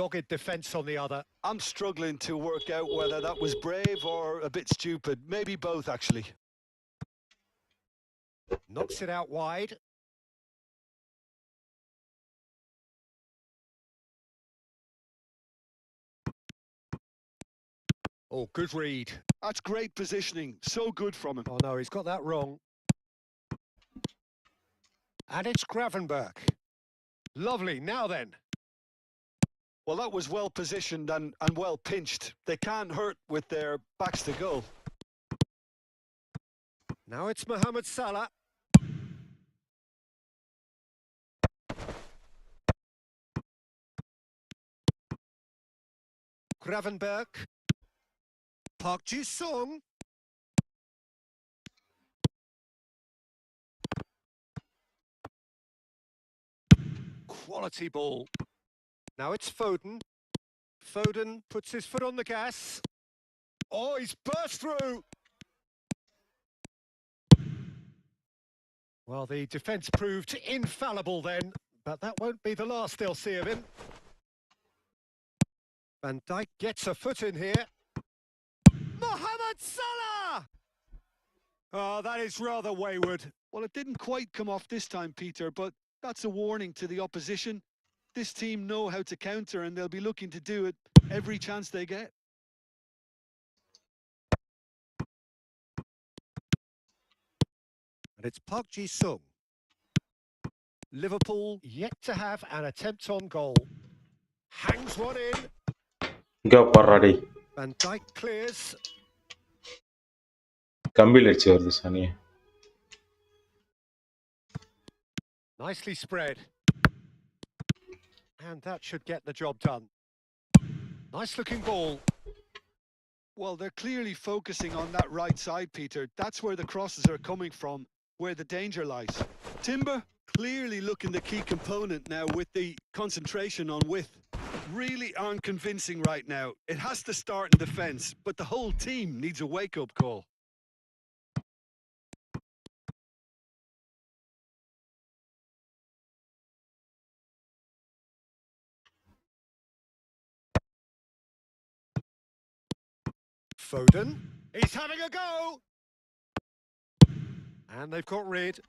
Speaker 2: dogged defence on the other.
Speaker 1: I'm struggling to work out whether that was brave or a bit stupid. Maybe both, actually.
Speaker 2: Knocks it out wide. Oh, good read.
Speaker 1: That's great positioning. So good from him.
Speaker 2: Oh, no, he's got that wrong. And it's Gravenberch. Lovely. Now then.
Speaker 1: Well, that was well positioned and well pinched. They can't hurt with their backs to goal.
Speaker 2: Now it's Mohamed Salah. Gravenberch. Park Ji-sung. Quality ball. Now it's Foden. Foden puts his foot on the gas. Oh, he's burst through. Well, the defence proved infallible then, but that won't be the last they'll see of him. Van Dijk gets a foot in here. Mohamed Salah! Oh, that is rather wayward.
Speaker 1: Well, it didn't quite come off this time, Peter, but that's a warning to the opposition. This team know how to counter and they'll be looking to do it every chance they get.
Speaker 2: And it's Park Ji-sung. Liverpool yet to have an attempt on goal. Hangs one in.
Speaker 3: Go paradi.
Speaker 2: Van Dijk clears.
Speaker 3: கம்பியில் அடிச்சு வருது சானியே.
Speaker 2: Nicely spread. And that should get the job done. Nice looking ball.
Speaker 1: Well, they're clearly focusing on that right side, Peter. That's where the crosses are coming from, where the danger lies. Timber clearly looking the key component now with the concentration on width. really aren't convincing right now. It has to start in defence, but the whole team needs a wake-up call.
Speaker 2: Foden, he's having a go! And they've got rid.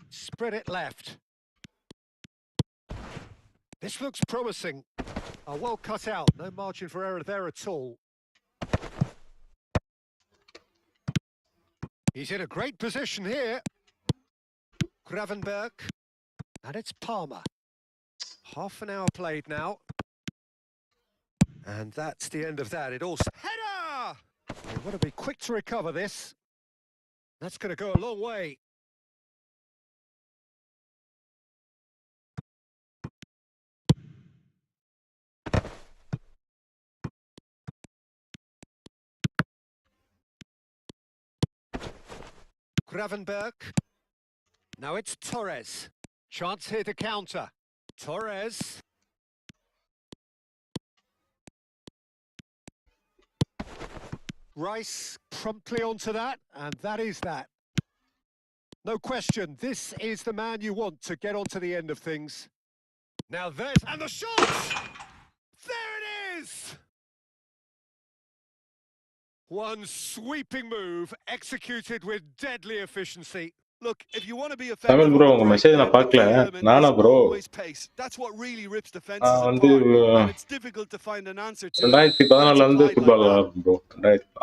Speaker 2: Spread it left. This looks promising. Oh, well cut out. No margin for error there at all. He's in a great position here. Gravenberg. And it's Palmer. Half an hour played now. And that's the end of that. It also... Header! They've got to be quick to recover this. That's going to go a long way. Gravenberg. Now it's Torres. Chance here to counter. Torres. Rice promptly onto that, and that is that. No question, this is the man you want to get onto the end of things. Now there's... And the shot! There it is! One sweeping move, executed with deadly efficiency.
Speaker 1: Look, if you want to be
Speaker 3: Tamil
Speaker 1: effective
Speaker 3: bro
Speaker 1: on the
Speaker 3: உங்க
Speaker 1: break,
Speaker 3: message
Speaker 1: then
Speaker 3: நான்
Speaker 1: the
Speaker 3: பார்க்கல.
Speaker 1: key element
Speaker 3: நானா
Speaker 1: is
Speaker 3: bro?
Speaker 1: always pace. That's what really rips defenses
Speaker 3: நான் வந்து
Speaker 1: apart, and it's difficult to find an answer to it when it's
Speaker 3: 2014ல இருந்து
Speaker 1: applied like
Speaker 3: football
Speaker 1: that.
Speaker 3: விளையாடுறேன் bro.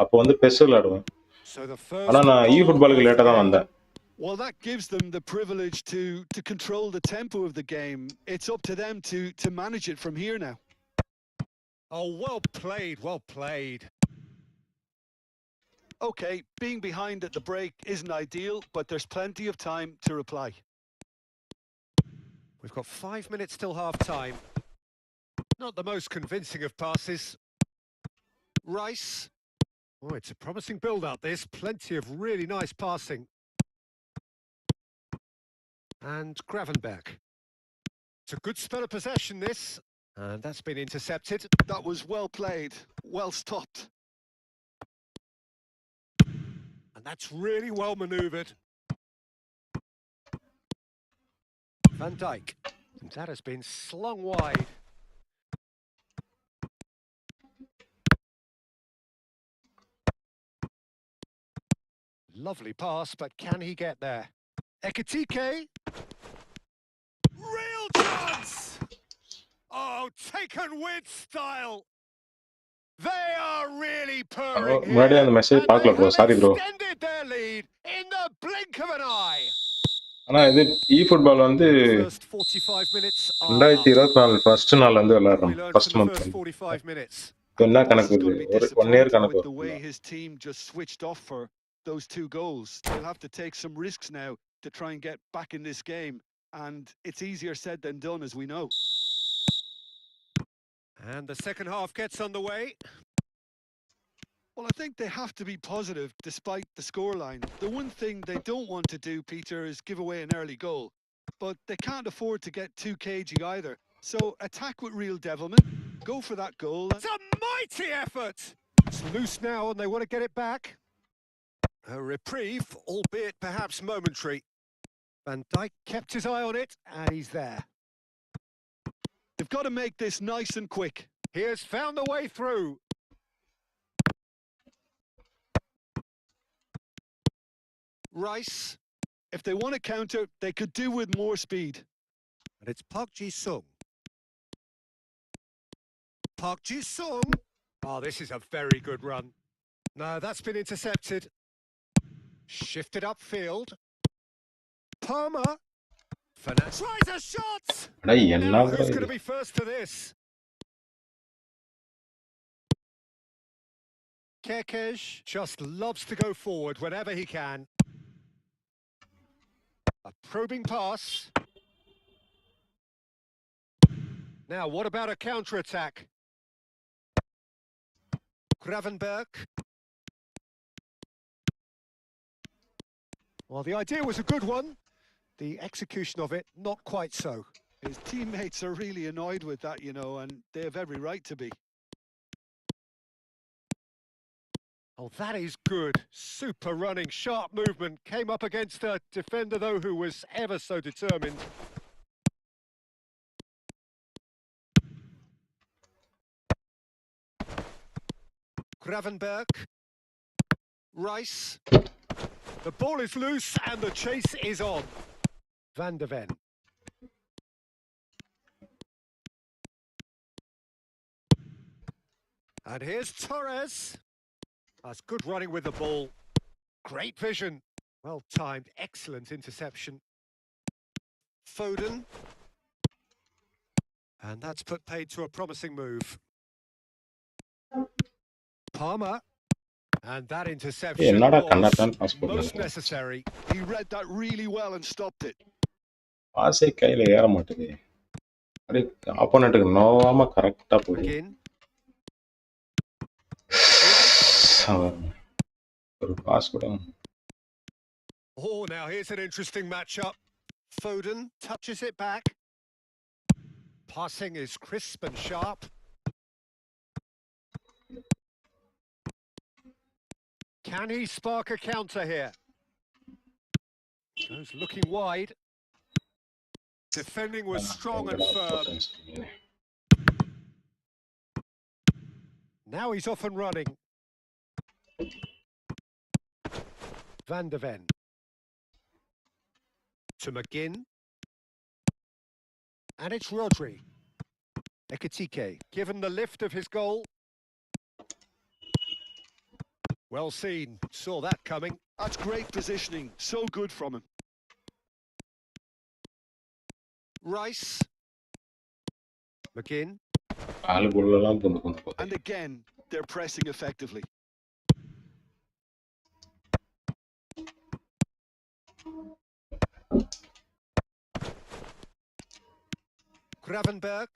Speaker 3: அப்போ வந்து பெஸ் விளையாடுவேன்.
Speaker 2: So the first
Speaker 3: ஆனா நான்
Speaker 2: goal
Speaker 3: ஃபுட்பாலுக்கு
Speaker 2: of
Speaker 3: லேட்டா
Speaker 2: the
Speaker 3: தான்
Speaker 2: game.
Speaker 3: வந்தேன்.
Speaker 1: Well, that gives them the privilege to control the tempo of the game. It's up to them to manage it from here now.
Speaker 2: Oh, well played, well played.
Speaker 1: Okay, being behind at the break isn't ideal, but there's plenty of time to reply.
Speaker 2: We've got 5 minutes till half-time. Not the most convincing of passes. Rice. Oh, it's a promising build-up, this. Plenty of really nice passing. And Gravenberg. It's a good spell of possession, this. And that's been intercepted.
Speaker 1: That was well played, well stopped.
Speaker 2: And that's really well manoeuvred. Van Dijk. And that has been slung wide. Lovely pass, but can he get there? Ekitike. Real chance! Oh, taken with style. They are really purring
Speaker 3: முன்னாடியே
Speaker 2: here.
Speaker 3: அந்த message
Speaker 2: And
Speaker 3: பார்க்கல
Speaker 2: they
Speaker 3: bro.
Speaker 2: have
Speaker 3: sorry bro.
Speaker 2: extended their lead in the blink of an eye.
Speaker 3: ஆனா இது eFootball வந்து
Speaker 2: First 45 minutes are up.
Speaker 3: 2024 first நாள் வந்து
Speaker 2: What we
Speaker 3: விளையாடுறோம்.
Speaker 2: learned
Speaker 3: first
Speaker 2: from the
Speaker 3: month
Speaker 2: first
Speaker 3: வந்து.
Speaker 2: 45 minutes.
Speaker 3: என்ன
Speaker 1: This
Speaker 3: கணக்கு
Speaker 1: is going to
Speaker 3: வருது?
Speaker 1: be
Speaker 3: ஒரு 1 இயர்
Speaker 1: disappointing
Speaker 3: கணக்கு
Speaker 1: with the way
Speaker 3: வருது.
Speaker 1: his team just switched off for those 2 goals. They'll have to take some risks now to try and get back in this game, and it's easier said than done, as we know.
Speaker 2: And the second half gets underway.
Speaker 1: Well, I think they have to be positive despite the scoreline. The one thing they don't want to do, Peter, is give away an early goal. But they can't afford to get too cagey either. So attack with real devilment, go for that goal.
Speaker 2: It's a mighty effort! It's loose now and they want to get it back. A reprieve, albeit perhaps momentary. Van Dijk kept his eye on it and he's there.
Speaker 1: They've got to make this nice and quick.
Speaker 2: He has found the way through. Rice.
Speaker 1: If they want to counter, they could do with more speed.
Speaker 2: And it's Park Ji-sung. Park Ji-sung. Oh, this is a very good run. No, that's been intercepted. Shifted upfield. Palmer. Fernandez tries a shot!
Speaker 3: அட என்ன
Speaker 2: Now,
Speaker 3: bro
Speaker 2: who's
Speaker 3: இது?
Speaker 2: going to be first to this? Kekej just loves to go forward whenever he can. A probing pass. Now, what about a counter-attack? Gravenberg. Well, the idea was a good one, The execution of it, not quite so.
Speaker 1: His teammates are really annoyed with that, you know, and they have every right to be.
Speaker 2: Oh, that is good. Super running, sharp movement. Came up against a defender, though, who was ever so determined. Gravenberg. Rice. The ball is loose and the chase is on. Van de Ven. And here's Torres. That's good running with the ball. Great vision. Well timed, excellent interception. Foden. And that's put paid to a promising move. Palmer. And that interception was most necessary.
Speaker 1: He read that really well and stopped it.
Speaker 3: பாஸே கையில ஏற மாட்டேங்குது. அப்படியே ஆப்போனன்ட்டுக்கு நோவாம கரெக்டா போகுது. ஒரு pass கூட.
Speaker 2: Oh, now here's an interesting matchup. Foden touches it back. Passing is crisp and sharp. Can he spark a counter here? Goes looking wide. Defending was strong and firm. Now he's off and running. Van de Ven. To McGinn. And it's Rodri. Ekitike, given the lift of his goal. Well seen, saw that coming.
Speaker 1: That's great positioning, so good from him.
Speaker 2: Rice. McGinn.
Speaker 1: And again, they're pressing effectively.
Speaker 2: Gravenberg.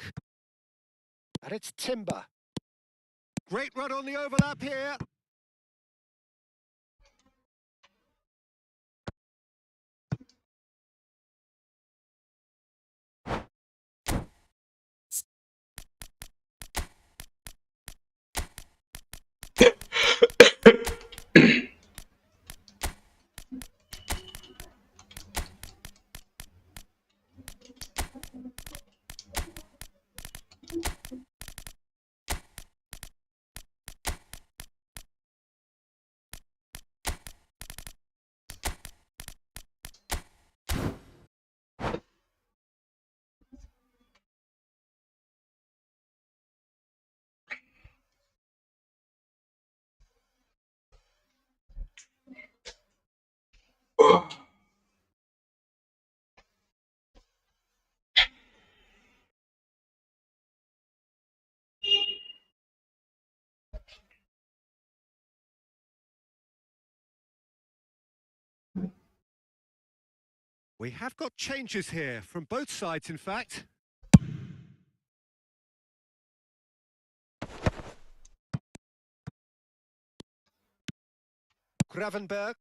Speaker 2: And it's Timber. Great run on the overlap here. We have got changes here, from both sides in fact. Gravenberg.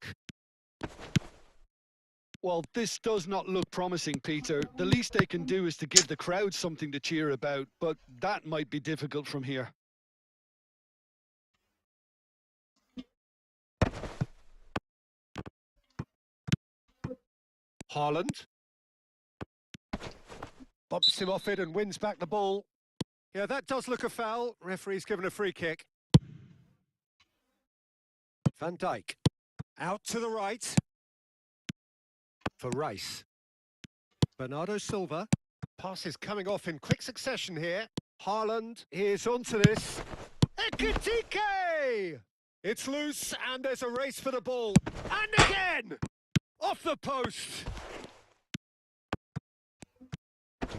Speaker 1: Well, this does not look promising, Peter. The least they can do is to give the crowd something to cheer about, but that might be difficult from here.
Speaker 2: Haaland. Bumps him off it and wins back the ball. Yeah, that does look a foul. Referee's given a free kick. Van Dijk. Out to the right. For Rice. Bernardo Silva. Pass is coming off in quick succession here. Haaland is onto this. Ekitike! It's loose and there's a race for the ball. And again! Off the post!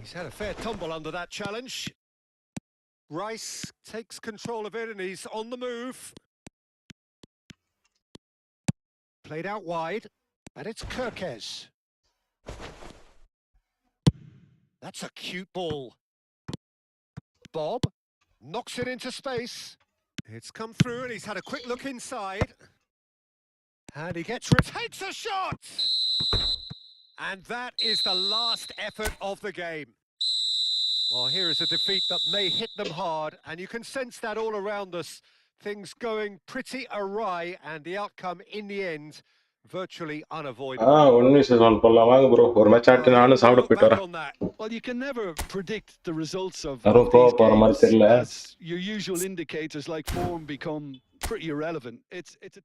Speaker 2: He's had a fair tumble under that challenge. Rice takes control of it and he's on the move. Played out wide, and it's Kirkes. That's a cute ball. Bob knocks it into space. It's come through and he's had a quick look inside. And he gets takes a shot! And that is the last effort of the game. Well, here is a defeat that may hit them hard, and you can sense that all around us. Things going pretty awry, and the outcome in the end, virtually unavoidable.
Speaker 3: bro. ஒரு match ஆட்டு
Speaker 2: Well,
Speaker 3: நானும்
Speaker 2: having a
Speaker 3: சாப்பிட
Speaker 2: look
Speaker 3: போயிட்டு
Speaker 2: back
Speaker 3: வரேன்.
Speaker 2: on that.
Speaker 1: Well, you can never predict the results of
Speaker 3: யாரும்
Speaker 1: these
Speaker 3: போற மாதிரி
Speaker 1: games,
Speaker 3: தெரியல.
Speaker 1: as your usual indicators like form become pretty irrelevant. It's a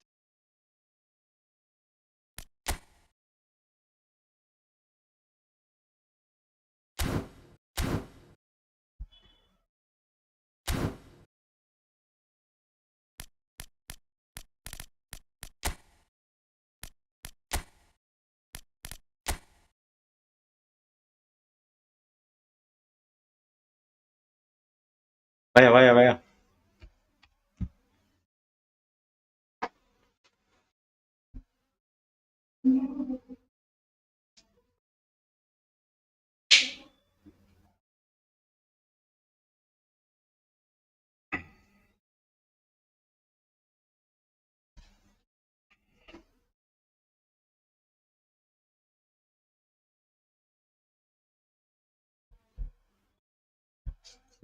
Speaker 3: வாயா வாயா வாயா.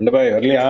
Speaker 3: இந்த பாய் வரலையா?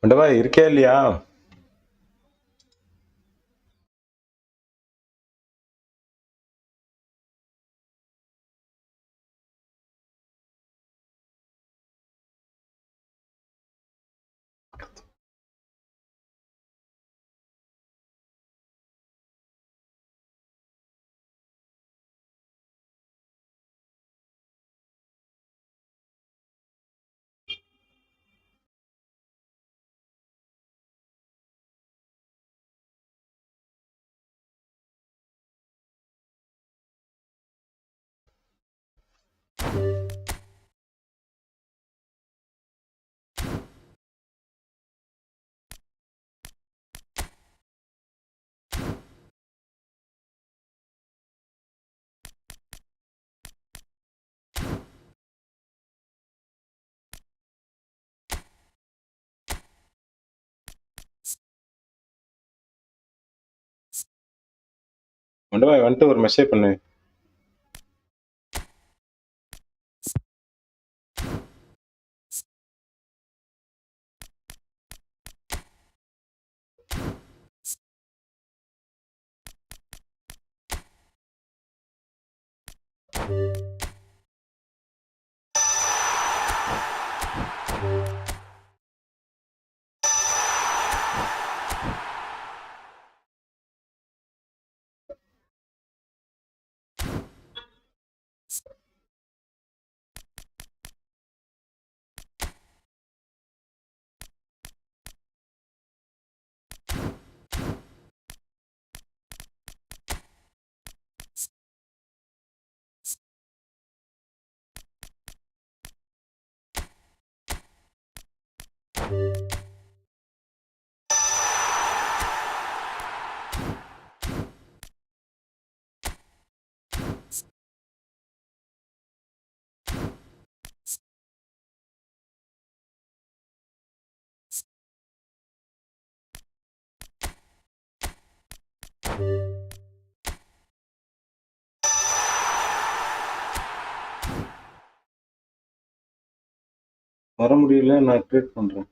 Speaker 3: இந்த பாய் இருக்கே இல்லையா? இந்த பாய் வந்துட்டு ஒரு மெசேஜ் பண்ணு. வர முடியல, நான் கிரியேட் பண்றேன்.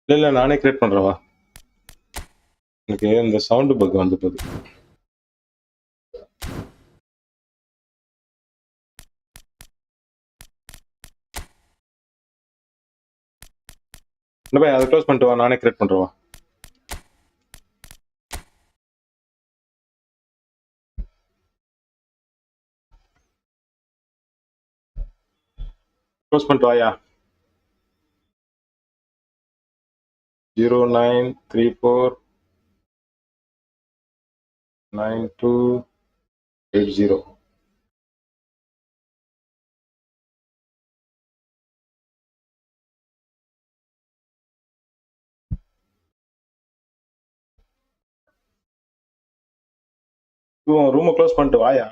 Speaker 3: இல்ல நானே கிரியேட் பண்றேன் வா. எனக்கு இந்த சவுண்ட் பக் வந்து போகுது. இந்த பாய் அதை க்ளோஸ் பண்ணிட்டு வா, நானே கிரியேட் பண்றேன் வா. க்ளோஸ் பண்ணிட்டு வாயா. 09349280. ரூமை க்ளோஸ் பண்ணிட்டு வாயா.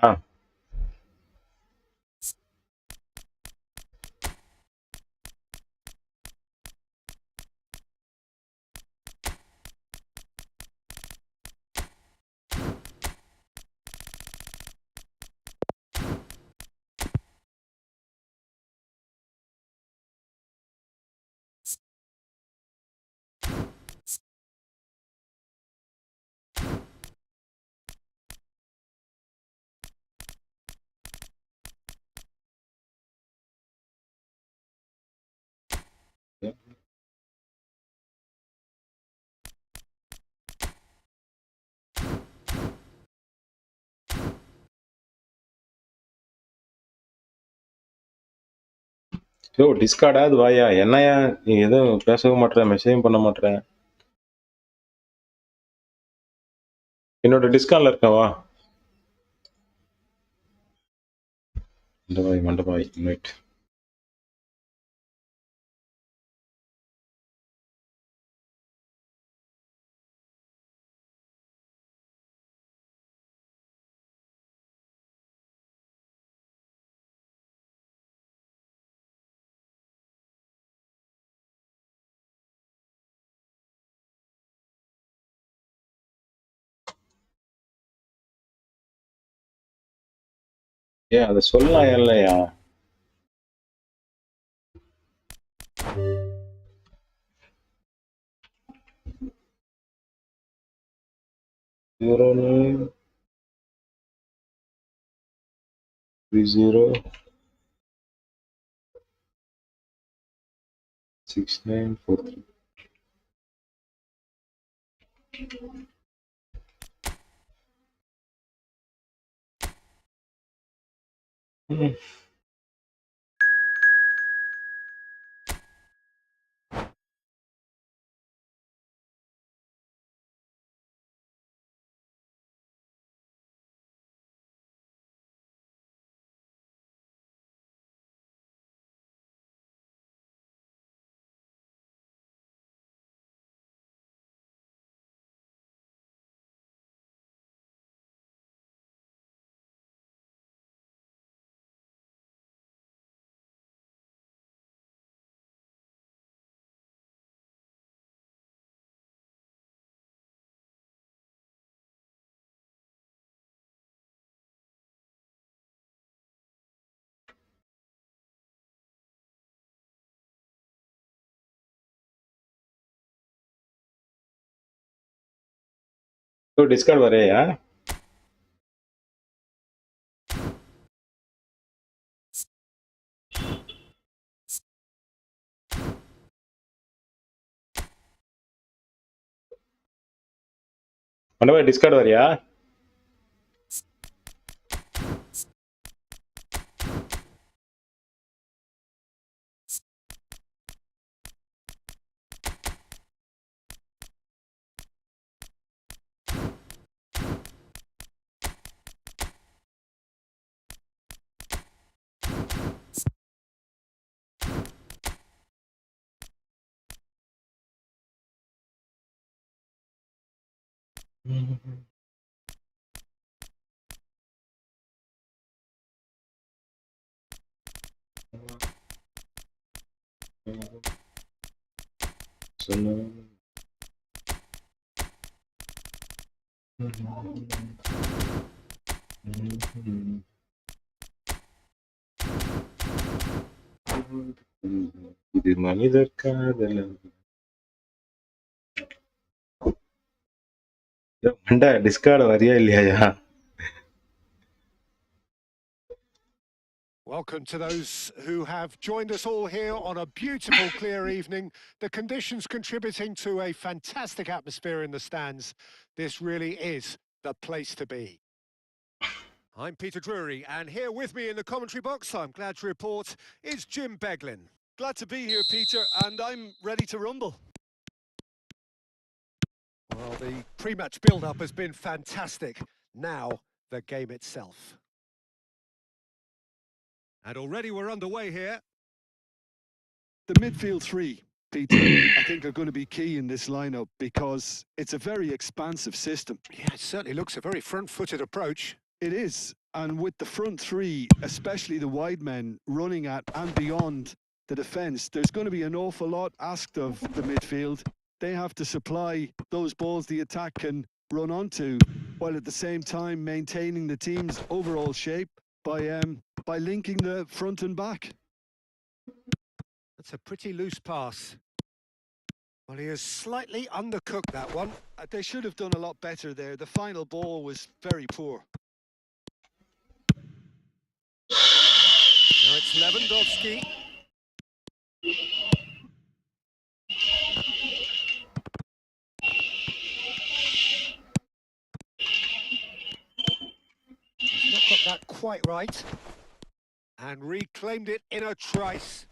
Speaker 3: யோ டிஸ்கார்டாவது வாயா. என்னையா நீ எதுவும் பேசவும் மாட்டேற, மெசேஜும் பண்ண மாட்டேற. என்னோட டிஸ்கார்ட்ல இருக்கவா? மண்டபாய் இன்வைட். ஏன் அதை சொல்லலாம் இல்லையா? Zero 6943. டிஸ்கார்ட் வரையா? மண்டபாய் டிஸ்கார்ட் வரையா? சொல்லு. இது மனிதர் காதல். மண்டா டிஸ்கார்ட் வரியா இல்லையா?
Speaker 2: Welcome to those who have joined us all here on a beautiful, clear evening. The conditions contributing to a fantastic atmosphere in the stands. This really is the place to be. I'm Peter Drury, and here with me in the commentary box, I'm glad to report, is Jim Beglin.
Speaker 1: Glad to be here, Peter, and I'm ready to rumble.
Speaker 2: Well, the pre-match build-up has been fantastic. Now, the game itself. And already we're underway here.
Speaker 1: The midfield three, Peter, I think are going to be key in this lineup because it's a very expansive system.
Speaker 2: Yeah, it certainly looks a very front-footed approach.
Speaker 1: It is, and with the front three, especially the wide men, running at and beyond the defence, there's going to be an awful lot asked of the midfield. They have to supply those balls the attack can run onto, while at the same time maintaining the team's overall shape by linking the front and back.
Speaker 2: That's a pretty loose pass. Well, he has slightly undercooked that one.
Speaker 1: They should have done a lot better there. The final ball was very poor.
Speaker 2: Now it's Lewandowski. He's not got that quite right. And reclaimed it in a trice.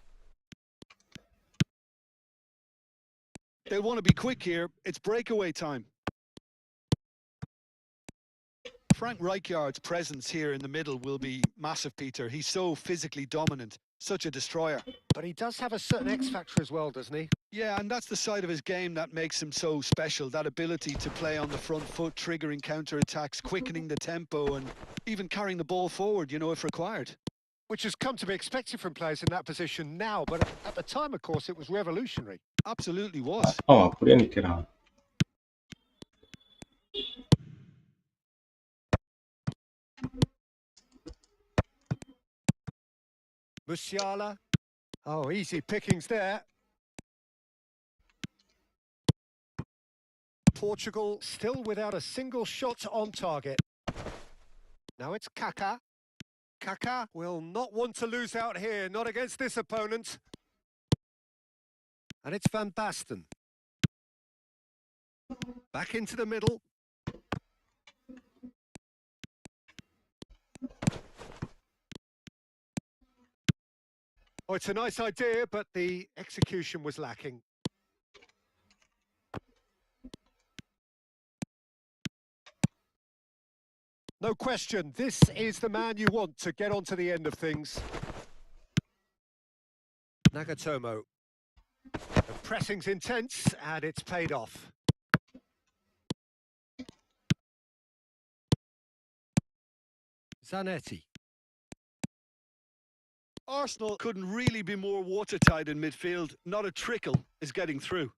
Speaker 1: They want to be quick here. It's breakaway time. Frank Rijkaard's presence here in the middle will be massive, Peter. He's so physically dominant, such a destroyer.
Speaker 2: But he does have a certain X factor as well, doesn't he?
Speaker 1: Yeah, and that's the side of his game that makes him so special, that ability to play on the front foot, triggering counter-attacks, quickening the tempo, and even carrying the ball forward, if required.
Speaker 2: Which has come to be expected from players in that position now, but at the time, of course, it was revolutionary.
Speaker 1: Absolutely was.
Speaker 3: அப்படியே நிக்கிறான்.
Speaker 2: Musiala. Oh, easy pickings there. Portugal still without a single shot on target. Now it's Kaká. Kaká will not want to lose out here, not against this opponent. And it's Van Basten. Back into the middle. Oh, it's a nice idea, but the execution was lacking. No question, this is the man you want to get onto the end of things. Nagatomo. The pressing's intense, and it's paid off. Zanetti.
Speaker 1: Arsenal couldn't really be more watertight in midfield. Not a trickle is getting through.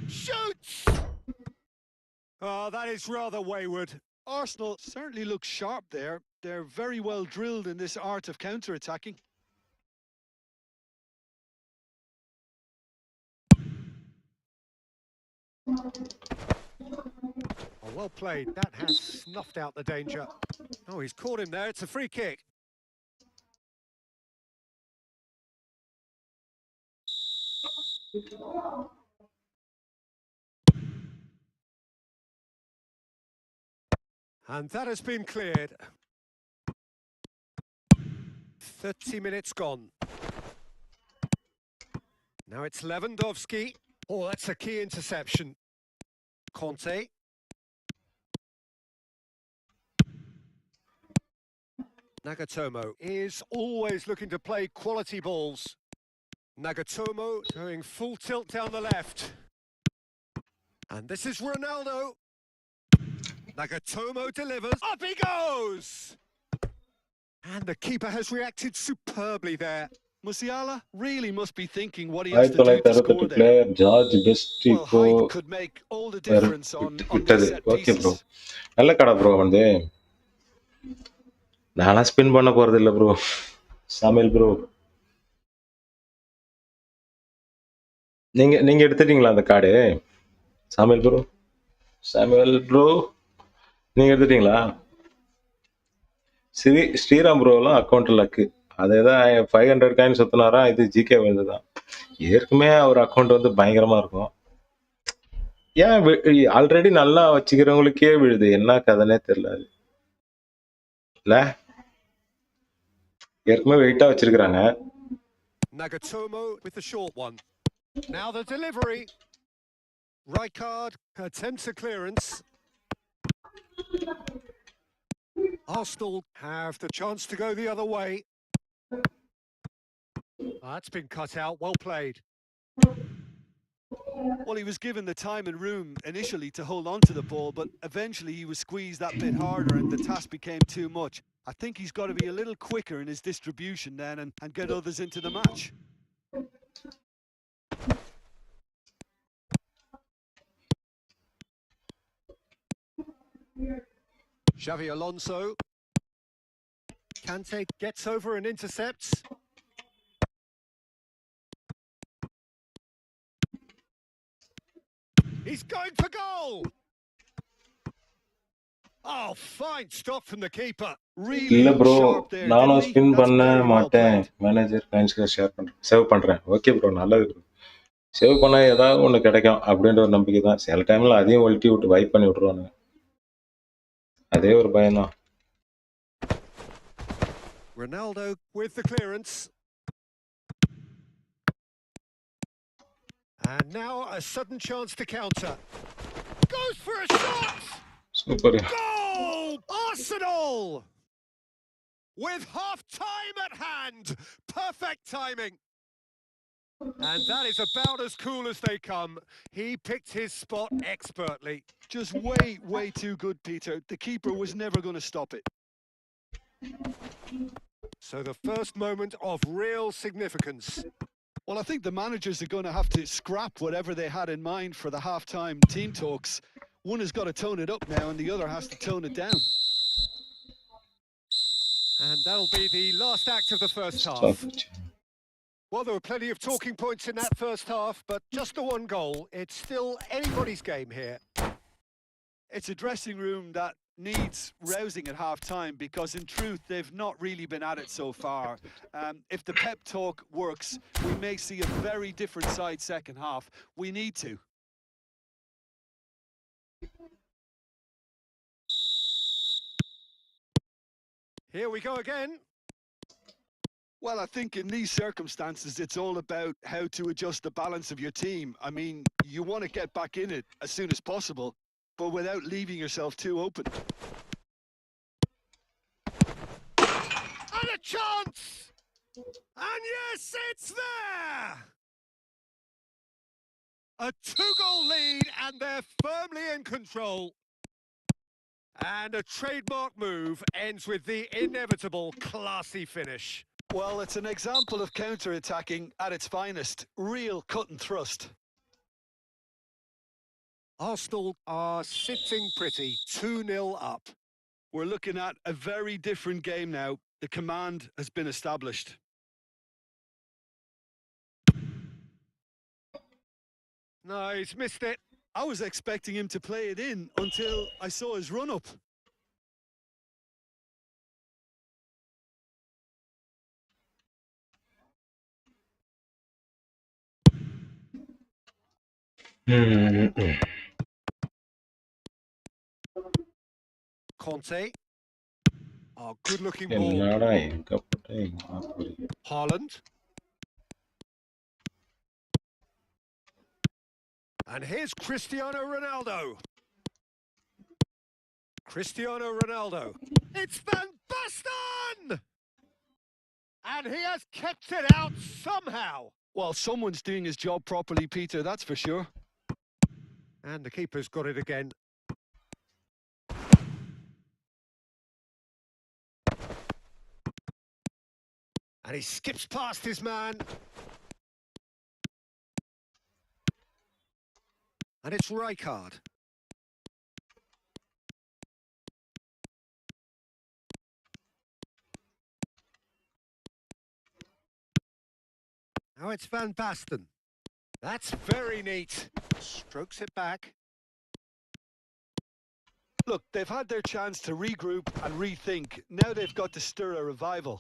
Speaker 2: Shoots! Oh, that is rather wayward.
Speaker 1: Arsenal certainly look sharp there. They're very well drilled in this art of counter-attacking.
Speaker 2: Oh, well played. That has snuffed out the danger. Oh, he's caught him there. It's a free kick. And that has been cleared. 30 minutes gone. Now it's Lewandowski. Oh, that's a key interception. Conte. Nagatomo is always looking to play quality balls. Nagatomo going full tilt down the left. And this is Ronaldo. Nagatomo delivers. Up he goes! And the keeper has reacted superbly there.
Speaker 1: Musiala really must be thinking what he has to do to score there.
Speaker 3: player George best
Speaker 1: Well, height could make all the difference on these set
Speaker 3: okay bro.
Speaker 1: pieces.
Speaker 3: நல்ல கடை bro வந்து. நானா spin பண்ண போறது இல்ல bro. சாமுel bro. நீங்க எடுத்துட்டீங்களா அந்த கார்டு? சாமுel bro. சாமுel bro. நீங்க எடுத்துட்டீங்களா? ஸ்ரீராம் ப்ரோலாம் அக்கௌண்ட் லக்கு. அதேதான் 500 காயின் சுத்தினாரா, இது ஜிகே வந்துதான். ஏற்கனவே அவர் அக்கௌண்ட் வந்து பயங்கரமா இருக்கும். ஏன் ஆல்ரெடி நல்லா வச்சுக்கிறவங்களுக்கே விழுது. என்ன கதைன்னே தெரியல அது. இல்ல? ஏற்கனவே வெயிட்டா வச்சிருக்காங்க.
Speaker 2: Nagatomo with the short one. Now the delivery. Rijkaard attempts a clearance. Arsenal have the chance to go the other way. That's been cut out. Well played.
Speaker 1: Well, he was given the time and room initially to hold on to the ball, but eventually he was squeezed that bit harder and the task became too much. I think he's got to be a little quicker in his distribution then and get others into the match.
Speaker 2: Xavi Alonso. Kante gets over and intercepts. He's going for goal! Oh, fine stop from the keeper.
Speaker 1: Really
Speaker 3: இல்ல bro,
Speaker 1: sharp there,
Speaker 3: நானும்
Speaker 1: didn't he?
Speaker 3: Spin
Speaker 1: That's
Speaker 3: பண்ண
Speaker 1: very well
Speaker 3: மாட்டேன்.
Speaker 1: played.
Speaker 3: Manager காயின்ஸ்க்கு share பண்றேன். Save பண்றேன். Okay bro, நல்லது bro. Save பண்ணா ஏதாவது ஒண்ணு கிடைக்கும் அப்படின்ற ஒரு நம்பிக்கை தான். சில டைம்ல அதையும் ஒழட்டி விட்டு வைப் பண்ணி விட்டுருவானுங்க. அதே ஒரு பயம்தான்.
Speaker 2: Ronaldo with the clearance. And now a sudden chance to counter. Goes for a shot!
Speaker 3: Super.
Speaker 2: Goal! Arsenal! With half-time at hand. Perfect timing. And that is about as cool as they come. He picked his spot expertly.
Speaker 1: Just way too good, Peter. The keeper was never going to stop it.
Speaker 2: So the first moment of real significance.
Speaker 1: Well, I think the managers are going to have to scrap whatever they had in mind for the half-time team talks. One has got to tone it up now and the other has to tone it down.
Speaker 2: And that'll be the last act of the first half. Well, there were plenty of talking points in that first half, but just the one goal. It's still anybody's game here.
Speaker 1: It's a dressing room that needs rousing at half-time because, in truth, they've not really been at it so far. If the pep talk works, we may see a very different side second half. We need to.
Speaker 2: Here we go again.
Speaker 1: Well, I think in these circumstances, it's all about how to adjust the balance of your team. I mean, you want to get back in it as soon as possible, but without leaving yourself too open.
Speaker 2: And a chance! And yes, it's there! A 2-goal lead and they're firmly in control. And a trademark move ends with the inevitable classy finish.
Speaker 1: Well, it's an example of counter-attacking at its finest. Real cut and thrust.
Speaker 2: Arsenal are sitting pretty, 2-0 up.
Speaker 1: We're looking at a very different game now. The command has been established.
Speaker 2: No, he's missed it.
Speaker 1: I was expecting him to play it in until I saw his run-up.
Speaker 2: Conte. Oh, good-looking
Speaker 3: என்னடா
Speaker 2: ball.
Speaker 3: எங்க போட்ட எங்க போறீங்க?
Speaker 2: Haaland. And here's Cristiano Ronaldo. Cristiano Ronaldo. It's Van Basten! And he has kept it out somehow.
Speaker 1: Well, someone's doing his job properly, Peter, that's for sure.
Speaker 2: And the keeper's got it again. And he skips past his man. And it's Rijkaard. Now it's Van Basten. That's very neat. Strokes it back.
Speaker 1: Look, they've had their chance to regroup and rethink. Now they've got to stir a revival.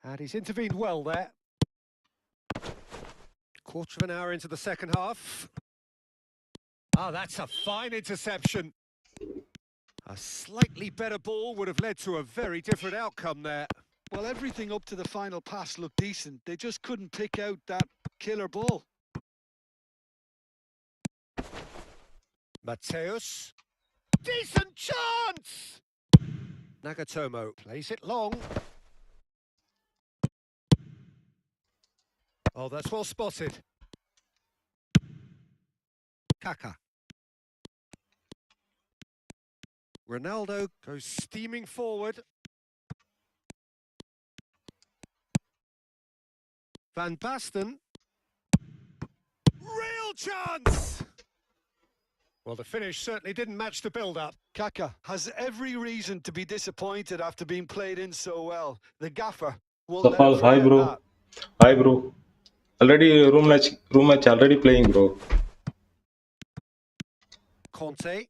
Speaker 2: And he's intervened well there. Quarter of an hour into the second half. Oh, that's a fine interception. A slightly better ball would have led to a very different outcome there.
Speaker 1: Well, everything up to the final pass looked decent. They just couldn't pick out that killer ball.
Speaker 2: Mateus. Decent chance! Nagatomo plays it long. Oh, that's well spotted. Kaka. Ronaldo goes steaming forward. Van Basten. Real chance! Well, the finish certainly didn't match the build-up.
Speaker 1: Kaka has every reason to be disappointed after being played in so well. The gaffer will let him
Speaker 3: Safal, hi
Speaker 1: forget
Speaker 3: bro.
Speaker 1: that.
Speaker 3: Hi bro. Already room match already playing, bro.
Speaker 2: Conte.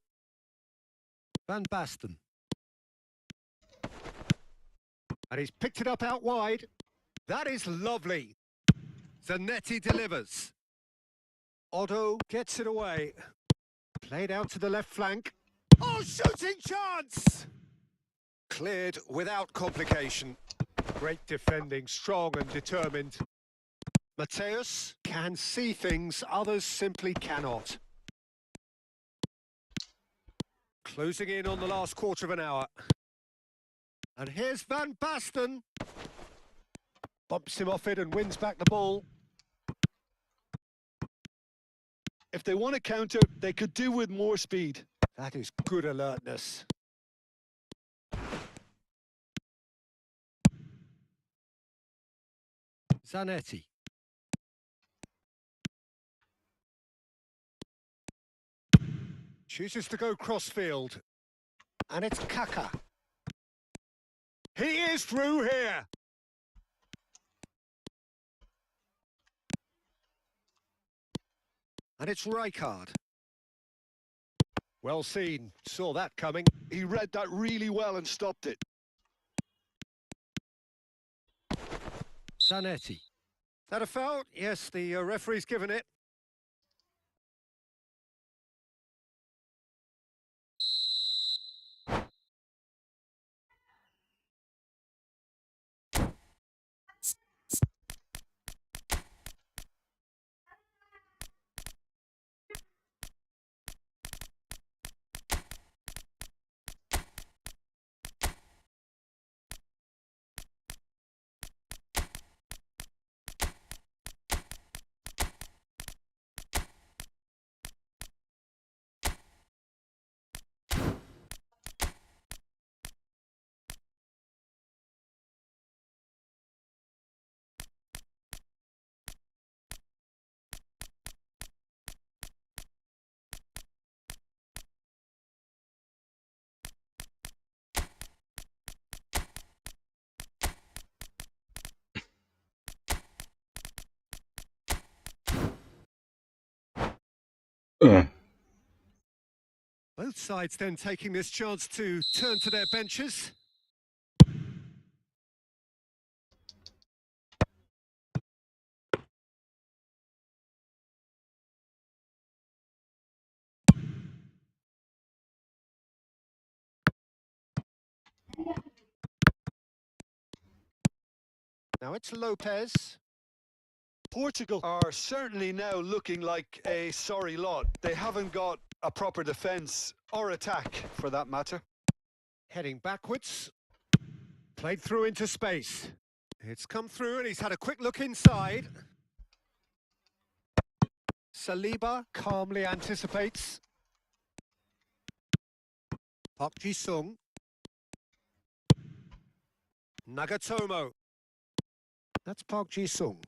Speaker 2: Van Basten. And he's picked it up out wide. That is lovely. Zanetti delivers. Otto gets it away. Played out to the left flank. Oh, shooting chance! Cleared without complication. Great defending, strong and determined. Mateus can see things others simply cannot. Closing in on the last quarter of an hour. And here's Van Basten. Bumps him off it and wins back the ball.
Speaker 1: If they want to counter, they could do with more speed.
Speaker 2: That is good alertness. Zanetti. Chooses to go crossfield. And it's Kaka. He is through here. And it's Rijkaard. Well seen. Saw that coming.
Speaker 1: He read that really well and stopped it.
Speaker 2: Zanetti. Is that a foul? Yes, the referee's given it. Both sides then taking this chance to turn to their benches. Now it's Lopez.
Speaker 1: Portugal are certainly now looking like a sorry lot. They haven't got a proper defence or attack, for that matter.
Speaker 2: Heading backwards. Played through into space. It's come through and he's had a quick look inside. Saliba calmly anticipates. Park Ji-sung. Nagatomo. That's Park Ji-sung.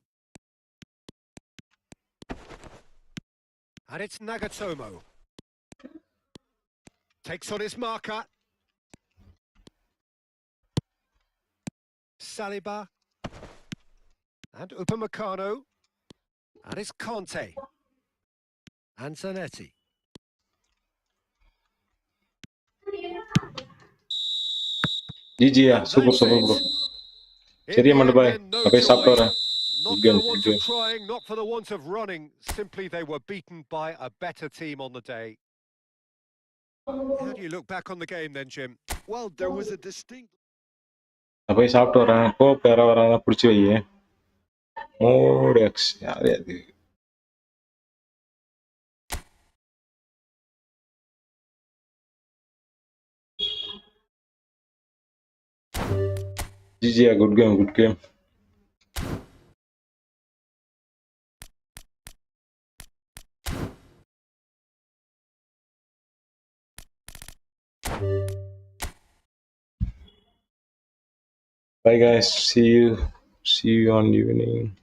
Speaker 2: And it's Nagatomo. Takes on his marker. Saliba. And Upamecano. And it's Conte. And Zanetti.
Speaker 3: GG, super bro. சரியா மண்டு பாய். அப்படியே சாப்பிட்டு வரேன்.
Speaker 2: Not for the want of trying, not for the want of running. Simply they were beaten by a better team on the day. How do you look back on the game then, Jim?
Speaker 1: Well, there was a distinct...
Speaker 3: நான் போய் சாப்பிட்டு வரேன். கோப் யாராவது வராங்க பிடிச்சி வை. மோடெக்ஸ் யாரு அது? GG, good game, good game. Bye guys, see you on evening.